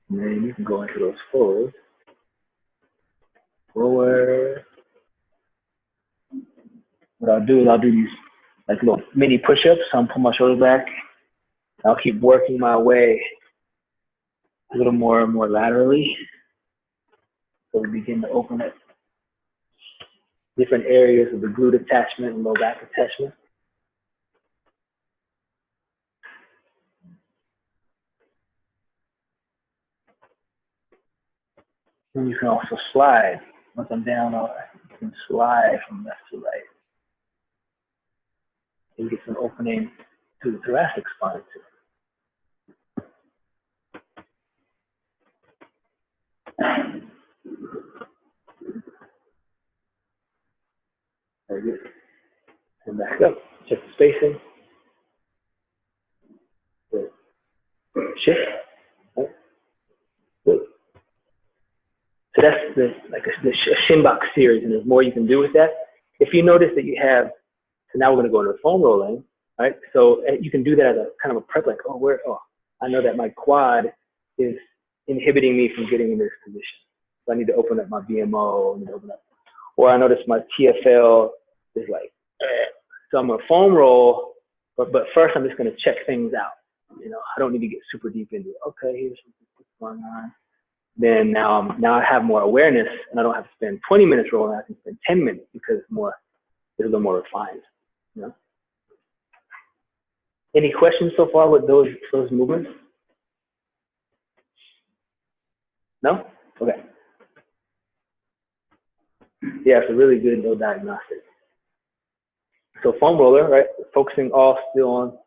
And then you can go into those folds. Forward. What I'll do is I'll do these like little mini push-ups. So I'm pulling my shoulders back. I'll keep working my way a little more and more laterally. So we begin to open up different areas of the glute attachment and low back attachment. And you can also slide. Once I'm down, you can slide from left to right. You get some opening to the thoracic spine too. Very good. And back up. Check the spacing. Good. Shift. Good. So that's the Shimbok series, and there's more you can do with that. If you notice that you have, so now we're going to go into foam rolling, right? So you can do that as a kind of a prep, like, I know that my quad is inhibiting me from getting in this position. So I need to open up my BMO, I need to open up. Or I notice my TFL is like, so I'm going to foam roll, but first I'm just going to check things out. You know, I don't need to get super deep into it. Okay, here's what's going on. Then now I have more awareness, and I don't have to spend 20 minutes rolling. I can spend 10 minutes because it's a little more refined. You know? Any questions so far with those movements? No? Okay. Yeah, it's a really good no diagnostic. So foam roller, right? Focusing all still on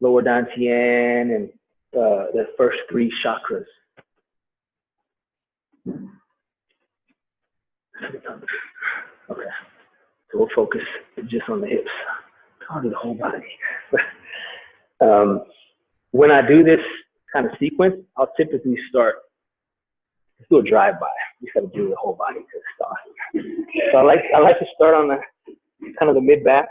lower Dantian and the first 3 chakras. Okay. So we'll focus just on the hips. I'll do the whole body. When I do this kind of sequence, I'll typically start, let's do a drive-by. You just got to do the whole body to start. So I like to start on the kind of the mid-back,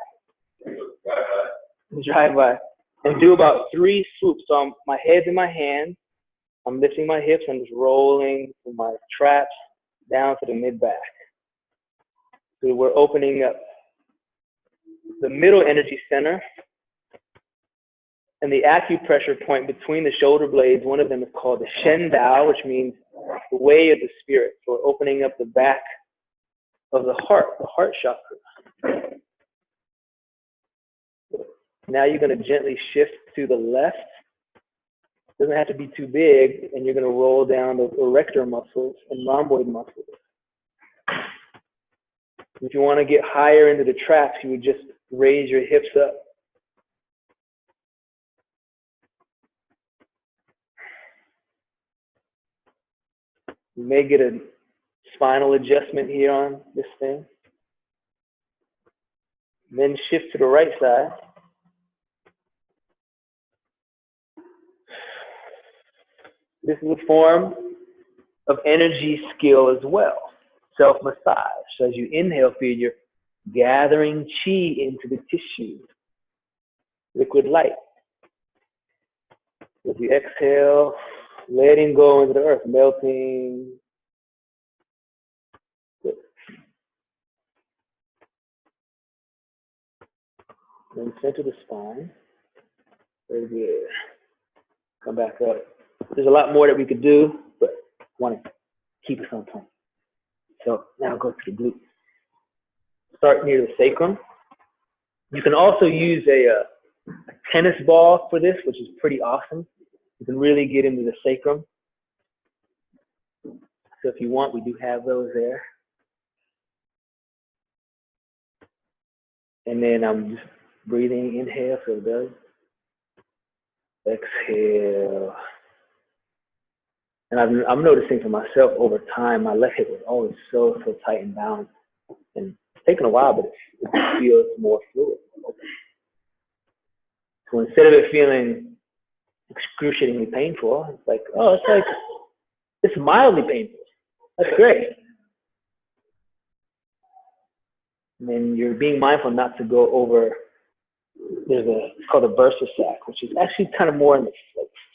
drive-by, and do about 3 swoops. So my head's in my hands, I'm lifting my hips, I'm just rolling from my traps down to the mid-back. So we're opening up the middle energy center and the acupressure point between the shoulder blades. One of them is called the Shen Dao, which means the way of the spirit. So we're opening up the back of the heart chakra. Now you're going to gently shift to the left. Doesn't have to be too big, and you're going to roll down the erector muscles and rhomboid muscles. If you want to get higher into the traps, you would just raise your hips up. You may get a spinal adjustment here on this thing. Then shift to the right side. This is a form of energy skill as well. Self-massage. So as you inhale, you're gathering chi into the tissue. Liquid light. As you exhale, letting go into the earth, melting. Good. Then center the spine. Very good. Come back up. There's a lot more that we could do, but I want to keep us on point. So now go to the glutes. Start near the sacrum. You can also use a tennis ball for this, which is pretty awesome. You can really get into the sacrum. So if you want, we do have those there. And then I'm just breathing, inhale, feel the belly. Exhale. And I'm noticing for myself over time, my left hip was always so tight and balanced. And it's taken a while, but it feels more fluid. So instead of it feeling excruciatingly painful, it's like, oh, it's mildly painful. That's great. And then you're being mindful not to go over, it's called a bursa sac, which is actually kind of more in the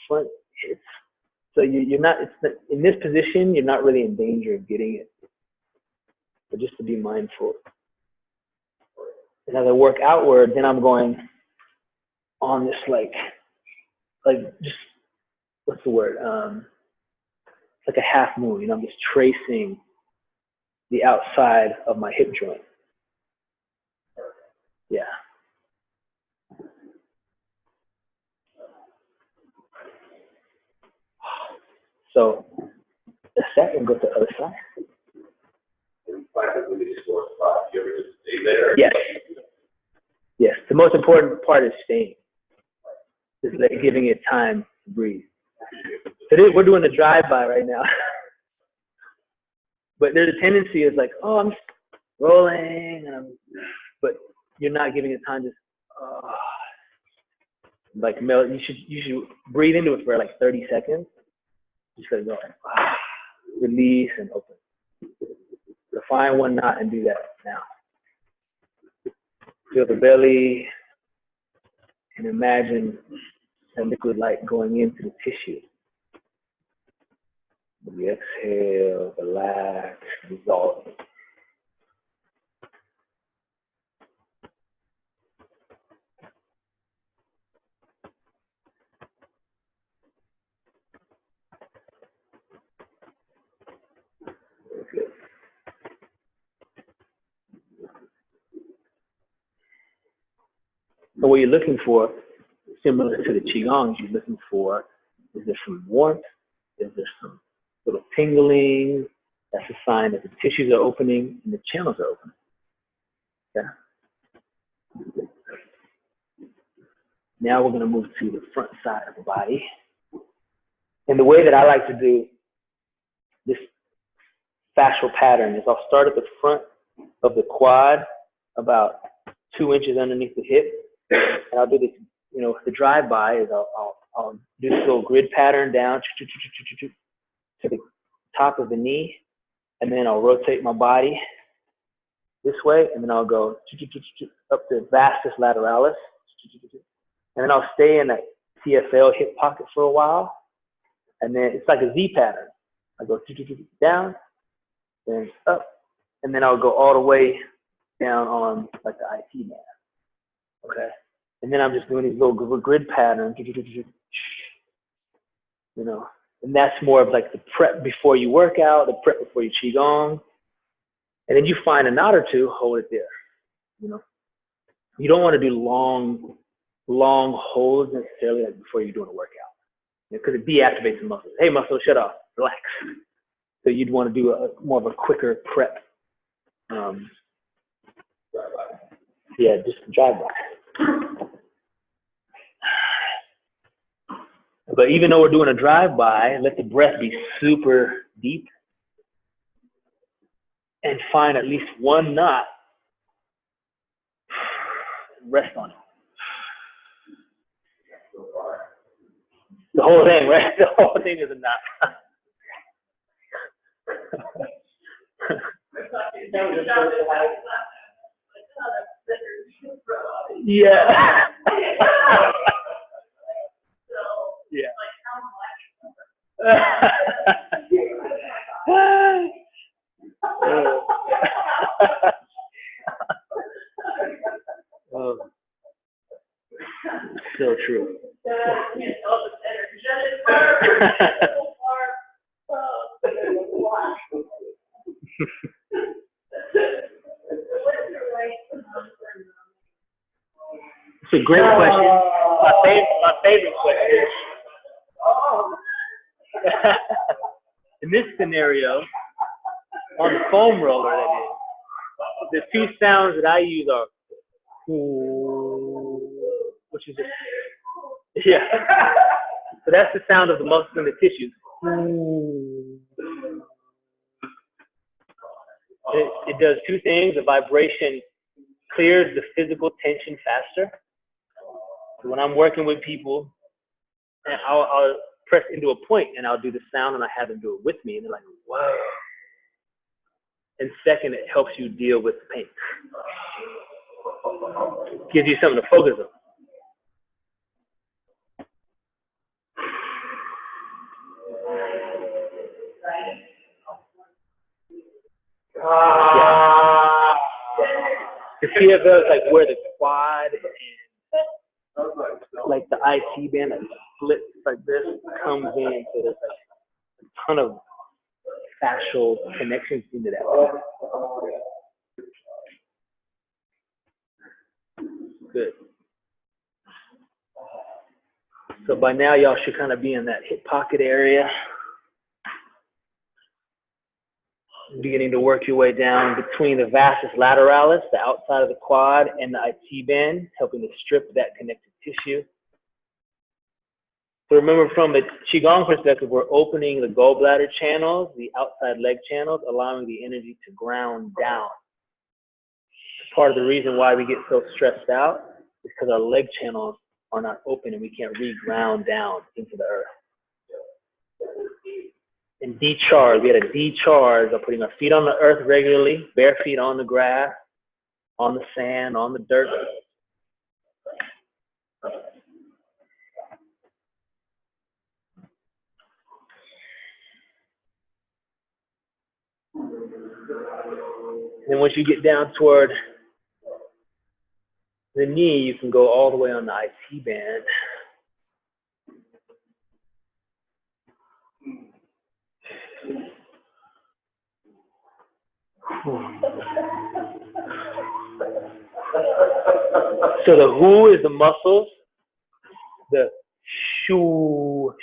front hips. So you're not, in this position, you're not really in danger of getting it. But just to be mindful. And as I work outward, then I'm going on this like just, what's the word? It's like a half moon, you know, I'm just tracing the outside of my hip joint. Yeah. So the second, go to the other side. Yes. Yes. The most important part is staying. Just giving it time to breathe. So we're doing the drive-by right now. But there's a tendency is like, oh, I'm rolling, but you're not giving it time to like melt. You should breathe into it for like 30 seconds. Just let it go. Release and open. So find one knot and do that now. Feel the belly and imagine that liquid light going into the tissue. We exhale, relax, dissolve. So what you're looking for, similar to the Qigong, you're looking for, is there some warmth? Is there some little tingling? That's a sign that the tissues are opening and the channels are opening. Yeah. Now we're going to move to the front side of the body. And the way that I like to do this fascial pattern is I'll start at the front of the quad, about 2 inches underneath the hip. And I'll do this, you know, the drive-by is I'll do this little grid pattern down to the top of the knee, and then I'll rotate my body this way, and then I'll go up the vastus lateralis, and then I'll stay in that TFL hip pocket for a while, and then it's like a Z pattern. I go down, then up, and then I'll go all the way down on like the IT mat. Okay, and then I'm just doing these little grid patterns, you know, and that's more of like the prep before you work out, the prep before you Qigong, and then you find a knot or two, hold it there, you know. You don't want to do long holds necessarily like before you're doing a workout, because it deactivates the muscles. Hey, muscle, shut off, relax. So you'd want to do more of a quicker prep. Yeah, just drive-by. But even though we're doing a drive-by, let the breath be super deep and find at least one knot. Rest on it. The whole thing, right? The whole thing is a knot. Yeah. Yeah. Oh. So true. It's a great question. My favorite question. In this scenario, on the foam roller, that is, the two sounds that I use are which is just, yeah. So that's the sound of the muscles and the tissues. It does two things. The vibration clears the physical tension faster. So when I'm working with people, and I'll press into a point and I'll do the sound and I have them do it with me, and they're like, whoa. And second, it helps you deal with pain. Gives you something to focus on. Yeah. The PFL is like where the quad and like the IT band that splits like this comes in, so there's like a ton of fascial connections into that. Good. So by now y'all should kind of be in that hip pocket area. Beginning to work your way down between the vastus lateralis, the outside of the quad, and the IT band, helping to strip that connective tissue. So remember, from the Qigong perspective, we're opening the gallbladder channels, the outside leg channels, allowing the energy to ground down. Part of the reason why we get so stressed out is because our leg channels are not open and we can't re-ground down into the earth. And decharge, we had a decharge of putting our feet on the earth regularly, bare feet on the grass, on the sand, on the dirt. And once you get down toward the knee, you can go all the way on the IT band. So the hu is the muscles, the shu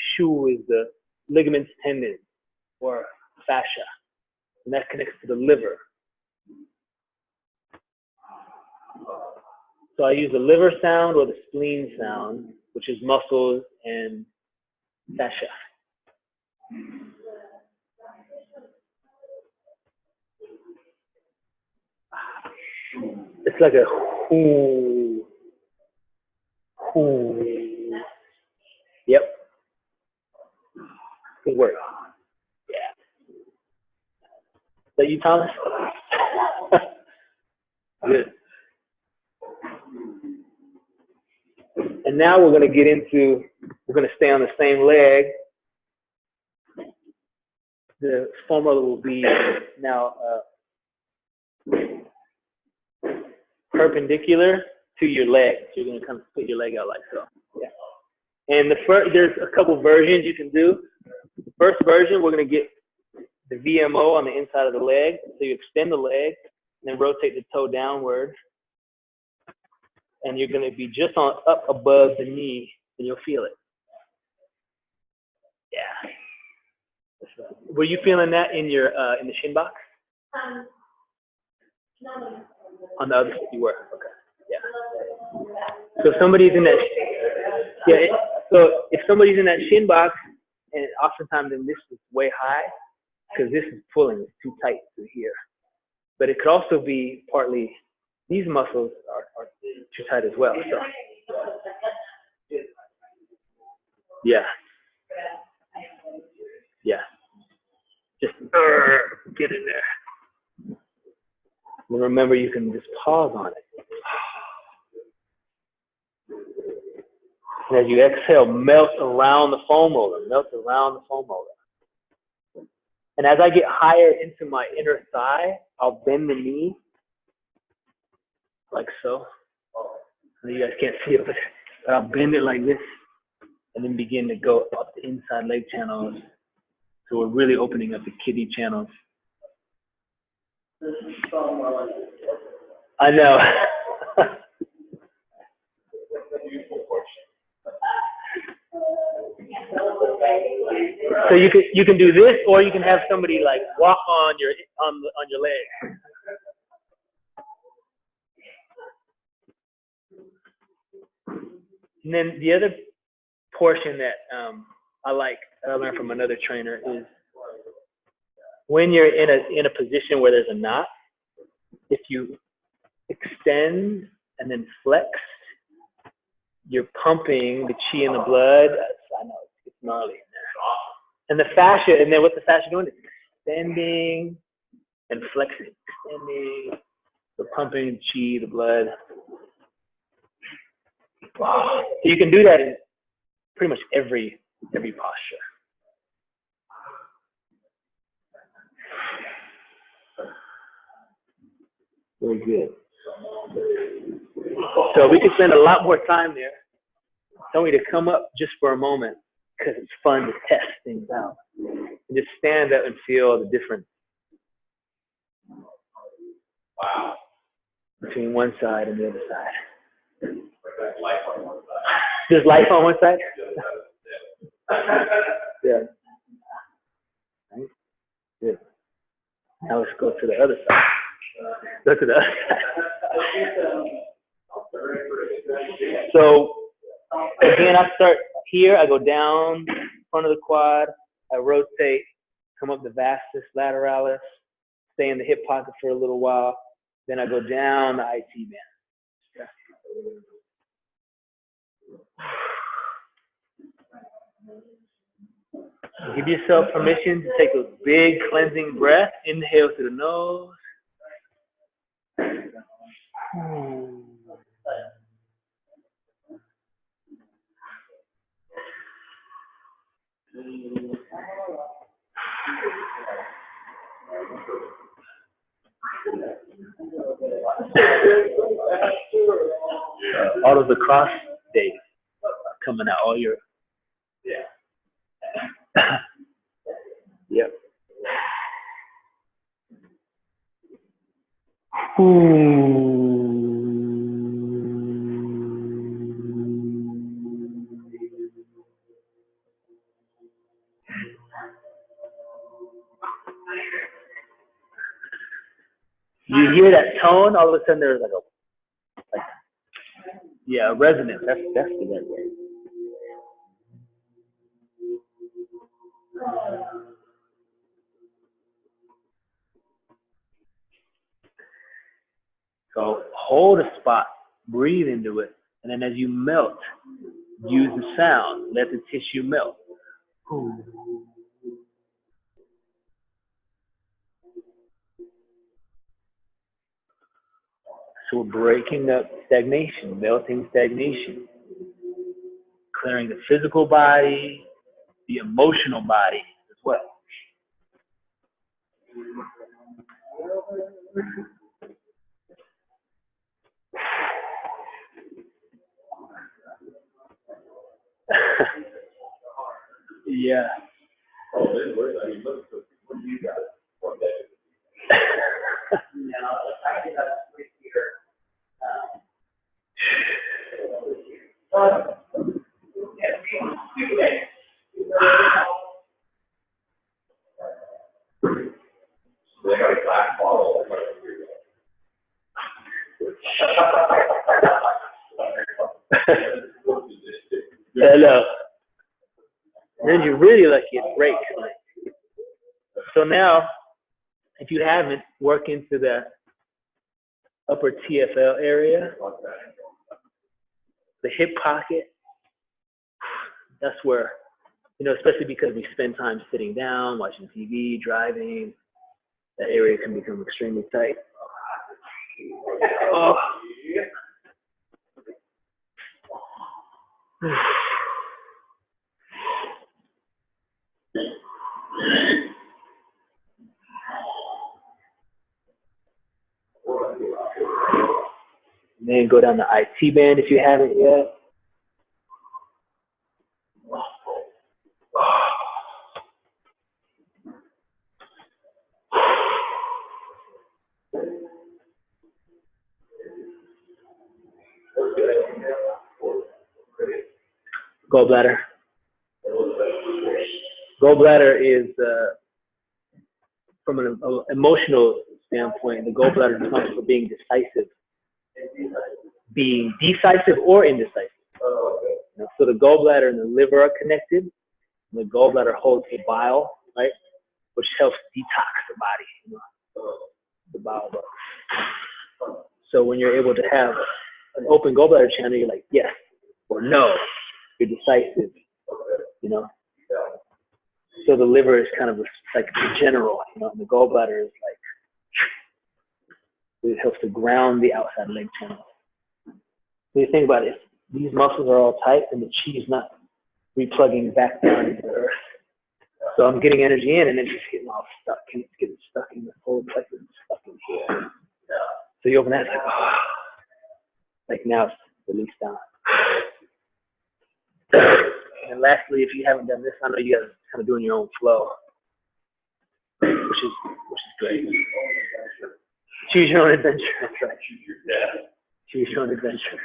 is the ligaments, tendons, or fascia, and that connects to the liver. So I use the liver sound or the spleen sound, which is muscles and fascia. It's like a hoo. Yep. Good work. Yeah. Is that you, Thomas? Good. And now we're going to get into, we're going to stay on the same leg. The foam roller will be now perpendicular to your leg. So you're going to kind of put your leg out like so. Yeah. And there's a couple versions you can do. The first version, we're going to get the VMO on the inside of the leg. So you extend the leg, and then rotate the toe downward. And you're going to be just up above the knee, and you'll feel it. Yeah. Were you feeling that in your in the shin box? On the other side, you were. Okay. Yeah. So if somebody's in that, so if somebody's in that shin box, and oftentimes then this is way high, because this is pulling, it's too tight to here. But it could also be partly these muscles are too tight as well. So yeah. Yeah. Just get in there. And remember, you can just pause on it. And as you exhale, melt around the foam roller, melt around the foam roller. And as I get higher into my inner thigh, I'll bend the knee, like so. I know you guys can't see it, but I'll bend it like this. and then begin to go up the inside leg channels. So we're really opening up the kidney channels. I know. So you can do this, or you can have somebody like walk on your leg. And then the other portion that I learned from another trainer is when you're in a position where there's a knot, if you extend and then flex, you're pumping the chi in the blood. I know it's gnarly in there. And the fascia, and then what the fascia doing is extending and flexing, extending, so pumping the chi, the blood. Wow. So you can do that in pretty much every posture. Very good. So we could spend a lot more time there. Tell me to come up just for a moment because it's fun to test things out. And just stand up and feel the difference. Wow. Between one side and the other side. There's life on one side? Yeah. Right? Good. Now let's go to the other side. Go to the other side. So again, I start here. I go down front of the quad. I rotate, come up the vastus lateralis, stay in the hip pocket for a little while. Then I go down the IT band. Give yourself permission to take a big cleansing breath. Inhale through the nose. All of the cross days coming out, all your, yep. You hear that tone, all of a sudden there's like a resonance. That's the right word. So hold a spot, breathe into it, and then as you melt, use the sound. Let the tissue melt. So we're breaking up stagnation, melting stagnation, clearing the physical body, the emotional body as well. Yeah. Hello. Then you're really lucky it breaks. So now, if you haven't, work into the upper TFL area, the hip pocket. That's where, especially because we spend time sitting down, watching TV, driving, that area can become extremely tight. Oh. And then go down the IT band if you haven't yet. Gallbladder. Gallbladder is, from an emotional standpoint, the gallbladder is known for being decisive, being decisive or indecisive. So the gallbladder and the liver are connected. And the gallbladder holds the bile, right, which helps detox the body, the bile bugs. So when you're able to have an open gallbladder channel, you're like yes or no. You're decisive, So the liver is kind of like the general, and the gallbladder is like, it helps to ground the outside leg channel. So you think about it, if these muscles are all tight, and the chi is not replugging back down into the earth. So I'm getting energy in, and it's just getting all stuck, and it's getting stuck in the whole plexus, stuck in here. So you open that, it's like, oh, like now it's released down. And lastly, if you haven't done this, I know you guys are kind of doing your own flow, which is great. Choose your own adventure. That's right. Choose your own adventure.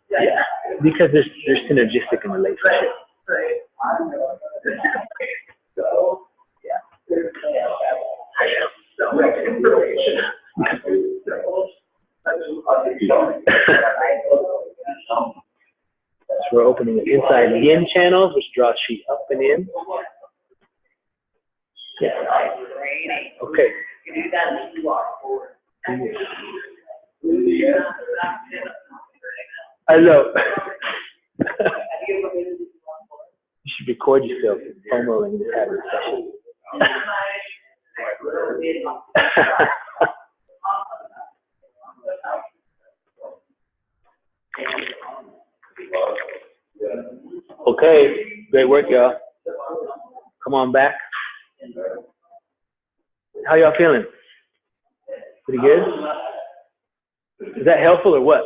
Yeah, because there's synergistic in relationship. So we're opening the inside yin channels, which draw chi up and in. Yeah. Okay. I know. You should record yourself homeroing this habit session. Okay, great work, y'all. Come on back. How y'all feeling? Pretty good? Is that helpful or what?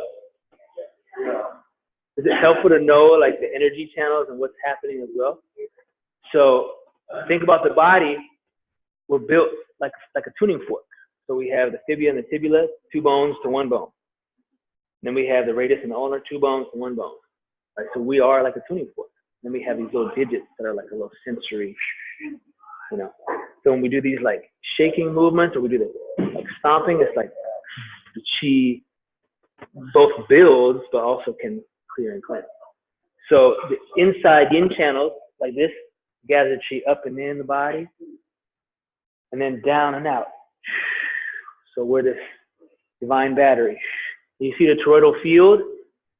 Is it helpful to know like the energy channels and what's happening as well? So think about the body. We're built like a tuning fork. So we have the fibula and the tibula, 2 bones to 1 bone. Then we have the radius and the ulnar, 2 bones to 1 bone. Right? So we are like a tuning fork. Then we have these little digits that are like a little sensory, So when we do these like shaking movements, or we do the like stomping, it's like the chi both builds but also can clear and cleanse. So the inside yin channels like this gather chi up and in the body, and then down and out. So we're this divine battery. You see the toroidal field.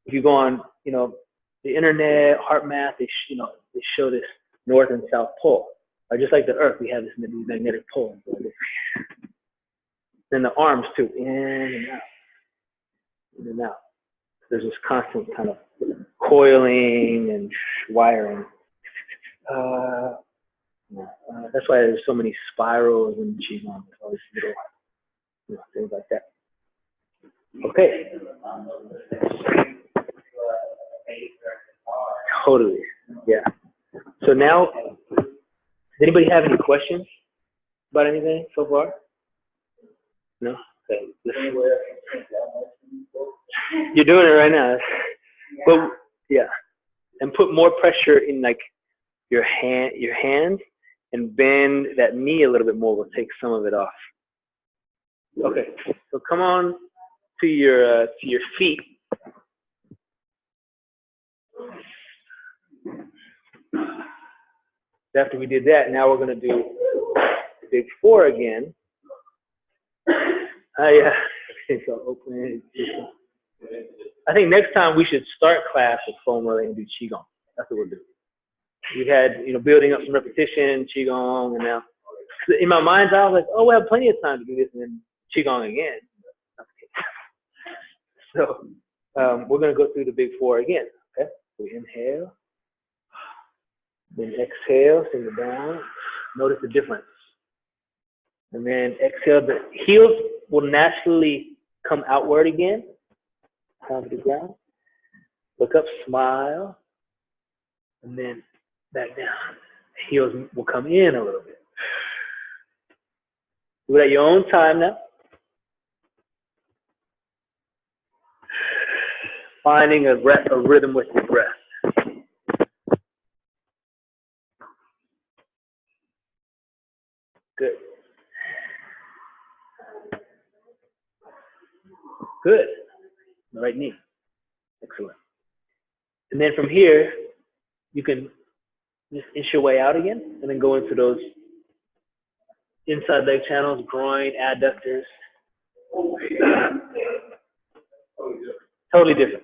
If you go on, the internet, heart math, they show this north and south pole. Or just like the earth, we have this magnetic pole. Then the arms too, in and out, in and out. There's this constant kind of coiling and wiring. That's why there's so many spirals in Qigong, all these little things like that. Okay. Totally. Yeah. So now, does anybody have any questions about anything so far? No? Okay. You're doing it right now. But yeah. And put more pressure in like your hands, and bend that knee a little bit more. We'll take some of it off. Okay. So come on to your feet. After we did that, now we're going to do big 4 again. Yeah. So open. I think next time we should start class with foam rolling and do Qigong. That's what we'll do. We had, building up some repetition, Qigong, and now in my mind's eye, I was like, oh, we'll have plenty of time to do this and then Qigong again. So we're going to go through the big 4 again. Okay. So inhale. Then exhale, send it down. Notice the difference. And then exhale, the heels will naturally come outward again. Down to the ground. Look up, smile. And then back down. The heels will come in a little bit. Do it at your own time now. Finding a rhythm with your breath. Good. Good. Right knee. Excellent. And then from here, you can just inch your way out again and then go into those inside leg channels, groin, adductors. Totally different,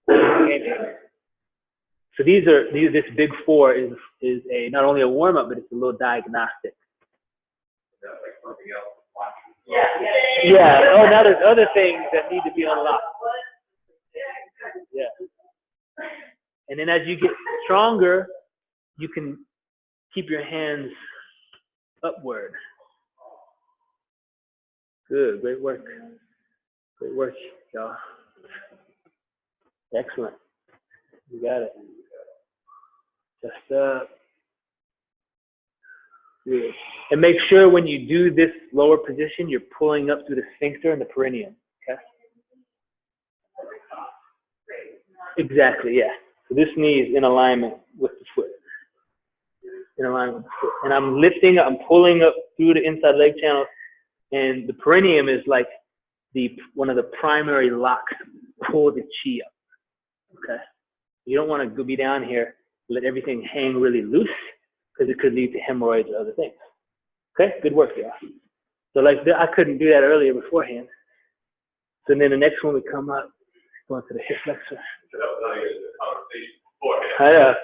right? So this big four is a not only a warm up, but it's a little diagnostic. Yeah. Oh, now there's other things that need to be unlocked. Yeah. And then as you get stronger, you can keep your hands upward. Good. Great work. Great work, y'all. Excellent. You got it. Just up. Good. And make sure when you do this lower position, you're pulling up through the sphincter and the perineum. Okay? Exactly, yeah. So this knee is in alignment with the foot. In alignment with the foot. And I'm lifting, I'm pulling up through the inside leg channels. And the perineum is like one of the primary locks to pull the chi up. Okay? You don't want to be down here, let everything hang really loose, because it could lead to hemorrhoids or other things. Okay? Good work, y'all. So like I couldn't do that earlier beforehand. So then the next one we come up, go into the hip flexor. I know.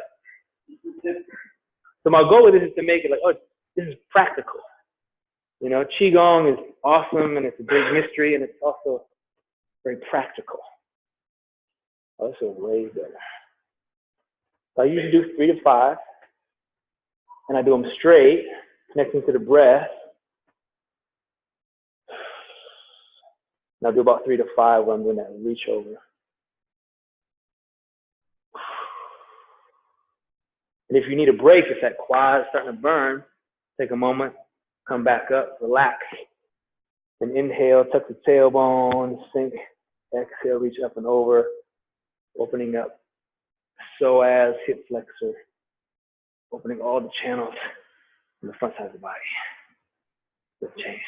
So my goal with this is to make it like, oh, this is practical. You know, Qigong is awesome and it's a great mystery and it's also very practical. Oh, this is way better. So I usually do 3 to 5, and I do them straight, connecting to the breath. And I'll do about 3 to 5 when I'm doing that reach over. And if you need a break, if that quad is starting to burn, take a moment, come back up, relax, and inhale, tuck the tailbone, sink, exhale, reach up and over, opening up psoas, hip flexor, opening all the channels in the front side of the body. Good change.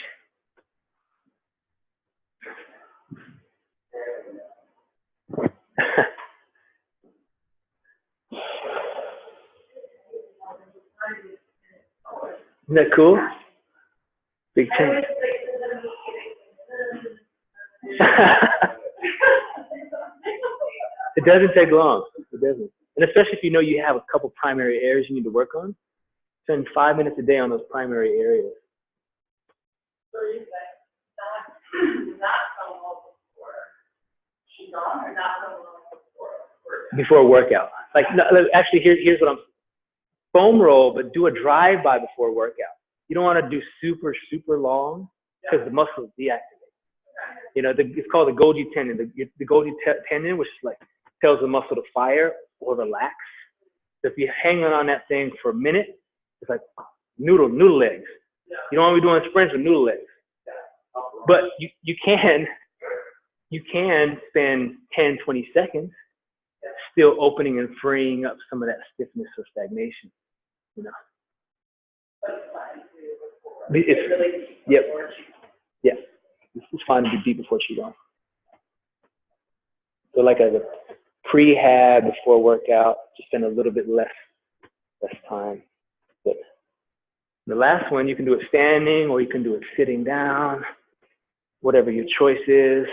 Isn't that cool? Big change. It doesn't take long. It doesn't. And especially if you know you have a couple primary areas you need to work on, spend 5 minutes a day on those primary areas. Before a workout. Like, no, actually, here's what I'm. Foam roll, but do a drive-by before a workout. You don't want to do super, super long because the muscles deactivate. You know, it's called the Golgi tendon. The Golgi tendon, which is like tells the muscle to fire or relax. So if you're hanging on that thing for a minute, it's like noodle legs. You don't want to be doing sprints with noodle legs. But you can spend 10, 20 seconds still opening and freeing up some of that stiffness or stagnation. You know. Yeah. It's fine to be deep before Qigong. So like as a prehab before workout, just spend a little bit less time. But the last one, you can do it standing or you can do it sitting down, whatever your choice is.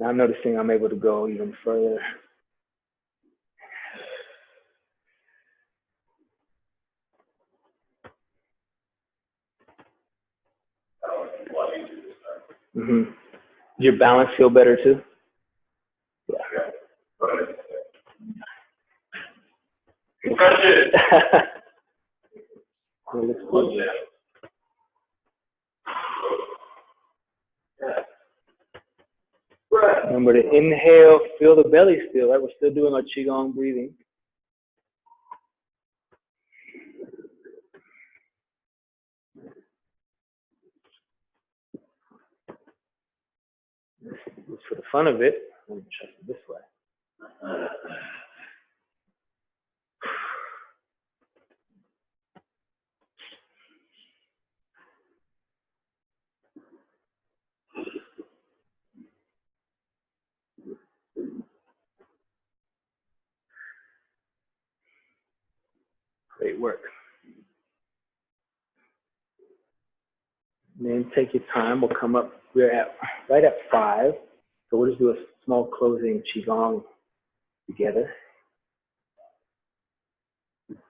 Now I'm noticing I'm able to go even further. Mm-hmm. Does your balance feel better too? Yeah. Well, let's put it. Remember to inhale, feel the belly still, right? We're still doing our Qigong breathing. Just for the fun of it, I'm going to try it this way. Great work. And then take your time. We'll come up. We're at right at 5. So we'll just do a small closing Qigong together.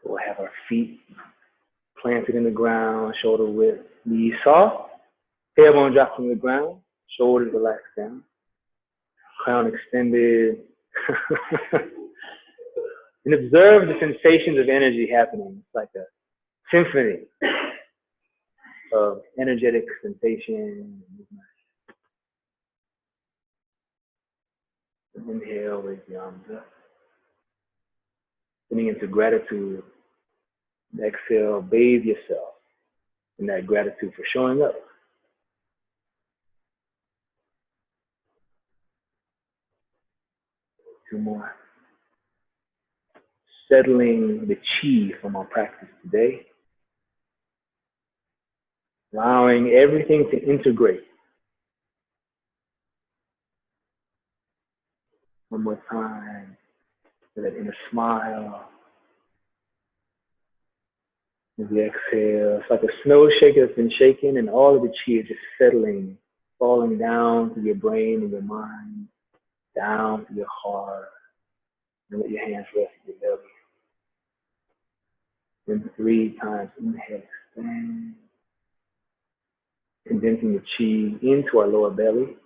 We'll have our feet planted in the ground, shoulder width, knees soft, tailbone drops from the ground, shoulders relaxed down, crown extended. And observe the sensations of energy happening. It's like a symphony of energetic sensation. Inhale, raise the arms up. Getting into gratitude. Exhale, bathe yourself in that gratitude for showing up. Two more. Settling the chi from our practice today. Allowing everything to integrate. One more time. For that inner smile. As you exhale, it's like a snow shaker that's been shaken, and all of the chi is just settling, falling down to your brain and your mind, down to your heart. And let your hands rest in your belly. Then 3 times, inhale, expand. Condensing the chi into our lower belly.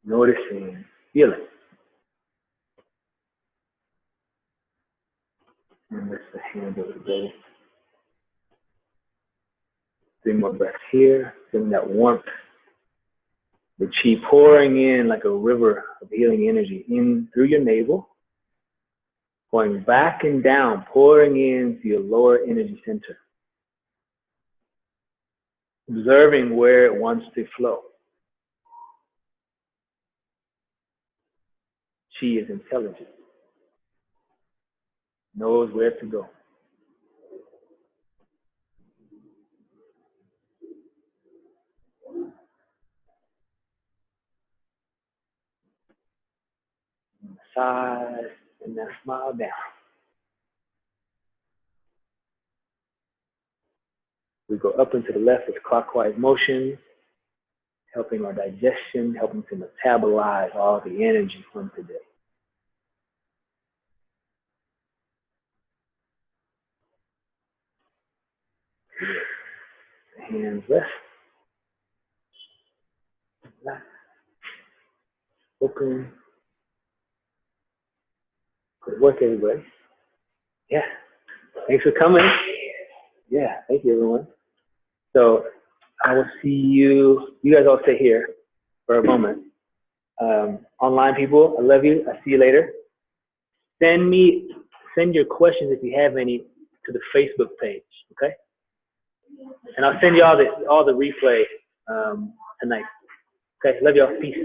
Noticing, feeling. And lift the hands over the belly. 3 more breaths here. Feeling that warmth. The chi pouring in like a river of healing energy in through your navel. Going back and down, pouring into your lower energy center. Observing where it wants to flow. Chi is intelligent. Knows where to go. Side and then smile down. We go up and to the left with clockwise motion, helping our digestion, helping to metabolize all the energy from today. The hands rest. Relax. Open. Good work, everybody. Yeah. Thanks for coming. Yeah, thank you, everyone. So I will see you. You guys all stay here for a moment. Online people, I love you. I'll see you later. Send your questions if you have any to the Facebook page, okay? And I'll send you all the replay tonight. Okay, love y'all. Peace.